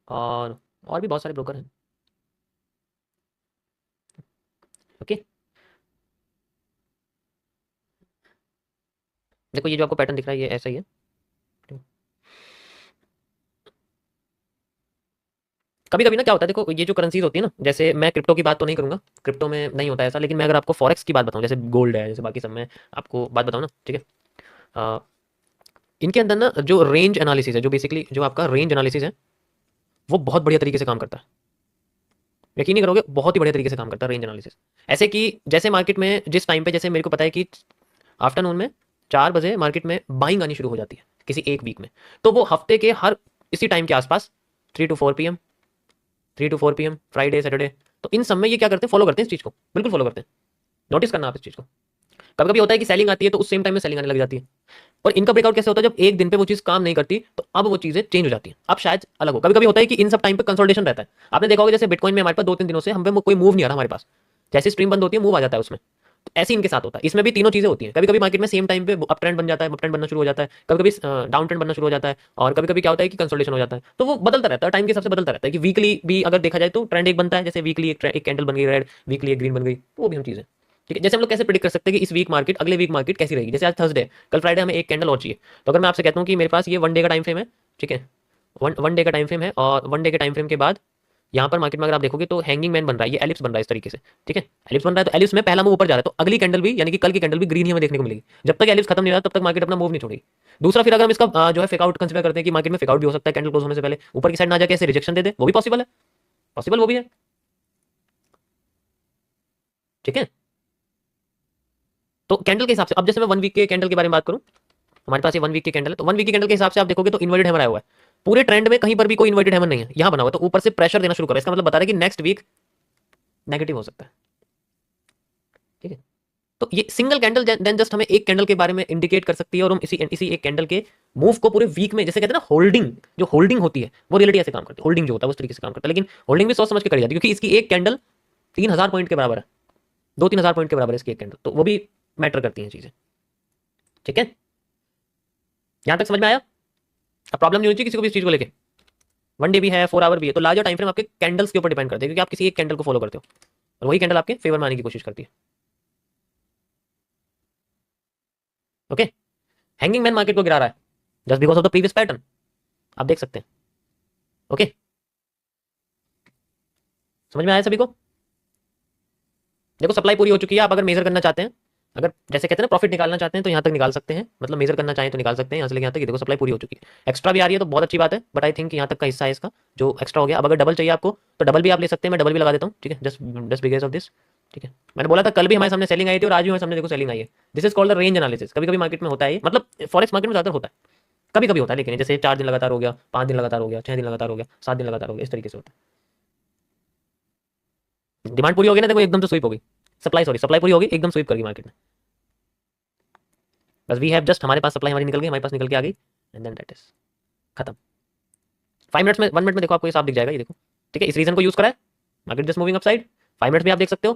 और भी बहुत सारे ब्रोकर हैं। ओके, देखो ये जो आपको पैटर्न दिख रहा है ये ऐसा ही है। कभी कभी ना क्या होता है, देखो ये जो करेंसीज होती है ना, जैसे मैं क्रिप्टो की बात तो नहीं करूंगा, क्रिप्टो में नहीं होता ऐसा, लेकिन मैं अगर आपको फॉरेक्स की बात बताऊं, जैसे गोल्ड है, जैसे बाकी सब में आपको बात बताऊं ना, ठीक है, अ, इनके अंदर ना जो रेंज एनालिसिस है, जो बेसिकली जो आपका रेंज एनालिसिस है वो बहुत बढ़िया तरीके से काम करता है। यकीन नहीं करोगे, बहुत ही बढ़िया तरीके से काम करता है रेंज एनालिसिस। ऐसे कि जैसे मार्केट में जिस टाइम पे, जैसे मेरे को पता है कि आफ्टरनून में 4 बजे मार्केट में बाइंग आनी शुरू हो जाती है किसी एक वीक में, तो वो हफ्ते के हर इसी टाइम के आसपास 3 to 4 PM, 3 to 4 PM, Friday Saturday, तो इन सब में ये क्या करते हैं, फॉलो करते हैं इस चीज़ को, बिल्कुल फॉलो करते हैं। नोटिस करना आप इस चीज़ को। कभी कभी होता है कि सेलिंग आती है तो उस सेम टाइम में सेलिंग आने लग जाती है, और इनका ब्रेकआउट कैसे होता है, जब एक दिन पे वो चीज़ काम नहीं करती तो अब वो चीज़ें चेंज हो जाती हैं, अब शायद अलग हो। कभी कभी होता है कि इन सब टाइम पे कंसोलिडेशन रहता है। आपने देखा होगा जैसे बिटकॉइन में हमारे पास 2-3 दिनों से हम पे कोई मूव नहीं आ रहा हमारे पास, जैसे स्ट्रीम बंद होती है मूव आ जाता है उसमें, तो ऐसे इनके साथ होता है। इसमें भी तीनों चीजें होती हैं। कभी कभी मार्केट में सेम टाइम पे अप ट्रेंड बन जाता है, अप ट्रेंड बनना शुरू हो जाता है, कभी कभी डाउन ट्रेंड बनना शुरू हो जाता है, और कभी कभी क्या होता है कि कंसोलिडेशन हो जाता है। तो वो बदलता रहता है, टाइम के हिसाब से बदलता रहता है। कि वीकली भी अगर देखा जाए तो ट्रेंड एक बनता है, जैसे वीकली एक कैंडल बन गई रेड, वीकली एक ग्रीन बन गई, तो वो भी हम चीजें। ठीक है, जैसे हम लोग कैसे प्रिडिक्ट कर सकते हैं कि इस वीक मार्केट, अगले वीक मार्केट कैसी रहेगी। जैसे आज थर्सडे, कल फ्राइडे, हमें एक कैंडल और चाहिए, तो अगर मैं आपसे कहता हूँ कि मेरे पास ये 1 डे का टाइम फ्रेम है, ठीक है, वन डे का टाइम फ्रेम है, और 1 डे के टाइम फ्रेम के बाद यहाँ पर मार्केट में अगर आप देखोगे तो हैंगिंग मैन बन रहा है, ये एलिप्स बन रहा है इस तरीके से। ठीक है, एलिप्स बन रहा है, तो एलिप्स में पहला मूव ऊपर जा रहा है, तो अगली कैंडल भी, यानी कि कल की कैंडल भी ग्रीन ही हमें देखने को मिलेगी। जब तक एलिप्स खत्म नहीं होता तब तक मार्केट अपना मूव नहीं छोड़ेगी। दूसरा, फिर अगर हम इसका जो है फेकआउट कंसीडर करते हैं कि मार्केट में फेकआउट भी हो सकता है, कैंडल क्लोज होने से पहले ऊपर की साइड ना जाके ऐसे रिजेक्शन दे दे, वो भी पॉसिबल है। पॉसिबल वो भी है, ठीक है। तो कैंडल के हिसाब से अब जैसे मैं 1 वीक के कैंडल के बारे में बात करूं, हमारे पास ये 1 वीक की कैंडल है, तो 1 वीक की कैंडल के हिसाब से आप देखोगे तो इन्वर्टेड हैमर आया हुआ है, पूरे ट्रेंड में कहीं पर भी कोई इन्वर्टेड हैमर नहीं है, यहां बना हुआ है, तो ऊपर से प्रेशर देना शुरू करा, इसका मतलब बता रहा है कि नेक्स्ट वीक नेगेटिव हो सकता है, ठीक है। तो ये सिंगल कैंडल देन जस्ट हमें एक कैंडल के बारे में इंडिकेट कर सकती है, और हम इसी इसी एक कैंडल के मूव को पूरे वीक में, जैसे कहते हैं ना होल्डिंग, जो होल्डिंग होती है वो रियलिटी ऐसे काम करती है, होल्डिंग जो होता है उस तरीके से काम करता है, लेकिन होल्डिंग भी सोच समझ के करी जाती है, क्योंकि इसकी एक कैंडल 3000 पॉइंट के बराबर है, 2-3 हजार पॉइंट के बराबर है इसकी एक कैंडल, तो वो भी मैटर करती हैं चीजें, ठीक है। यहां तक समझ में आया? अब प्रॉब्लम नहीं होनी चाहिए किसी को भी इस चीज को लेके, 1 डे भी है, 4 आवर भी है, तो लार्जर टाइम फ्रेम आपके कैंडल्स के ऊपर डिपेंड करते हैं, क्योंकि आप किसी एक कैंडल को फॉलो करते हो और वही कैंडल आपके फेवर में आने की कोशिश करती है, ओके। हैंगिंग मैन मार्केट को गिरा रहा है just because of the previous pattern, आप देख सकते हैं, ओके। समझ में आया सभी को? देखो सप्लाई पूरी हो चुकी है, आप अगर मेजर करना चाहते हैं, अगर जैसे कहते हैं ना प्रॉफिट निकालना चाहते हैं तो यहाँ तक निकाल सकते हैं, मतलब मेजर करना चाहें तो निकाल सकते हैं यहाँ से लेके यहाँ तक, ये देखो सप्लाई पूरी हो चुकी है, एक्स्ट्रा भी आ रही है तो बहुत अच्छी बात है, बट आई थिंक यहाँ तक का हिस्सा है इसका जो एक्स्ट्रा हो गया। अब अगर डबल चाहिए आपको तो डबल भी आप ले सकते हैं, मैं डबल भी लगा देता हूँ, ठीक है, just just because of this, ठीक है। मैंने बोला था कल भी हमारे सामने सेलिंग आई थी और आज भी हमारे सामने देखो सेलिंग आई है, this is called the range analysis. कभी कभी मार्केट में होता है, मतलब फॉरेक्स मार्केट में ज्यादा होता है, कभी कभी होता है, लेकिन जैसे 4 दिन लगातार हो गया, 5 दिन लगातार हो गया, 6 दिन लगातार हो गया, 7 दिन लगातार हो गया, इस तरीके से होता है। डिमांड पूरी हो गई ना, देखो एकदम से स्वीप हो गई, सप्लाई पूरी हो गई, एकदम स्वीप कर गई मार्केट में, बस वी हैव जस्ट, हमारे पास सप्लाई हमारी निकल गई, हमारे पास निकल के आ गई, एंड देन दैट इज खत्म। 5 मिनट्स में, 1 मिनट में देखो आपको ये साफ दिख जाएगा, ये देखो, ठीक है, इस रीजन को यूज करा है, market just moving up side, 5 minutes में आप देख सकते हो,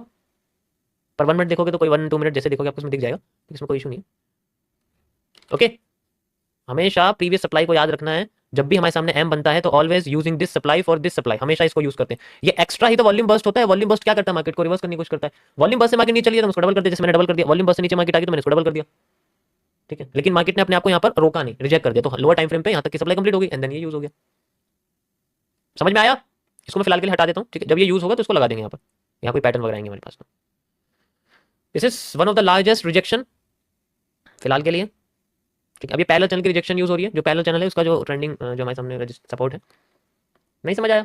पर 1 मिनट देखोगे तो कोई 1-2 मिनट जैसे देखोगे आपको इसमें दिख जाएगा, इसमें कोई इशू नहीं है, ओके। हमेशा प्रीवियस सप्लाई को याद रखना है, जब भी हमारे सामने एम बनता है तो always using this supply for this supply, हमेशा इसको यूज करते हैं। ये एक्स्ट्रा ही तो वॉल्यूम बर्स्ट होता है, वॉल्यूम बर्स्ट क्या करता है, मार्केट को रिवर्स करने की कोशिश करता है, वॉल्यूम बर्स्ट से मार्केट नीचे चली है तो उसको डबल कर दिया, जैसे मैंने डबल कर दिया, वॉल्यूम बर्स्ट से नीचे मार्केट आ गई तो मैंने इसको डबल कर दिया, ठीक है। लेकिन मार्केट ने अपने आप को यहाँ पर रोका नहीं, रिजेक्ट कर दिया, तो लोअर टाइम फ्रेम पे यहाँ तक की सप्लाई कंप्लीट हो गई एंड देन ये यूज हो गया। समझ में आया? इसको मैं फिलहाल के लिए हटा देता हूँ, ठीक है, जब ये यूज होगा तो इसको लगा देंगे यहाँ पर, यहाँ कोई पैटर्न वगैरह आएंगे हमारे पास, तो this is one of the largest rejection फिलहाल के लिए, ठीक है। अब ये पैरेलल चैनल की रिजेक्शन यूज हो रही है, जो पैरेलल चैनल है उसका जो ट्रेंडिंग जो हमारे सामने सपोर्ट है, नहीं समझ आया?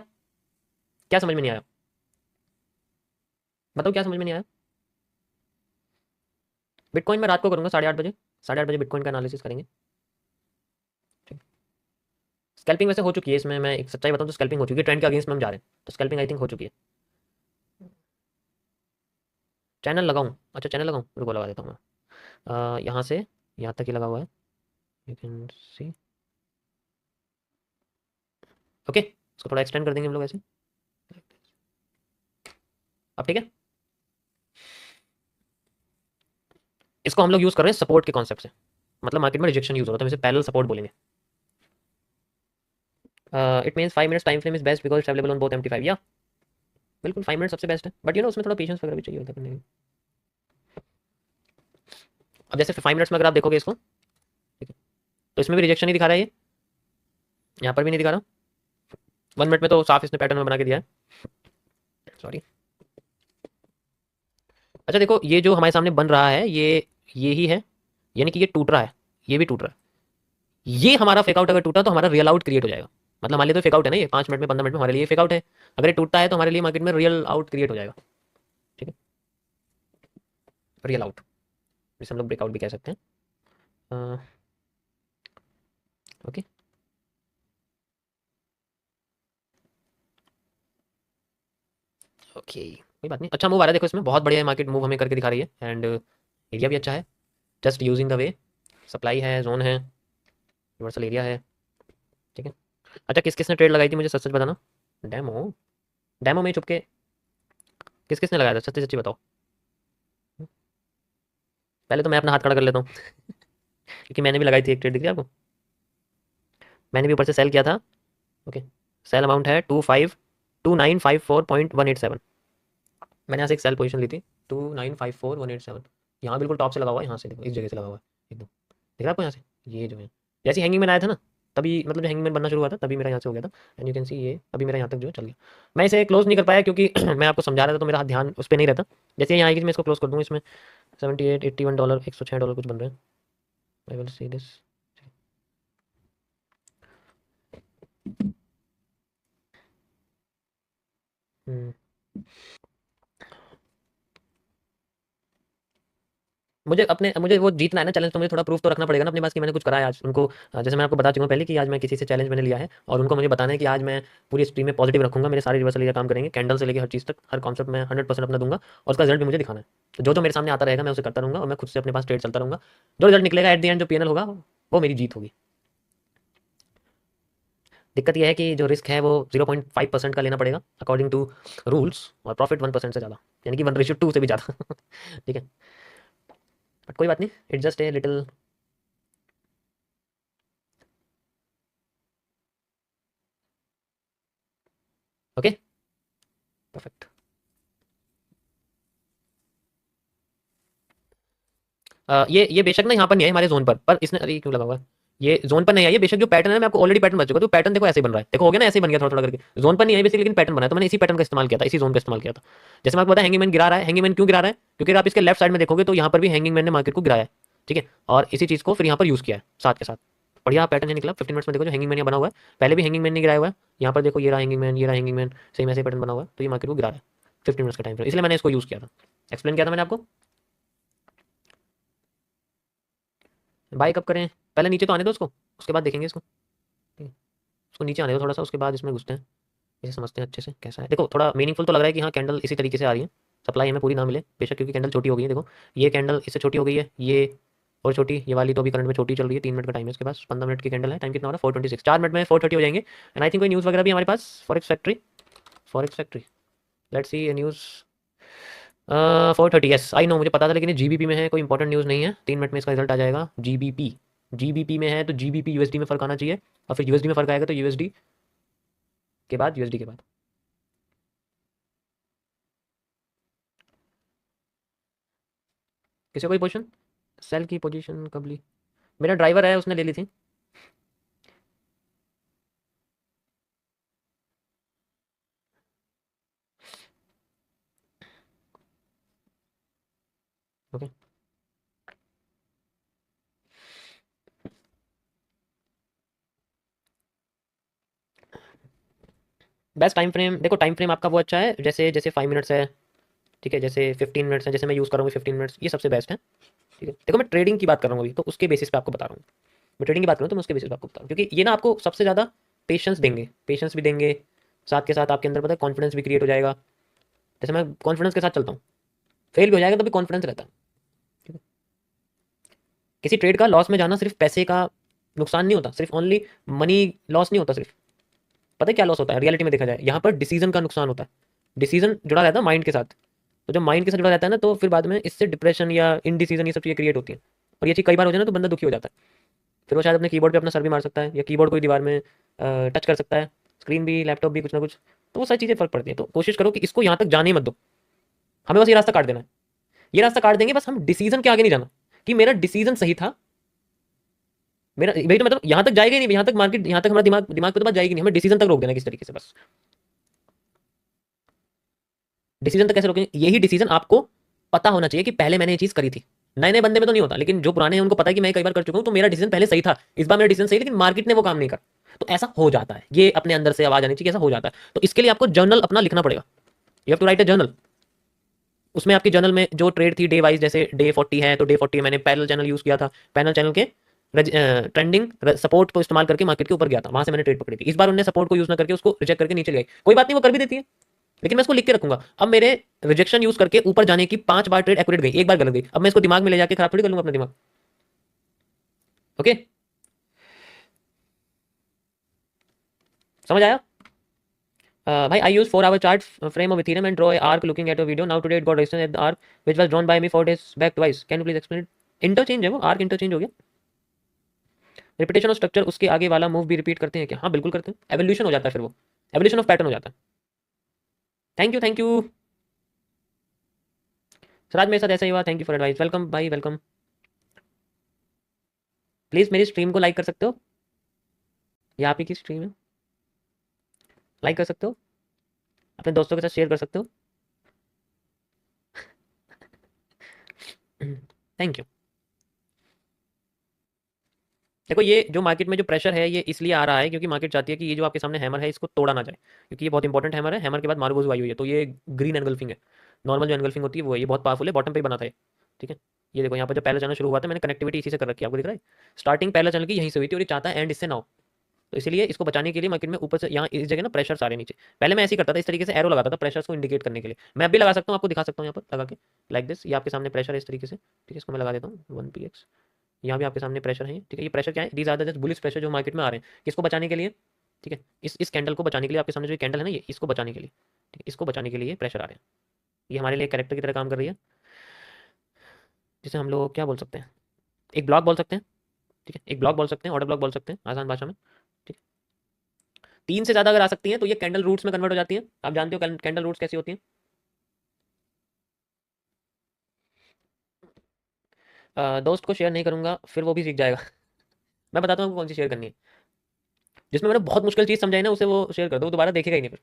क्या समझ में नहीं आया? बताओ क्या समझ में नहीं आया? बिटकॉइन में रात को करूंगा 8:30 बजे, 8:30 बजे बिटकॉइन का एनालिसिस करेंगे, ठीक। स्कैल्पिंग वैसे हो चुकी है इसमें, मैं एक सच्चाई बताऊं तो स्कैल्पिंग हो चुकी है, ट्रेंड के अगेंस्ट में हम जा रहे हैं, तो स्कैल्पिंग आई थिंक हो चुकी है। चैनल लगाऊं? अच्छा चैनल लगाऊं, रुको लगा देता हूँ मैं, यहाँ से यहाँ तक ही लगा हुआ है, यू कैन सी, ओके। इसको थोड़ा एक्सटेंड कर देंगे हम लोग ऐसे, अब ठीक है। इसको हम लोग यूज कर रहे हैं सपोर्ट के कॉन्सेप्ट से, मतलब मार्केट में रिजेक्शन यूज हो रहा है तो इसे पैरेलल सपोर्ट बोलेंगे। It means 5 minutes time frame is best because available on both MT5, या बिल्कुल 5 मिनट सबसे बेस्ट है, बट यू नो उसमें थोड़ा पेशेंस वगैरह भी चाहिए होता है करने के लिए। अब जैसे 5 मिनट्स में अगर आप देखोगे इसको, ठीक है, तो इसमें भी रिजेक्शन ही दिखा रहा है, ये यहाँ पर भी नहीं दिखा रहा, 1 मिनट में तो साफ इसने पैटर्न में बना के दिया है, सॉरी। अच्छा देखो ये जो हमारे सामने बन रहा है ये ही है, यानी कि ये टूट रहा है, ये भी टूट रहा है, ये हमारा फेकआउट अगर टूटा तो हमारा रियल आउट क्रिएट हो जाएगा, मतलब मान लीजिए तो फेकआउट है ना, ये 5 मिनट में 15 मिनट में हमारे लिए फेकआउट है, अगर ये टूटता है तो हमारे लिए मार्केट में रियल आउट क्रिएट हो जाएगा, ठीक है, रियल आउट, जिसे हम लोग ब्रेकआउट भी कह सकते हैं, ओके। ओके कोई बात नहीं, अच्छा मूव आ रहा है देखो इसमें, बहुत बढ़िया है मार्केट, मूव हमें करके दिखा रही है, एंड एरिया भी अच्छा है, just using the way, supply है, जोन है, यूनिवर्सल एरिया है, ठीक है। अच्छा किस किसने ट्रेड लगाई थी मुझे सच सच बताना, डेमो, डेमो में चुपके किस किसने लगाया था, सच्ची सच्ची बताओ, पहले तो मैं अपना हाथ खड़ा कर लेता हूँ क्योंकि मैंने भी लगाई थी एक ट्रेड, दिख रही है आपको, मैंने भी ऊपर से सेल किया था, ओके। सेल अमाउंट है 2954.187, मैंने यहाँ से एक सेल पोजीशन ली थी 2954,187, यहाँ बिल्कुल टॉप से लगा हुआ है, यहाँ से देखो इस जगह से लगा हुआ है एकदम, दिख रहा है आपको यहाँ से, ये जो है जैसे हैंगिंग मैन आया था ना, तभी मतलब जो हैंगिंग मैन बनना शुरू हुआ था तभी मेरा यहाँ से हो गया था, एंड यू कैन सी ये अभी मेरा यहाँ तक जो है चल गया। मैं इसे क्लोज नहीं कर पाया क्योंकि मैं आपको समझा रहा था तो मेरा ध्यान उस पर नहीं रहता, जैसे यहाँ आएगी मैं इसको क्लोज कर दूँगा, इसमें $78-81 $106 कुछ बन रहे हैं, आई विल सी दिस, मुझे वो जीतना है ना चैलेंज, तो मुझे थोड़ा प्रूफ तो रखना पड़ेगा ना अपने पास कि मैंने कुछ करा है आज उनको। जैसे मैं आपको बता चुका हूँ पहले कि आज मैं किसी से चैलेंज मैंने लिया है और उनको मुझे बताना है कि आज मैं पूरी स्ट्रीम में पॉजिटिव रखूंगा, मेरे सारे रिवर्सल ये काम करेंगे, कैंडल से लेकर हर चीज़ तक, हर कॉन्सेप्ट में 100% अपना दूंगा और उसका रिजल्ट भी मुझे दिखाना है। तो जो जो मेरे सामने आता रहेगा मैं उसे करता रहूंगा और मैं खुद से अपने पास ट्रेड चलता रहूंगा। जो रिजल्ट निकलेगा एट द एंड, जो पीएनएल होगा वो मेरी जीत होगी। दिक्कत यह है कि जो रिस्क है वो 0.5% का लेना पड़ेगा अकॉर्डिंग टू रूल्स, और प्रॉफिट 1% से ज़्यादा, यानी कि 1:2 से भी ज़्यादा। ठीक है, बट कोई बात नहीं, it's just a little. Okay, perfect. ये बेशक ना यहाँ पर नहीं है हमारे जोन पर इसने, अरे क्यों लगा हुआ है? ये जोन पर नहीं है, ये बेशक जो पैटर्न है मैं आपको ऑलरेडी पैटर्न बता चुका, तो पैटर्न देखो ऐसे ही बन रहा है, देखो हो गया ना, ऐसे ही बन गया थोड़ा थोड़ा करके, जोन पर नहीं है बेसिकली, लेकिन पैटर्न बना है, तो मैंने इसी पैटर्न का इस्तेमाल किया था, इसी जोन का इस्तेमाल किया था। जैसे मैं आपको पता हैंगिंग मैन गिरा रहा है, हैंगिंग मैन क्यों गिरा रहा है? क्योंकि अगर आप इसके लेफ्ट साइड में देखोगे तो यहाँ पर भी हैंगिंग मैन ने मार्केट को गिराया है। ठीक है, और इसी चीज़ को फिर यहाँ पर यूज़ किया है साथ के साथ। बढ़िया पैटर्न है निकला 15 मिनट्स में, देखो जो हैंगिंग मैन यहाँ बना हुआ है, पहले भी हैंगिंग मैन ने गिराया हुआ है, यहाँ पर देखो ये रहा हैंगिंग मैन, ये रहा हैंगिंग मैन, सेम ऐसे पैटर्न बना हुआ है, तो ये मार्केट को गिरा रहा है 15 मिनट्स का टाइम फ्रेम, इसलिए मैंने इसको यूज़ किया था, एक्सप्लेन किया था मैंने आपको। बाय कब करें? पहले नीचे तो आने दो उसको, उसके बाद देखेंगे इसको। ठीक है, उसको नीचे आने दो थोड़ा सा, उसके बाद इसमें घुसते हैं, इसे समझते हैं अच्छे से कैसा है। देखो थोड़ा मीनिंगफुल तो लग रहा है कि हाँ कैंडल इसी तरीके से आ रही है, सप्लाई हमें पूरी ना मिले बेशक, क्योंकि कैंडल छोटी हो गई है। देखो ये कैंडल इससे छोटी हो गई है, ये और छोटी, ये वाली तो अभी करंट में छोटी चल रही है। 3 मिनट का टाइम है इसके पास, 15 मिनट की कैंडल है, टाइम कितना हो रहा है 4:26, 4 मिनट में 4:30 हो जाएंगे। एंड आई थिंक कोई न्यूज़ वगैरह भी हमारे पास, forex factory, forex factory, let's see a news. 4:30, yes I know, मुझे पता था, लेकिन ये जीबीपी में है, कोई इंपॉर्टेंट न्यूज़ नहीं है। 3 मिनट में इसका रिजल्ट आ जाएगा। जीबीपी, जीबीपी में है तो जीबीपी यूएसडी में फर्क आना चाहिए, और फिर यूएसडी में फर्क आएगा तो यूएसडी के बाद यूएसडी के बाद। किसी को कोई पोजीशन, सेल की पोजीशन कब ली? मेरा ड्राइवर है उसने ले ली थी। ओके, बेस्ट टाइम फ्रेम, देखो टाइम फ्रेम आपका वो अच्छा है, जैसे जैसे 5 मिनट्स है, ठीक है, जैसे 15 मिनट्स है, जैसे मैं यूज़ करूँगी 15 मिनट्स, ये सबसे बेस्ट है। ठीक है, देखो मैं ट्रेडिंग की बात कर रहा हूँ अभी, तो उसके बेसिस पे आपको बता रहा हूँ, मैं ट्रेडिंग की बात करूँ तो मैं उसके बेसिस पे आपको बता रहा हूँ, क्योंकि ये ना आपको सबसे ज़्यादा पेशेंस देंगे, पेशेंस भी देंगे, साथ के साथ आपके अंदर पता है कॉन्फिडेंस भी क्रिएट हो जाएगा। जैसे मैं कॉन्फिडेंस के साथ चलता हूँ, फेल भी हो जाएगा तो भी कॉन्फिडेंस रहता है। ठीक है, किसी ट्रेड का लॉस में जाना सिर्फ पैसे का नुकसान नहीं होता, सिर्फ ओनली मनी लॉस नहीं होता सिर्फ, पता है क्या लॉस होता है रियलिटी में देखा जाए, यहाँ पर डिसीजन का नुकसान होता है। डिसीजन जुड़ा रहता है माइंड के साथ, तो जब माइंड के साथ जुड़ा रहता है ना, तो फिर बाद में इससे डिप्रेशन या इनडिसीजन ये सब चीज़ें क्रिएट होती हैं, और ये चीज़ कई बार हो जाए ना तो बंदा दुखी हो जाता है, फिर वो शायद अपने कीबोर्ड पे अपना सर भी मार सकता है, या कीबोर्ड कोई दीवार में टच कर सकता है, स्क्रीन भी, लैपटॉप भी, कुछ ना कुछ, तो वो सारी चीज़ें फर्क पड़ती है। तो कोशिश करो कि इसको यहाँ तक जाने ही मत दो, हमें बस ये रास्ता काट देना है, ये रास्ता काट देंगे बस, हम डिसीजन के आगे नहीं जाना कि मेरा डिसीजन सही था, मेरा वही तो मतलब यहाँ तक जाएगा ही नहीं, यहाँ तक मार्केट, यहाँ तक हमारा दिमाग दिमाग पे तो बात जाएगी नहीं, हमें डिसीजन तक रोक देना किस तरीके से बस। डिसीजन तक कैसे रोकेंगे? यही डिसीजन आपको पता होना चाहिए कि पहले मैंने ये चीज़ करी थी। नए नए बंदे में तो नहीं होता, लेकिन जो पुराने हैं उनको पता है कि मैं कई बार कर चुका हूँ, तो मेरा डिसीजन पहले सही था, इस बार मेरा डिसीजन सही, लेकिन मार्केट ने वो काम नहीं करा, तो ऐसा हो जाता है। ये अपने अंदर से आवाज आनी चाहिए, ऐसा हो जाता है। तो इसके लिए आपको जर्नल अपना लिखना पड़ेगा, you have to write a journal. उसमें आपकी जर्नल में जो ट्रेड थी डे वाइज, जैसे डे 40 है तो डे 40 मैंने पैरेलल चैनल यूज़ किया था, पैरेलल चैनल के ट्रेंडिंग सपोर्ट को इस्तेमाल करके मार्केट के ऊपर गया था, वहां से मैंने ट्रेड पकड़ी थी। इस बार उन्होंने सपोर्ट को यूज ना करके उसको रिजेक्ट करके नीचे ले गई, कोई बात नहीं, वो कर भी देती है, लेकिन मैं इसको लिख के रखूंगा। अब मेरे रिजेक्शन यूज करके ऊपर जाने की 5 बार ट्रेड एक्यूरेट गई, एक बार गलत गई, अब मैं इसको दिमाग में ले जाके खराब थोड़ी कर लूंगा अपना दिमाग। ओके, समझ आया? भाई I use 4 hour chart frame of Ethereum and draw a arc looking at a video, now today it got resistance at the arc which was drawn by me 4 days back twice, can you please explain it? Interchange है वो, arc interchange हो गया। Repetition of structure, उसके आगे वाला move भी repeat करते हैं क्या? हाँ बिल्कुल करते हैं, एवोल्यूशन हो जाता है, फिर वो एवोल्यूशन ऑफ पैटर्न हो जाता है। Thank you, thank you sir, आज मेरे साथ ऐसा ही हुआ, thank you for advice, welcome भाई वेलकम। प्लीज़ मेरी स्ट्रीम को लाइक कर सकते हो, ये आप ही की स्ट्रीम है, लाइक कर सकते हो, अपने दोस्तों के साथ शेयर कर सकते हो। Thank you. देखो ये जो मार्केट में जो प्रेशर है ये इसलिए आ रहा है क्योंकि मार्केट चाहती है कि ये जो आपके सामने हैमर है इसको तोड़ा ना जाए, क्योंकि ये बहुत इंपॉर्टेंट हैमर है, हैमर के बाद मार्गोज आई हुई है, तो ये ग्रीन एनगल्फिंग है, नॉर्मल जो एनगल्फिंग होती है वो है, ये बहुत पावरफुल है, बॉटम पे ही बना था ये। ठीक है, ये देखो यहाँ पर जब पहला चैनल शुरू हुआ था मैंने कनेक्टिविटी इसी से कर रखी है, आपको दिख रहा है। स्टार्टिंग पहला चैनल की यहीं से हुई थी और ये चाहता है एंड इससे ना हो। तो इसीलिए इसको बचाने के लिए मार्केट में ऊपर से यहाँ इस जगह ना प्रेशर सारे नीचे। पहले मैं ऐसे ही करता था, इस तरीके से एरो लगाता था प्रेशर्स को इंडिकेट करने के लिए। मैं अभी लगा सकता हूँ, आपको दिखा सकता हूँ यहाँ पर लगा के लाइक दिस। ये आपके सामने प्रेशर है इस तरीके से, ठीक है। इसको मैं लगा देता हूँ 1px। यहाँ भी आपके सामने प्रेशर है, ठीक है। ये प्रेशर क्या है, these are the just bullish pressure जो मार्केट में आ रहे हैं, किसको बचाने के लिए, ठीक है। इस कैंडल को बचाने के लिए, आपके सामने जो कैंडल है ना ये, इसको बचाने के लिए, ठीक है। इसको बचाने के लिए प्रेशर आ रहे हैं। ये हमारे लिए कैरेक्टर की तरह काम कर रही है, जिसे हम लोग क्या बोल सकते हैं, एक ब्लॉक बोल सकते हैं, ठीक है। एक ब्लॉक बोल सकते हैं, ऑर्डर ब्लॉक बोल सकते हैं आसान भाषा में, ठीक है। 3 से ज़्यादा अगर आ सकती हैं तो ये कैंडल रूट्स में कन्वर्ट हो जाती हैं। आप जानते हो कैंडल रूट्स कैसी होती हैं। दोस्त को शेयर नहीं करूंगा, फिर वो भी सीख जाएगा। मैं बताता हूँ आपको कौन सी शेयर करनी है। जिसमें मैंने बहुत मुश्किल चीज़ समझाई ना उसे वो शेयर कर दो, वो दोबारा देखेगा ही नहीं फिर,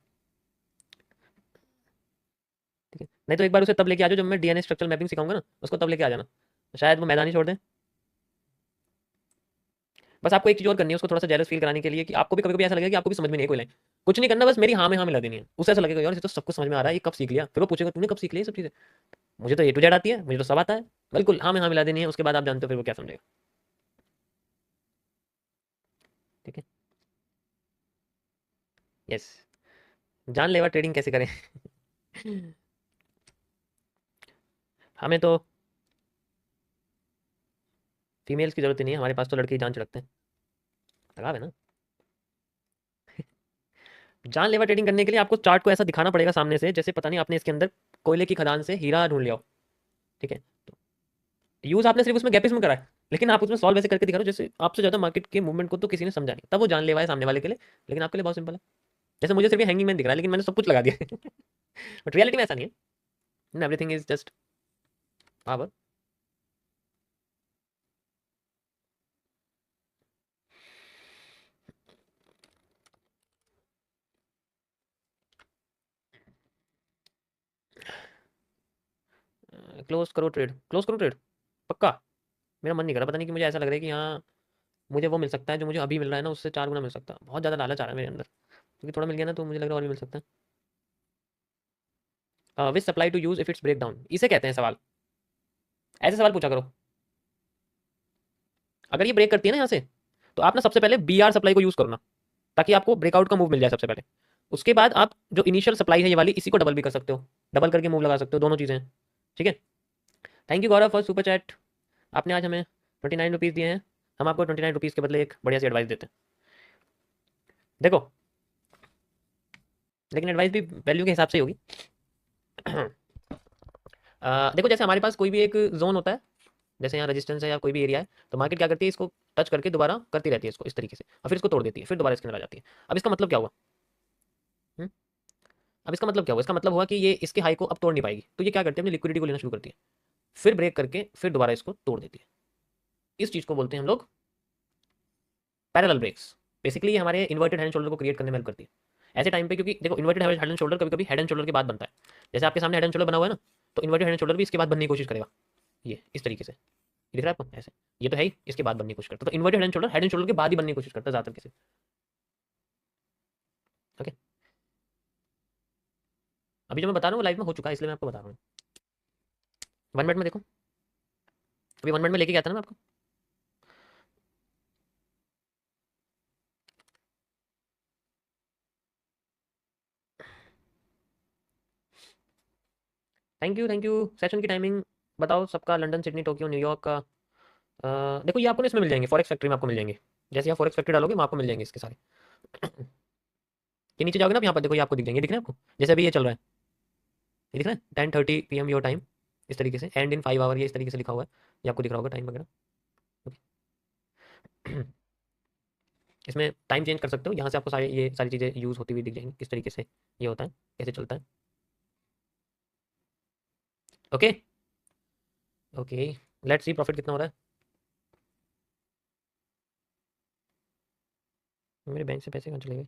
ठीक है। नहीं तो एक बार उसे तब लेके आ जाओ जब मैं डीएनए स्ट्रक्चरल मैपिंग सिखाऊंगा ना, उसको तब लेके आ जाना, शायद वो मैदान ही छोड़ दें। बस आपको एक चीज़ और करनी है, उसको थोड़ा सा जेलस फील कराने के लिए कि आपको भी कभी कभी ऐसा लगेगा कि आपको भी समझ में नहीं है कोई लाइन। कुछ नहीं करना, बस मेरी हाँ में हाँ मिला देनी है। उसे ऐसा लगेगा यार ये तो सब कुछ समझ में आ रहा है, ये कब सीख लिया। फिर वो पूछेगा तूने कब सीख लिया ये सब चीज़ें। मुझे तो ए टू जेड आती है, मुझे तो सब आता है। बिल्कुल हाँ में हाँ मिला देनी है, उसके बाद आप जानते हो फिर वो क्या समझेगा, ठीक है। यस, जानलेवा ट्रेडिंग कैसे करें। हमें तो फीमेल्स की जरूरत ही नहीं है, हमारे पास तो लड़के ही जान छिड़कते हैं। लगाव है ना। जानलेवा ट्रेडिंग करने के लिए आपको चार्ट को ऐसा दिखाना पड़ेगा सामने से, जैसे पता नहीं आपने इसके अंदर कोयले की खदान से हीरा ढूंढ लिया हो, ठीक है। तो यूज आपने सिर्फ उसमें गैपिज्म करा है, लेकिन आप उसमें सॉल्व ऐसे करके दिखा रहे हो जैसे आपसे ज्यादा मार्केट के मूवमेंट को तो किसी ने समझा नहीं, तब वो जानलेवा है सामने वाले के लिए। लेकिन आपके लिए बहुत सिंपल है। जैसे मुझे सिर्फ ये हैंगिंग मैन दिख रहा है, लेकिन मैंने सब कुछ लगा दिया। बट रियलिटी में ऐसा नहीं है, everything is just power. Close करो ट्रेड, क्लोज करो ट्रेड, पक्का। मेरा मन नहीं कर रहा, पता नहीं कि मुझे ऐसा लग रहा है कि यहाँ मुझे वो मिल सकता है जो मुझे अभी मिल रहा है ना, उससे 4 गुना मिल सकता है। बहुत ज़्यादा लालच आ रहा है मेरे अंदर, क्योंकि थोड़ा मिल गया ना तो मुझे लग रहा है और भी मिल सकता है। Which supply to use if it's break down, इसे कहते हैं सवाल। ऐसे सवाल पूछा करो। अगर ये ब्रेक करती है ना यहाँ से, तो आप ना सबसे पहले बी आर सप्लाई को यूज़ करो ना, ताकि आपको ब्रेकआउट का मूव मिल जाए सबसे पहले। उसके बाद आप जो इनिशियल सप्लाई है ये वाली, इसी को डबल भी कर सकते हो, डबल करके मूव लगा सकते हो, दोनों चीज़ें हैं, ठीक है। Thank you Gaurav for super chat. आपने आज हमें 29 रुपीज़ दिए हैं, हम आपको 29 रुपीज़ के बदले एक बढ़िया सी एडवाइस देते हैं। देखो, लेकिन एडवाइस भी वैल्यू के हिसाब से ही होगी। देखो जैसे हमारे पास कोई भी एक जोन होता है, जैसे यहाँ रेजिस्टेंस है या कोई भी एरिया है, तो मार्केट क्या करती है, इसको टच करके दोबारा करती रहती है इसको इस तरीके से, और फिर इसको तोड़ देती है, फिर दोबारा इसके अंदर आ जाती है। अब इसका मतलब क्या हुआ? हम्म? अब इसका मतलब क्या हुआ? इसका मतलब हुआ कि ये इसके हाई को अब तोड़ नहीं पाएगी, तो ये क्या करती है, अपनी लिक्विडिटी को लेना शुरू करती है, फिर ब्रेक करके फिर दोबारा इसको तोड़ देती है। इस चीज़ को बोलते हैं हम लोग पैरेलल ब्रेक्स। बेसिकली ये हमारे इन्वर्टेड हेड एंड शोल्डर को क्रिएट करने में हेल्प करती है ऐसे टाइम पे, क्योंकि देखो इन्वर्टेड हेड एंड शोल्डर कभी कभी हेड एंड शोल्डर के बाद बनता है। जैसे आपके सामने हेड एंड शोल्डर बना हुआ है ना, तो इन्वर्टेड हेड एंड शोल्डर भी इसके बाद बनने की कोशिश करेगा, ये इस तरीके से। ये दिख रहा है आपको ऐसे, ये तो है ही, इसके बाद बनने की कोशिश करता है। तो इन्वर्टेड हेड एंड शोल्डर के बाद ही बनने की कोशिश करता है ज़्यादातर केसेस, ओके। अभी जो मैं बता रहा हूँ लाइव में हो चुका है, इसलिए मैं आपको बता रहा हूँ। 1 मिनट में देखो, अभी 1 मिनट में लेके गया था ना मैं आपको। Thank you. सेशन की टाइमिंग बताओ सबका, लंदन, सिडनी, टोक्यो, न्यूयॉर्क का। देखो ये आपको ना इसमें मिल जाएंगे, फॉरेक्स फैक्ट्री में आपको मिल जाएंगे। जैसे आप फॉरेक्स फैक्ट्री डालोगे वहाँ आपको मिल जाएंगे इसके सारे। ये नीचे जाओगे ना, यहाँ पर देखो ये आपको दिख जाएंगे, दिख रहे हैं आपको, जैसे अभी ये चल रहा है, ये दिख रहा है 10:30 PM योर टाइम, इस तरीके से एंड इन 5 आवर, ये इस तरीके से लिखा हुआ है, ये आपको दिख रहा होगा टाइम वगैरह, ओके। इसमें टाइम चेंज कर सकते हो, यहाँ से आपको सारी ये सारी चीज़ें यूज़ होती हुई दिख जाएंगी, किस तरीके से ये होता है, कैसे चलता है, okay. Okay, let's see profit कितना हो रहा है। मेरे बैंक से पैसे कहाँ चले गए?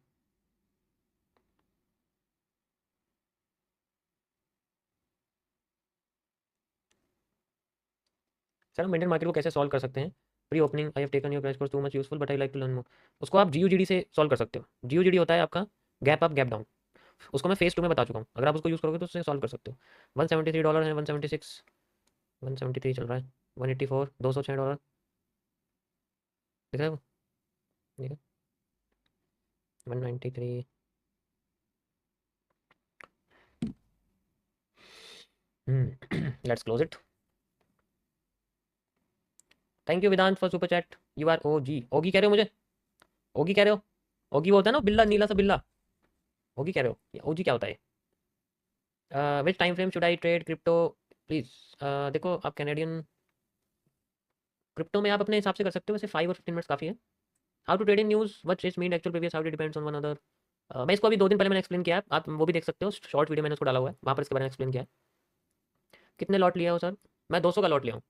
सर हम इंडियन मार्केट को कैसे सॉल्व कर सकते हैं? Pre opening I have taken your crash course too much useful but I like to learn more. उसको आप जीयूजीडी से सॉल्व कर सकते हो। जीयूजीडी होता है आपका गैप अप गैप डाउन, उसको मैं फेज 2 में बता चुका हूँ। अगर आप उसको यूज़ करोगे तो उससे सॉल्व कर सकते हो। $173 है, 176, 173 चल रहा है। 184, $206 दिख रहा है वो? ठीक है, 193। Let's close it. Thank you Vedant for super chat. You are OG. OG कह रहे हो मुझे? ओगी कह रहे हो? ओगी वो होता है ना बिल्ला, नीला सा बिल्ला। ओगी कह रहे हो? ओजी क्या होता है? Which time frame should I trade crypto please? देखो आप कैनेडियन क्रिप्टो में आप अपने हिसाब से कर सकते हो, वैसे 5 और 15 मिनट्स काफ़ी है। How to trade in news, what is mean actual previous, how it depends on one other. मैं इसको अभी 2 दिन पहले मैंने एक्सप्लेन किया है, आप वो भी देख सकते हो, शॉर्ट वीडियो मैंने उसको डाला हुआ है, वहाँ पर इसके बारे में एक्सप्लेन किया है। कितने लॉट लिया हो सर? मैं 200 का लॉट लिया हूँ।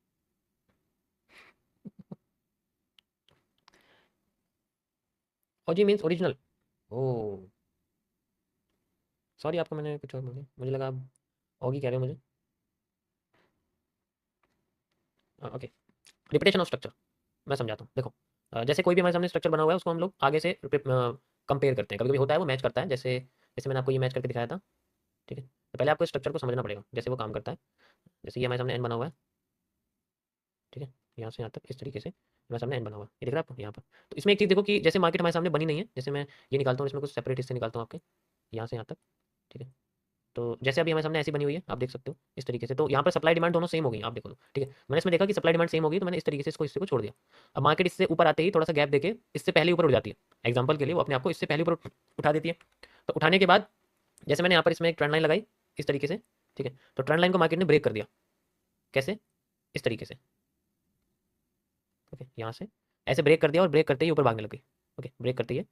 ओजी मीन्स ओरिजिनल। ओ सॉरी, आपको मैंने कुछ और बोल दिया, मुझे लगा आप ओगी कह रहे हो मुझे। ओके, रिपीटेशन ऑफ स्ट्रक्चर मैं समझाता हूँ। देखो जैसे कोई भी हमारे सामने स्ट्रक्चर बना हुआ है उसको हम लोग आगे से कंपेयर करते हैं, कभी कभी होता है वो मैच करता है, जैसे जैसे मैंने आपको ये मैच करके दिखाया था। ठीक है, तो पहले आपको स्ट्रक्चर को समझना पड़ेगा जैसे वो काम करता है। जैसे ये हमारे सामने एन बना हुआ है, ठीक है, यहाँ से यहाँ तक इस तरीके से हमारे सामने एन बना हुआ है, ये दिख रहा है आपको यहाँ पर। तो इसमें एक चीज़ देखो कि जैसे मार्केट हमारे सामने बनी नहीं है, जैसे मैं ये निकालता हूँ, इसमें कुछ सेपरेट हिस्से निकालता हूँ आपके, यहाँ से यहाँ तक। ठीक है, तो जैसे अभी हमारे सामने ऐसी बनी हुई है, आप देख सकते हो इस तरीके से, तो यहाँ पर सप्लाई डिमांड दोनों सेम हो गई, आप देखो तो। ठीक है, मैंने इसमें देखा कि सप्लाई डिमांड सेम हो गई, तो मैंने इस तरीके से इसको इससे को छोड़ दिया। अब मार्केट इससे ऊपर आते ही थोड़ा सा गैप देके इससे पहले ऊपर उठ जाती है, एग्जाम्पल के लिए वो अपने आप को इससे पहले ऊपर उठा देती है। तो उठाने के बाद जैसे मैंने यहाँ पर इसमें एक ट्रेंड लाइन लगाई इस तरीके से, ठीक है, तो ट्रेंड लाइन को मार्केट ने ब्रेक कर दिया। कैसे? इस तरीके से। ओके, यहाँ से ऐसे ब्रेक कर दिया और ब्रेक करते ही ऊपर भागने लग गई। ओके, ब्रेक करते ही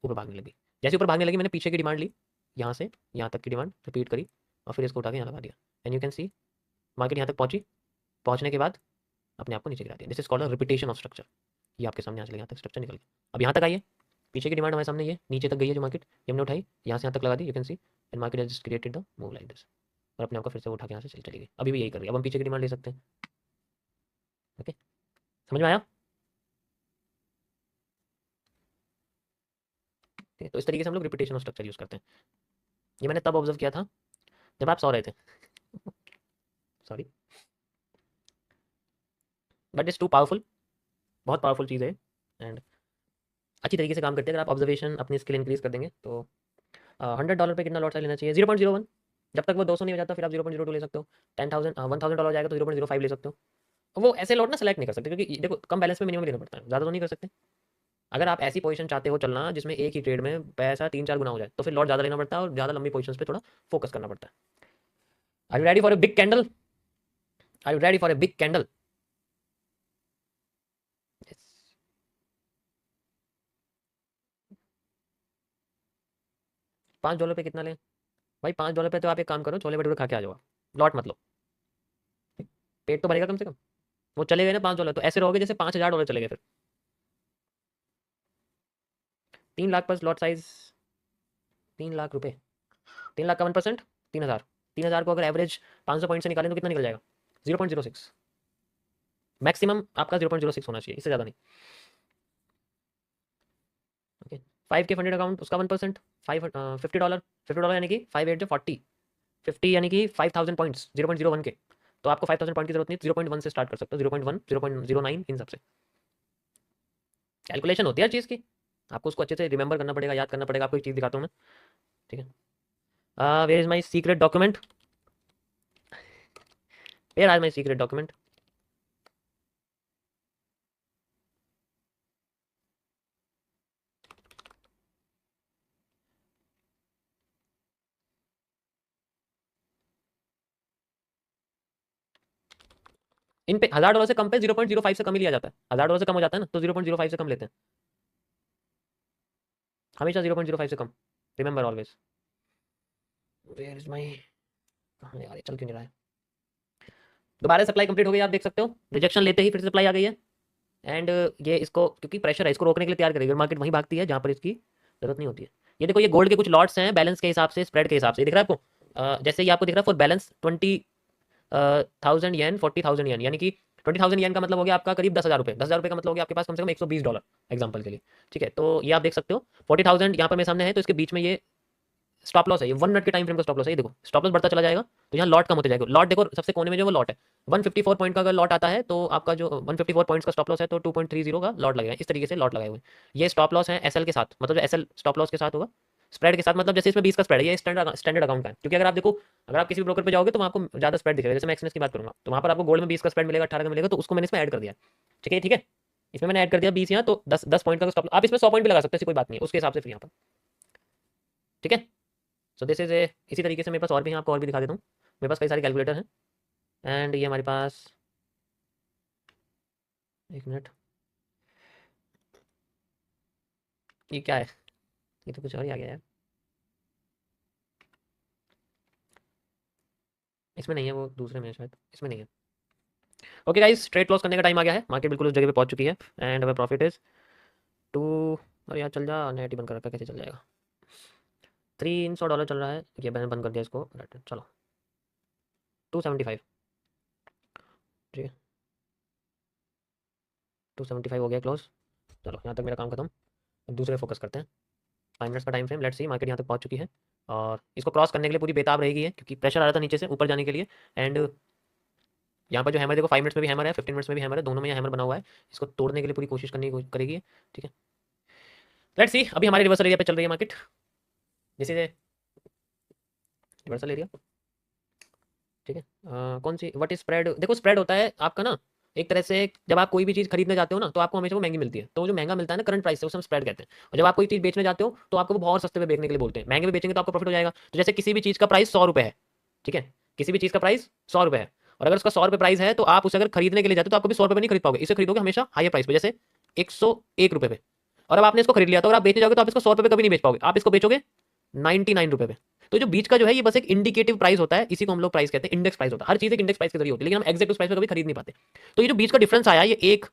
ऊपर भागने लगी। जैसे ऊपर भागने लगी मैंने पीछे की डिमांड ली, यहाँ से यहाँ तक की डिमांड रिपीट करी और फिर इसको उठा के यहाँ लगा दिया। And you can C market यहाँ तक पहुंची, पहुंचने के बाद अपने आप को नीचे गिरा दिया। This is called repetition of structure. ये आपके सामने यहाँ से यहाँ तक स्ट्रक्चर निकल गया। अब यहाँ तक आई है, पीछे की डिमांड हमारे सामने ये नीचे तक गई है जो मार्केट, ये हमने उठाई यहाँ से यहाँ तक लगा दी। You can see and market has just created the move like this, और अपने आप को फिर से उठा के यहाँ से चली गई। अभी भी यही कर रही है। अब हम पीछे की डिमांड ले सकते हैं। ओके, समझ में आया? ठीक है, तो इस तरीके से हम लोग रिपीटेशन ऑफ स्ट्रक्चर यूज़ करते हैं। ये मैंने तब ऑब्जर्व किया था जब आप सो रहे थे। Sorry, but it's too powerful, बहुत पावरफुल चीज़ है एंड अच्छी तरीके से काम करती है। अगर आप ऑब्जर्वेशन अपनी स्किल इंक्रीज कर देंगे तो $100 पे कितना लॉट साइज लेना चाहिए? 0.01। जब तक वो 200 नहीं हो जाता फिर आप 0.02 ले सकते हो। 10,000 $1,000 जाएगा तो 0.05 ले सकते हो। वो ऐसे लॉट ना सेलेक्ट नहीं कर सकते, क्योंकि देखो कम बैलेंस में मिनिमम लेना पड़ता है, ज़्यादा तो नहीं कर सकते। अगर आप ऐसी पोजीशन चाहते हो चलना जिसमें एक ही ट्रेड में पैसा 3-4 गुना हो जाए, तो फिर लॉट ज़्यादा लेना पड़ता है और ज़्यादा लंबी पोजीशंस पे थोड़ा फोकस करना पड़ता है। Are you ready for a big candle? Are you ready for a big candle? 5 dollar पे कितना लें भाई? $5 पे तो आप एक काम करो, छोले भटूरे खा के आ जाओ, लॉट मत लो, पेट तो भरेगा कम से कम। वो चले गए ना $5, तो ऐसे रहोगे जैसे $5,000 चले गए फिर। 3 लाख पर लॉट साइज, 3 लाख रुपए, 3 लाख का 1%, 3,000। 3,000 को अगर एवरेज 500 पॉइंट से निकालें तो कितना निकल जाएगा? 0.06। मैक्सिमम आपका 0.06 होना चाहिए, इससे ज़्यादा नहीं। ओके, 5K फंडेड अकाउंट, उसका 1%, $50। $50 यानी कि 5 8 जो 40, 50 यानी कि 5,000 पॉइंट्स, 0.01 के। तो आपको 5,000 पॉइंट की जरूरत नहीं, 0.1 से स्टार्ट कर सकते हो, 0.1, 0.09, इन सबसे कैलकुलेशन होती है हर चीज़ की। आपको उसको अच्छे से रिमेंबर करना पड़ेगा, याद करना पड़ेगा। आपको एक चीज़ दिखाता हूँ मैं, ठीक है। Where is my secret document? Where are my secret document? इन पे $1,000 से कम पे 0.05 से कम ही लिया जाता है। $1,000 से कम हो जाता है ना तो 0.05 से कम लेते हैं, हमेशा 0.05 से कम। Remember always. Where is my, कहाँ है यार, ये चल क्यों नहीं रहा है? दोबारा सप्लाई कंप्लीट हो गई, आप देख सकते हो रिजेक्शन लेते ही फिर सप्लाई आ गई है। एंड ये इसको क्योंकि प्रेशर है, इसको रोकने के लिए तैयार करेगी, मार्केट वहीं भागती है जहाँ पर इसकी जरूरत नहीं होती है। ये देखो, ये गोल्ड के कुछ लॉट्स हैं बैलेंस के हिसाब से, स्प्रेड के हिसाब से, दिख रहा है आपको? जैसे ये आपको दिख रहा है फॉर बैलेंस 20,000 येन, 40,000 येन, यानी कि 20,000 येन का मतलब हो गया आपका करीब $10,000। $10,000 का मतलब हो गया आपके पास कम से कम $120, एग्जाम्पल के लिए। ठीक है, तो ये आप देख सकते हो 40,000 यहाँ पर मेरे सामने है, तो इसके बीच में ये स्टॉप लॉस है, ये 1 मिनट के टाइम फ्रेम का स्टॉप लॉस है। ये देखो स्टॉप लॉस बढ़ता चला जाएगा तो यहाँ लॉट कम होते जाएगा। लॉट देखो सबसे कोने में जो वो लॉट है, 154 पॉइंट का अगर लॉट आता है तो आपका जो 154 पॉइंट्स का स्टॉप लॉस है तो 2.30 का लॉट लगेगा। इस तरीके से लॉट लगाए हुए ये स्टॉप लॉस है एसएल के साथ, मतलब एसएल स्टॉप लॉस के साथ होगा, स्प्रेड के साथ, मतलब जैसे इसमें 20 का स्प्रेड है, ये स्टैंडर्ड अकाउंट का है। क्योंकि अगर आप देखो, अगर आप किसी भी ब्रोकर पे जाओगे तो वहाँ आपको ज़्यादा स्प्रेड दिखेगा। जैसे मैं एक्सनेस की बात करूँगा तो वहाँ पर आपको गोल्ड में 20 का स्प्रेड मिलेगा, 18 का मिलेगा, तो उसको मैंने इसमें ऐड कर दिया। ठीक है, ठीक है, इसमें मैंने ऐड कर दिया 20 यहाँ, तो 10 पॉइंट का स्टॉप। आप इसमें 100 पॉइंट भी लगा सकते हो, ऐसी कोई बात नहीं है, उसके हिसाब से फिर यहाँ पर। ठीक है, सो दिस इज इसी तरीके से मेरे पास और भी हैं, आपको और भी दिखा देता हूँ। मेरे पास कई सारे कैलकुलेटर हैं एंड ये हमारे पास, एक मिनट, ये क्या है, ये तो कुछ और ही आ गया यार, इसमें नहीं है, वो दूसरे में है शायद, इसमें नहीं है। ओके गाइस, ट्रेड क्लोज करने का टाइम आ गया है, मार्केट बिल्कुल उस जगह पे पहुंच चुकी है एंड हमें प्रॉफिट इज टू, और यार चल जा, नेट ही बंद कर रखा, कैसे चल जाएगा। $300 चल रहा है, ये मैंने बंद कर दिया इसको, चलो 275 जी, 275 हो गया क्लोज। चलो यहाँ तक मेरा काम खत्म, अब दूसरे फोकस करते हैं। 5 मिनट्स का time frame, let's see market यहाँ तक पहुँच चुकी है और इसको क्रॉस करने के लिए पूरी बेताब रहेगी है, क्योंकि प्रेशर आ रहा था नीचे से ऊपर जाने के लिए। एंड यहाँ पर जो हैमर देखो, 5 मिनट्स में भी हैमर है, 15 मिनट्स में भी हैमर है, दोनों में यहाँ हैमर बना हुआ है, इसको तोड़ने के लिए पूरी कोशिश करने की करेगी। ठीक है, लेट्स सी, अभी हमारे रिवर्सल एरिया पे चल रही है मार्केट, जैसे रिवर्सल एरिया। ठीक है, कौन सी, व्हाट इज स्प्रेड, देखो स्प्रेड होता है आपका ना एक तरह से, जब आप कोई भी चीज़ खरीदने जाते हो ना तो आपको हमेशा वो महंगी मिलती है, तो वो जो महंगा मिलता है ना करंट प्राइस से, उसे हम स्प्रेड कहते हैं। और जब आप कोई चीज़ बेचने जाते हो तो आपको वो बहुत सस्ते में बेचने के लिए बोलते हैं, महंगे में बेचेंगे तो आपको प्रॉफिट हो जाएगा। तो जैसे किसी भी चीज़ का प्राइस 100 रुपये है, ठीक है, किसी भी चीज़ का प्राइस 100 रुपये है, और अगर उसका 100 रुपये प्राइस है तो आप उसे अगर खरीदने के लिए जाते हो तो आपको भी 100 रुपये नहीं खरीद पाओगे, इसे खरीदोगे हमेशा हायर प्राइस पे, जैसे 101 रुपये पे। और अब आपने इसको खरीद लिया तो अगर आप बेचने जाओगे तो आप इसको 100 रुपये कभी नहीं बेच पाओगे, आप इसको बेचोगे 99 रुपये पे। तो जो बीच का जो है ये बस एक इंडिकेटिव प्राइस होता है, इसी को हम लोग प्राइस कहते हैं, इंडेक्स प्राइस होता है, हर चीज़ एक इंडेक्स प्राइस के जरिए होती है, लेकिन हम एग्जैक्ट उस प्राइस पे कभी खरीद नहीं पाते। तो ये जो बीच का डिफरेंस आया, ये एक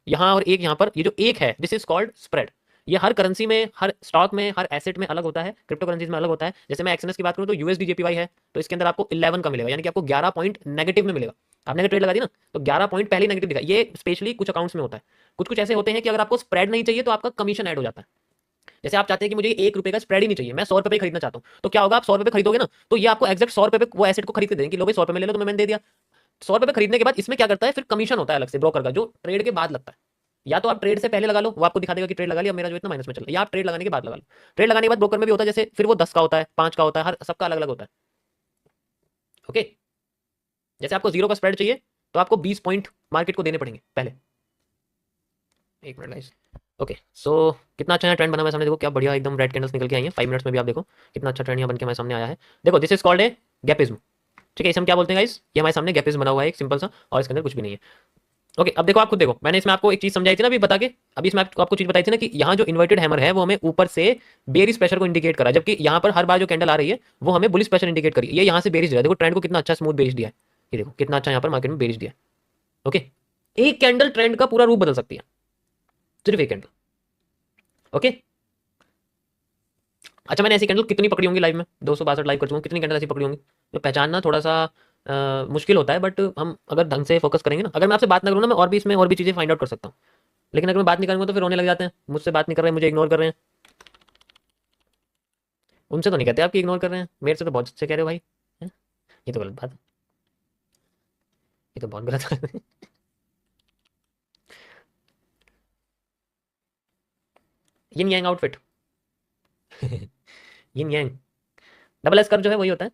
यहाँ और एक यहाँ पर, ये जो एक है दिस इज कॉल्ड स्प्रेड। ये हर करेंसी में, हर स्टॉक में, हर एसेट में अलग होता है, क्रिप्टो करेंसीज में अलग होता है। जैसे मैं एक्सएनएस की बात करूँ तो यूएसडी जेपीवाई है, तो इसके अंदर आपको 11 का मिलेगा, यानी कि आपको 11 पॉइंट नेगेटिव में मिलेगा। आपने अगर ट्रेड लगा दी ना तो 11 पॉइंट पहले नेगेटिव दिखा। ये स्पेशली कुछ अकाउंट्स में होता है, कुछ कुछ ऐसे होते हैं कि अगर आपको स्प्रेड नहीं चाहिए तो आपका कमीशन ऐड हो जाता है। जैसे आप चाहते हैं कि मुझे 1 रुपये का स्प्रेड ही नहीं चाहिए, मैं 100 रुपये खरीदना चाहता हूँ, तो क्या होगा, आप 100 रुपये खरीदोगे ना तो ये आपको एक्जैक्ट 100 रुपये पे वो एसेट को खरीद के देंगे कि लो भाई 100 रुपये में ले लो, तो मैंने दे दिया। 100 रुपये खरीदने के बाद इसमें क्या करता है, फिर कमीशन होता है अलग से ब्रोकर का, जो ट्रेड के बाद लगता है। या तो आप ट्रेड से पहले लगा लो, वो आपको दिखा देगा कि ट्रेड लगा लिया, मेरा जो इतना माइनस में चल रहा है, या आप ट्रेड लगाने के बाद लगा लो। ट्रेड लगाने के बाद ब्रोकर में भी होता है, जैसे फिर वो 10 का होता है, 5 का होता है, हर सबका अलग अलग होता है। ओके, जैसे आपको 0 का स्प्रेड चाहिए तो आपको 20 पॉइंट मार्केट को देने पड़ेंगे पहले। एक मिनट गाइस, ओके, सो कितना अच्छा ट्रेंड बना हमारे सामने, देखो क्या बढ़िया एकदम रेड कैंडल्स निकल के आई हैं 5 मिनट्स में भी, आप देखो कितना अच्छा ट्रेंड यहाँ बन के हमारे सामने आया है। देखो दिस इज कॉल्ड ए गैपिज्म। ठीक है, इसे हम क्या बोलते हैं गाइस, ये हमारे सामने गैपिज्म बना हुआ है एक सिंपल सा, और इसके अंदर कुछ भी नहीं है। ओके, अब देखो आप खुद देखो, मैंने इसमें आपको एक चीज समझाई थी ना अभी बता के, अभी इसमें आपको चीज बताई थी ना कि यहाँ जो इन्वर्टेड हैमर है वो हमें ऊपर से बेरिश प्रेशर को इंडिकेट करा है, जबकि यहाँ पर हर बार जो कैंडल आ रही है वो हमें बुलिश प्रेशर इंडिकेट करी है। ये यहाँ से बेरिश दिया है, देखो ट्रेंड को कितना अच्छा स्मूथ बेरिश दिया है, ये देखो कितना अच्छा यहाँ पर मार्केट में बेरिश दिया है। ओके, एक कैंडल ट्रेंड का पूरा रूप बदल सकती है, सिर्फ एक कैंडल। ओके, अच्छा मैंने ऐसी कैंडल कितनी पकड़ी होंगी लाइव में, 262 लाइव कर चुका हूँ, कितनी कैंडल ऐसी पकड़ी होंगी, तो पहचानना थोड़ा सा मुश्किल होता है, बट हम अगर ढंग से फोकस करेंगे ना, अगर मैं आपसे बात ना करूँ ना, मैं और भी इसमें और भी चीज़ें फाइंड आउट कर सकता हूँ, लेकिन अगर मैं बात नहीं करूँगा तो फिर रोने लग जाते हैं, मुझसे बात नहीं कर रहे हैं, मुझे इग्नोर कर रहे हैं। उनसे तो नहीं कहते आपकी इग्नोर कर रहे हैं, मेरे से तो बहुत अच्छे कह रहे हो भाई, हैं? ये तो गलत बात है, ये तो बहुत गलत है। यिन यांग आउटफिट। यिन यांग, डबल एस कर्व जो है वही होता है।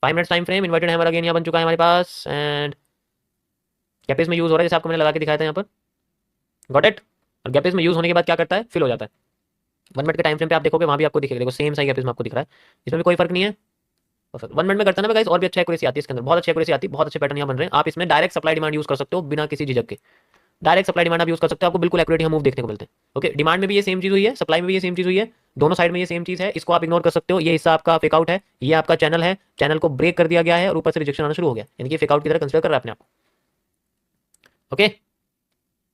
5 minutes time frame, inverted hammer again यहाँ बन चुका है हमारे पास, एंड गैपिस में यूज हो रहा है, जैसे आपको मैंने लगा के दिखाया था यहाँ पर, गॉट इट। और गैपिस में यूज होने के बाद क्या करता है, फिल हो जाता है। 1 मिनट के टाइम फ्रेम पे आप देखोगे वहाँ भी आपको दिखेगा, देखो सेम साइज गैपिस में आपको दिख रहा है, इसमें भी कोई फर्क नहीं है। 1 मिनट में करता है ना गाइस, और भी अच्छा एक्यूरेसी आती है इसके अंदर, बहुत अच्छी एक्यूरेसी आती है, बहुत अच्छे पैटर्न यहाँ बन रहे हैं। आप इसमें डायरेक्ट सप्लाई डिमांड यूज कर सकते हो बिना किसी झिझक के, डायरेक्ट सप्लाई डिमांड आप यूज कर सकते हो, आपको बिल्कुल एक्यूरेट यहाँ मूव देखने को मिलते हैं। ओके, डिमांड में भी ये सेम चीज हुई है, सप्लाई में भी ये सेम चीज हुई है, दोनों साइड में ये सेम चीज है, इसको आप इग्नोर कर सकते हो। ये हिस्सा आपका फेकआउट है, ये आपका चैनल है, चैनल को ब्रेक कर दिया गया है और ऊपर से रिजेक्शन आना शुरू हो गया, यानी कि फेकआउट की तरह कंसिडर कर रहा है अपने आप। ओके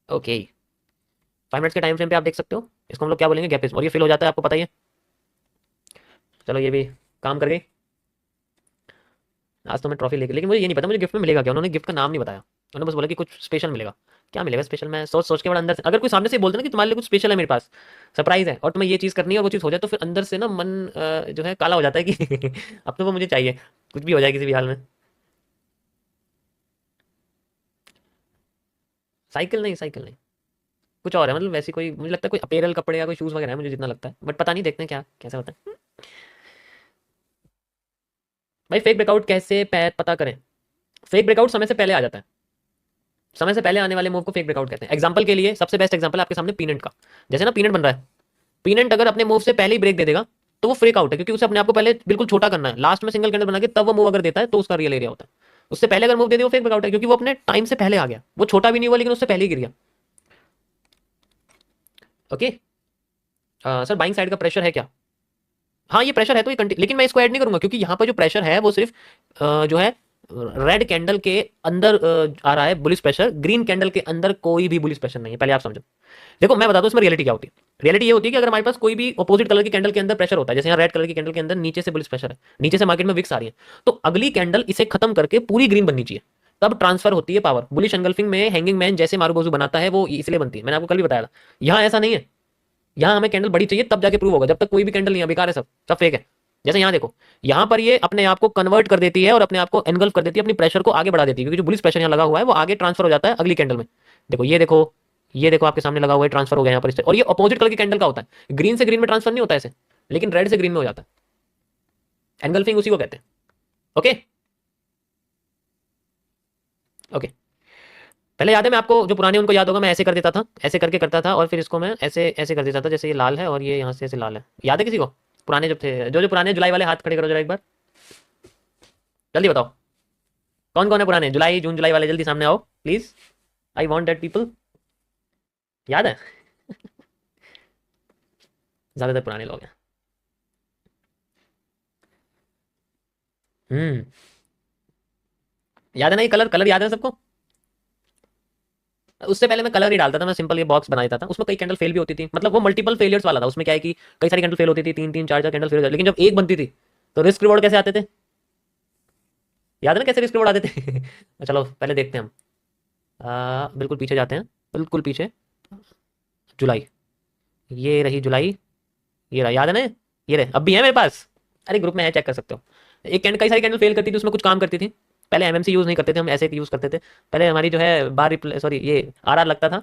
ओके, 5 मिनट्स के टाइम फ्रेम पे आप देख सकते हो, इसको हम लोग क्या बोलेंगे, गैपिस, और ये फिल हो जाता है, आपको पता ही है। चलो ये भी काम कर गई, आज तो मैं ट्रॉफी लेके, लेकिन मुझे ये नहीं पता मुझे गिफ्ट में मिलेगा क्या, उन्होंने गिफ्ट का नाम नहीं बताया, उन्होंने बस बोला कि कुछ स्पेशल मिलेगा, क्या मिलेगा स्पेशल, मैं सोच सोच के बड़ा अंदर से, अगर कोई सामने से बोलते ना कि तुम्हारे लिए कुछ स्पेशल है मेरे पास, सरप्राइज है और तुम्हें ये चीज़ करनी है और वो चीज़ हो जाए, तो फिर अंदर से ना मन जो है काला हो जाता है कि अब तो वो मुझे चाहिए, कुछ भी हो जाए किसी भी हाल में। साइकिल नहीं, साइकिल नहीं, कुछ और है, मतलब वैसी कोई, मुझे लगता है कोई अपेरल कपड़े या कोई शूज़ वगैरह है, मुझे जितना लगता है, बट पता नहीं, देखते हैं क्या कैसा होता है। भाई फेक ब्रेकआउट कैसे पता करें? फेक ब्रेकआउट समय से पहले आ जाता है, समय से पहले आने वाले मूव को फेक ब्रेकआउट कहते हैं। एग्जांपल के लिए सबसे बेस्ट एग्जांपल आपके सामने पीनट का, जैसे ना पीनट बन रहा है, पीनट अगर अपने मूव से पहले ही ब्रेक दे देगा तो वो फेक आउट है, क्योंकि उसे अपने आप को पहले बिल्कुल छोटा करना है, लास्ट में सिंगल कैंडल बना के तब वो मूव अगर देता है तो उसका रियल एरिया होता है। उससे पहले अगर मूव दे दे वो फेक ब्रेकआउट है, क्योंकि वो अपने टाइम से पहले आ गया, वो छोटा भी नहीं हुआ लेकिन उससे पहले ही गिर गया। ओके सर, बाइंग साइड का प्रेशर है क्या? हाँ ये प्रेशर है तो ये लेकिन मैं इसको ऐड नहीं करूंगा, क्योंकि यहाँ पर जो प्रेशर है वो सिर्फ जो है रेड कैंडल के अंदर आ रहा है बुलिश प्रेशर, ग्रीन कैंडल के अंदर कोई भी बुलिश प्रेशर नहीं है, पहले आप समझो। देखो मैं बता दूं इसमें रियलिटी क्या होती है। रियलिटी ये होती है कि अगर हमारे पास कोई भी अपोजिट कलर की कैंडल के अंदर प्रेशर होता है, जैसे यहाँ रेड कलर की कैंडल के अंदर नीचे से बुलिश प्रेशर है, नीचे से मार्केट में विक्स आ रही है, तो अगली कैंडल इसे खत्म करके पूरी ग्रीन बननी चाहिए, तब ट्रांसफर होती है पावर। बुलिश एंगल्फिंग में हैंगिंग मैन जैसे मारूबोजू बनाता है वो इसलिए बनती है, मैंने आपको कल भी बताया था। यहाँ ऐसा नहीं है, यहाँ हमें कैंडल बड़ी चाहिए तब जाके प्रूव होगा, जब तक कोई भी कैंडल नहीं है बेकार है, सब सब फेक है। जैसे यहाँ देखो, यहाँ पर ये अपने आप को कन्वर्ट कर देती है और अपने आप को एनगल्फ कर देती है, अपनी प्रेशर को आगे बढ़ा देती है, क्योंकि जो बुलिश प्रेशर यहाँ लगा हुआ है वो आगे ट्रांसफर हो जाता है अगली कैंडल में। देखो ये देखो, ये देखो आपके सामने लगा हुआ है, ट्रांसफर हो गया यहाँ पर, और ये अपोजिट कलर की कैंडल का होता है, ग्रीन से ग्रीन में ट्रांसफर नहीं होता है ऐसे, लेकिन रेड से ग्रीन में हो जाता है। एनगल्फिंग उसी को कहते हैं। ओके ओके, पहले याद है, मैं आपको जो पुराने उनको याद होगा, मैं ऐसे कर देता था, ऐसे करके करता था, और फिर इसको मैं ऐसे ऐसे कर देता था, जैसे ये लाल है और ये यहाँ से ऐसे लाल है। याद है किसी को? पुराने जब थे, जो जो पुराने जुलाई वाले हाथ खड़े करो जरा एक बार, जल्दी बताओ कौन कौन है पुराने जुलाई जून जुलाई वाले, जल्दी सामने आओ please, I want that people. याद है? ज्यादातर पुराने लोग हैं। हम्म, याद है ना ये कलर, कलर याद है सबको? उससे पहले मैं कलर ही डालता था, मैं सिंपल ये बॉक्स बना देता था, उसमें कई कैंडल फेल भी होती थी, मतलब वो मल्टीपल फेलियर्स वाला था, उसमें क्या है कि कई सारी कैंडल फेल होती थी, तीन तीन चार चार कैंडल फेल हो जाती, लेकिन जब एक बनती थी तो रिस्क रिवॉर्ड कैसे आते थे? याद है ना कैसे रिस्क रिवॉर्ड आते थे? चलो पहले देखते हैं हम, बिल्कुल पीछे जाते हैं, बिल्कुल पीछे, जुलाई, ये रही जुलाई, ये रहा, याद है ना? ये रहे, अब भी है मेरे पास, अरे ग्रुप में है, चेक कर सकते हो। एक कैंडल, कई सारी कैंडल फेल करती थी, उसमें कुछ काम करती थी। पहले एमएमसी यूज नहीं करते थे हम, ऐसे यूज करते थे। पहले हमारी जो है बार रिप्ले, सॉरी ये आरआर लगता था।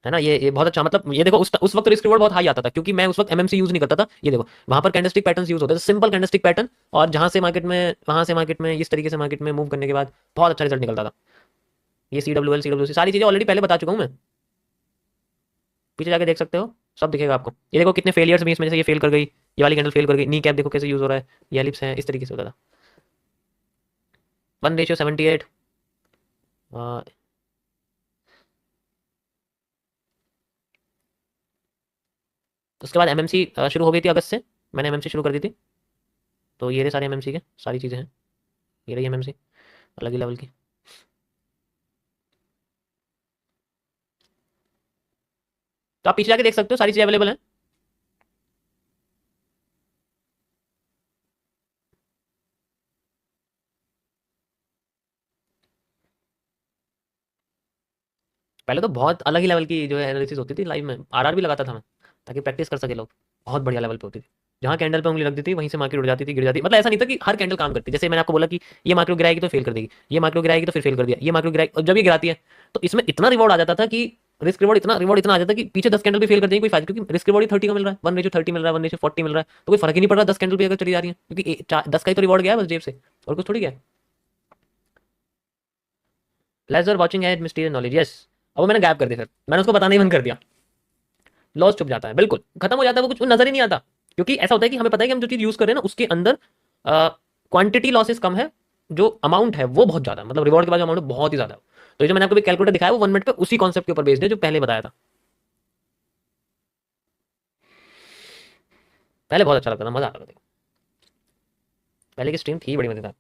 है ना, ये बहुत अच्छा, मतलब ये देखो उस वक्त रिस्क रिवॉर्ड बहुत हाई आता था, क्योंकि मैं उस वक्त एमएमसी यूज नहीं करता था। ये देखो वहां पर कैंडलस्टिक पैटर्न यूज होते थे, सिंपल कैंडलस्टिक पैटर्न, और जहां से मार्केट में, वहां से मार्केट में इस तरीके से मार्केट में मूव करने के बाद बहुत अच्छा रिजल्ट निकलता था। ये CWL CWC सारी चीजें ऑलरेडी पहले बता चुका हूँ मैं, पीछे जाके देख सकते हो, सब दिखेगा आपको। ये देखो कितने फेलियर्स भी इसमें, जैसे ये फेल कर गई, ये वाली कैंडल फेल कर गई, नी कैप देखो कैसे यूज हो रहा है, ये एलिप्स है, इस तरीके से होता था। 1:78। उसके बाद एमएमसी शुरू हो गई थी अगस्त से, मैंने एमएमसी शुरू कर दी थी, तो ये रहे सारे एमएमसी के, सारी चीज़ें हैं, ये रही एमएमसी अलग ही लेवल की। तो आप पीछे जाके देख सकते हो, सारी चीज़ें अवेलेबल हैं। पहले तो बहुत अलग ही लेवल की जो है एनालिसिस होती थी, लाइव में आरआर भी लगाता था मैं, ताकि प्रैक्टिस कर सके लोग। बहुत बढ़िया लेवल पे होती थी, जहाँ कैंडल पे उंगली रख दी थी वहीं से मार्केट उड़ जाती थी, गिर जाती, मतलब ऐसा नहीं था कि हर कैंडल काम करती। जैसे मैंने आपको बोला कि ये मार्केट गिराएगी तो फेल कर देगी, ये मार्केट गिराएगी तो फिर फेल कर दिया, ये मार्केट गिराएगी, और जब ये गिराती है तो इसमें इतना रिवॉर्ड आ जाता था कि रिवॉर्ड इतना आ जाता कि पीछे 10 कैंडल भी फेल कर देगी कोई फायदा, क्योंकि रिस्क रिवॉर्ड ही 30 का मिल रहा है, 1:30 मिल रहा है, 1:40 मिल रहा है, तो कोई फर्क ही नहीं पड़ रहा 10 कैंडल भी अगर चली जा रही है, क्योंकि 10 का ही तो रिवॉर्ड गया है बस जेब से, और कुछ थोड़ी गया है। लेजर वॉचिंग है मिस्टीरियस नॉलेज, यस। अब वो मैंने गैप कर दिया, फिर मैंने उसको बताना ही बंद कर दिया। लॉस छुप जाता है, बिल्कुल खत्म हो जाता है, वो कुछ नजर ही नहीं आता, क्योंकि ऐसा होता है कि हमें पता है कि हम जो चीज यूज कर रहे हैं ना उसके अंदर क्वांटिटी लॉसेस कम है, जो अमाउंट है वो बहुत ज्यादा है, मतलब रिवॉर्ड के बाद अमाउंट बहुत ही ज्यादा है। तो ये जो मैंने आपको कैलकुलेटर दिखाया वो 1 मिनट पे उसी कॉन्सेप्ट के ऊपर बेस्ड है जो पहले बताया था। पहले बहुत अच्छा लगता था, मजा आता था, देखो पहले की स्ट्रीम थी बड़ी मजेदार।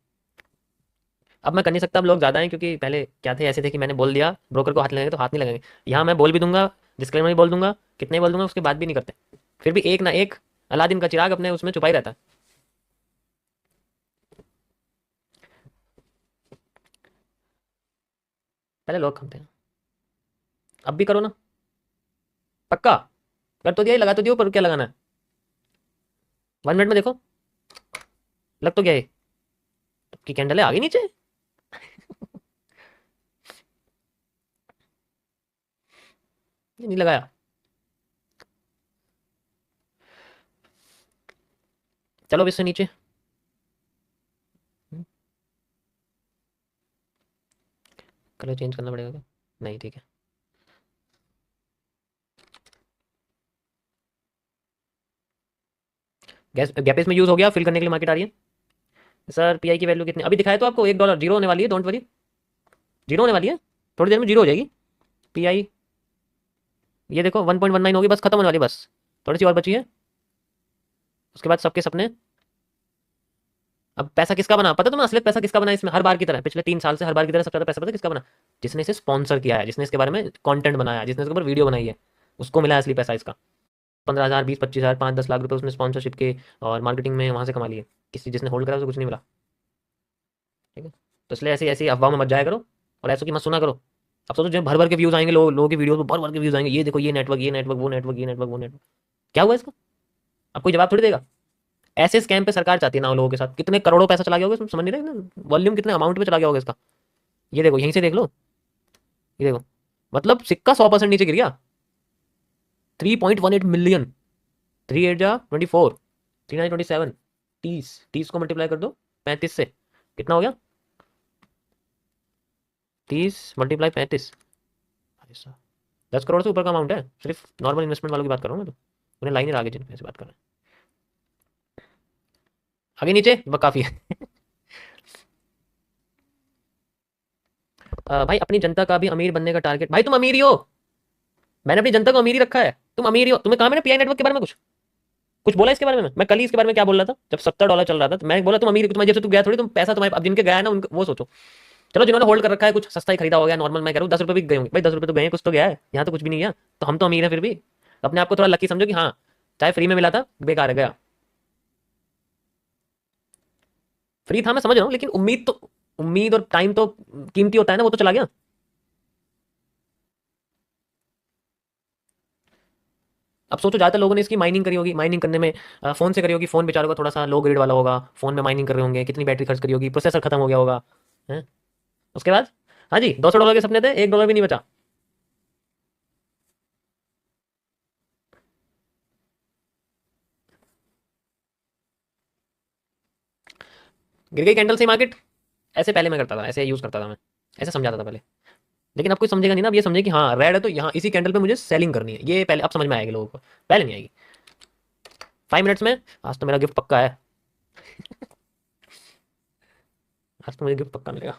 अब मैं कर नहीं सकता, अब लोग ज्यादा हैं, क्योंकि पहले क्या थे, ऐसे थे कि मैंने बोल दिया ब्रोकर को हाथ लगेंगे तो हाथ नहीं लगेंगे, यहाँ मैं बोल भी दूंगा, डिस्क्लेमर भी बोल दूंगा, कितने बोल दूंगा, उसके बाद भी नहीं करते, फिर भी एक ना एक अलादीन का चिराग अपने उसमें छुपा ही रहता है। पहले लोग खमते हैं, अब भी करो ना, पक्का। कर तो दिया ही, लगा तो दियो, पर क्या लगाना है? 1 मिनट में देखो, लग तो गया ये की कैंडल है आगे नीचे। ये नहीं लगाया। चलो अब इससे नीचे, कलर चेंज करना पड़ेगा क्या? नहीं, ठीक है। गैस गैप इसमें यूज हो गया, फिल करने के लिए मार्केट आ रही है। सर पीआई की वैल्यू कितनी अभी दिखाया तो आपको? $1 जीरो होने वाली है, डोंट वरी, जीरो होने वाली है, थोड़ी देर में जीरो हो जाएगी पीआई। ये देखो 1.19 होगी, बस खत्म होने वाली है, बस थोड़ी सी और बची है, उसके बाद सबके सपने। अब पैसा किसका बना पता तुम्हें? असलियत पैसा किसका बना इसमें, हर बार की तरह, पिछले 3 साल से हर बार की तरह सबसे ज्यादा पैसा पता है किसका बना? जिसने इसे स्पॉन्सर किया है, जिसने इसके बारे में कंटेंट बनाया, जिसने इसके ऊपर वीडियो बनाई है, उसको मिला है असली पैसा इसका। 15,000, 20-25,000, 5-10 लाख रुपए उसने स्पॉन्सरशिप के और मार्केटिंग में वहां से कमा लिए। किसी जिसने होल्ड करा उसे कुछ नहीं मिला। ठीक है, तो इसलिए ऐसी ऐसी अफवाह में मत जाया करो और ऐसों की मत सुना करो। अब सोचो जब भर भर के व्यूज आएंगे, लोगों की वीडियो पर भर भर के व्यूज आएंगे, ये देखो ये नेटवर्क, ये नेटवर्क, वो नेटवर्क, ये नेटवर्क, वो नेटवर्क, क्या हुआ इसका? अब कोई जवाब थोड़ी देगा। ऐसे स्कैम पे सरकार चाहती है ना लोगों के साथ, कितने करोड़ों पैसा चला गया होगा इसमें, समझ नहीं रहे ना, वॉल्यूम कितने अमाउंट में चला गया होगा इसका। ये देखो यहीं से देख लो, ये देखो, मतलब सिक्का 100% नीचे गिर गया। 3.18 मिलियन, 3 8 जा 24, 3 9 27, 30 को मल्टीप्लाई कर दो 35 से, कितना हो गया? 30 × 35, 10 करोड़ से ऊपर का अमाउंट है। सिर्फ नॉर्मल इन्वेस्टमेंट वालों की बात कर रहा हूँ मैं, तो उन्हें लाइन आगे जिन पैसे बात कर रहे हैं, आगे नीचे वह काफी है। भाई अपनी जनता का भी अमीर बनने का टारगेट, भाई तुम अमीर ही हो, मैंने अपनी जनता को अमीर ही रखा है, तुम अमीर ही हो। तुम्हें कहा मैंने पीआई नेटवर्क के बारे में कुछ कुछ बोला इसके बारे में? मैं कल ही इसके बारे में क्या बोल रहा था, जब $70 चल रहा था, तो मैं बोला तुम अमीर, तुम्हारी जेब से तू गया थोड़ी, तुम पैसा तुम्हारे अब जिनके गया है ना उनको वो सोचो। चलो जिन्होंने होल्ड कर रखा है, कुछ सस्ता ही खरीदा हो गया नॉर्मल, मैं कह रहा हूँ 10 रुपये भी गए होंगे भाई, 10 रुपये तो गए, कुछ तो गया है, यहाँ तो कुछ भी नहीं गया, तो हम तो अमीर है फिर भी। अपने आप को थोड़ा लकी समझो कि हाँ चाहे फ्री में मिला था, बेकार है गया, फ्री था मैं समझ रहा हूँ, लेकिन उम्मीद और टाइम तो कीमती होता है ना, वो तो चला गया। अब सोचो ज्यादातर लोगों ने इसकी माइनिंग करी होगी, माइनिंग करने में फोन से करी होगी, फोन बेचारों का थोड़ा सा लो ग्रेड वाला होगा, फोन में माइनिंग कर रहे होंगे, कितनी बैटरी खर्च करी होगी, प्रोसेसर खत्म हो गया होगा है? उसके बाद हाँ जी $200 के सपने थे, $1 भी नहीं बचा। गिर गई कैंडल से मार्केट। ऐसे पहले मैं करता था, ऐसे यूज करता था मैं, ऐसे समझाता था पहले, लेकिन अब कोई समझेगा नहीं ना। अब ये समझे कि हाँ रेड है तो यहाँ इसी कैंडल पे मुझे सेलिंग करनी है, ये पहले अब समझ में आएगी लोगों को, पहले नहीं आएगी। 5 मिनट्स में आज तो मेरा गिफ्ट पक्का है, आज तो मुझे गिफ्ट पक्का मिलेगा।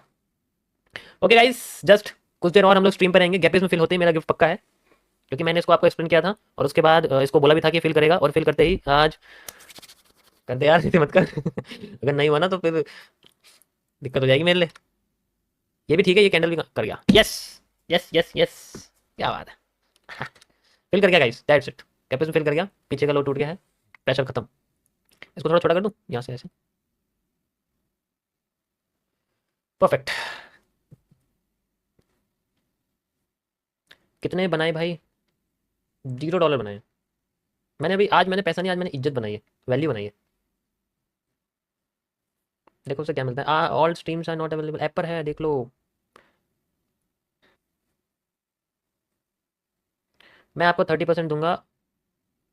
ओके गाइस, जस्ट कुछ देर और हम लोग स्ट्रीम पर रहेंगे, गैपेज में फिल होते ही मेरा गिफ्ट पक्का है, क्योंकि मैंने इसको आपको एक्सप्लेन किया था और उसके बाद इसको बोला भी था कि फिल करेगा, और फिल करते ही आज कर दे यार, ऐसे मत कर। अगर नहीं हुआ ना तो फिर दिक्कत हो जाएगी मेरे लिए। ये भी ठीक है, ये कैंडल भी कर गया, यस यस यस यस, क्या बात है। फिल कर गया guys, that's it, capacity fill कर गया, पीछे का लो टूट गया है, प्रेशर खत्म। इसको थोड़ा छोटा कर दूं यहाँ से, ऐसे परफेक्ट। कितने बनाए भाई? $0 बनाए मैंने अभी, आज मैंने पैसा नहीं, आज मैंने इज्जत बनाई है, वैल्यू बनाई है। देखो उसे क्या मिलता है, all streams are not available, app पर है देख लो। मैं आपको 30% दूंगा,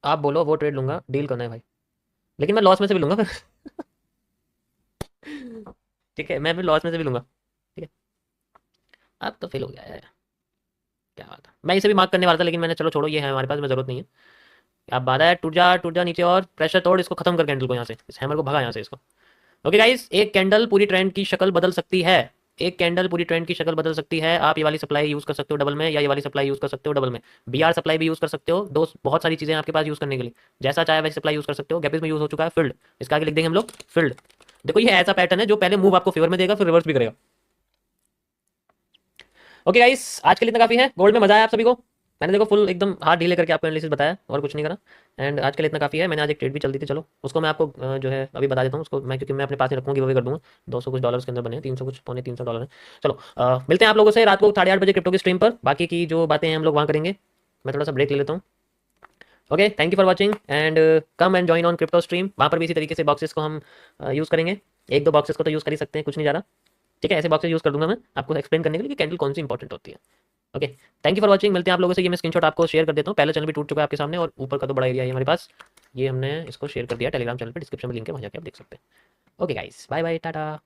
आप बोलो वो ट्रेड लूंगा, डील करना है भाई, लेकिन मैं लॉस में से भी लूंगा फिर। ठीक है, मैं फिर लॉस में से भी लूंगा। ठीक है, अब तो फेल हो गया है, क्या बात है। मैं इसे भी मार्क करने वाला था, लेकिन मैंने चलो छोड़ो, ये है हमारे पास में, जरूरत नहीं है। अब बात है, टूट जा नीचे और प्रेशर तोड़, इसको खत्म कर कैंडल को यहाँ से, इस हैमर को भगा यहाँ से इसको। ओके गाइस, एक कैंडल पूरी ट्रेंड की शक्ल बदल सकती है, एक कैंडल पूरी ट्रेंड की शक्ल बदल सकती है। आप ये वाली सप्लाई यूज कर सकते हो डबल में, या ये वाली सप्लाई यूज कर सकते हो डबल में, बीआर सप्लाई भी यूज कर सकते हो, दो बहुत सारी चीजें आपके पास यूज करने के लिए, जैसा चाहे वैसी सप्लाई यूज कर सकते हो। गैपिस में यूज हो चुका है फील्ड, इसका आगे लिख देंगे हम लोग फील्ड। देखो ये ऐसा पैटर्न है जो पहले मूव आपको फेवर में देगा, फिर रिवर्स भी करेगा। ओके गाइस, आज के लिए इतना काफी है, गोल्ड में मजा आया आप सभी को? मैंने देखो फुल एकदम हाथ ढीले करके आपको एनालिसिस बताया और कुछ नहीं करा। एंड आज के लिए इतना काफ़ी है। मैंने आज एक ट्रेड भी चल दी थी, चलो उसको मैं आपको जो है अभी बता देता हूँ उसको मैं, क्योंकि मैं अपने पास ही रखूँगी, वो भी कर दूँगा। 200 कुछ डॉलर्स के अंदर बने हैं, 300 कुछ पौने 300 डॉलर है। चलो मिलते हैं आप लोगों से रात को 8:30 बजे क्रिप्टो की स्ट्रीम पर। बाकी की जो बातें हैं हम लोग वहाँ करेंगे। मैं थोड़ा सा ब्रेक ले लेता हूँ। Okay, thank you for watching and come and join on crypto stream. वहाँ पर भी इसी तरीके से बॉक्सेस को हम यूज़ करेंगे। एक दो बॉक्सेस को तो यूज़ कर ही सकते हैं, कुछ नहीं जा रहा। ठीक है, ऐसे बॉक्सेस यूज़ कर दूंगा मैं आपको एक्सप्लेन करने के लिए कि कैंडल कौन सी इंपॉर्टेंट होती है। Okay, thank you for watching. मिलते हैं आप लोगों से। ये मैं स्क्रीनशॉट आपको शेयर कर देता हूँ। पहला चैनल भी टूट चुका है आपके सामने और ऊपर का तो बड़ा एरिया है हमारे पास। ये हमने इसको शेयर कर दिया टेलीग्राम चैनल पर, डिस्क्रिप्शन में लिंक है, वहाँ जाके आप देख सकते हैं। Okay guys, bye bye, Tata.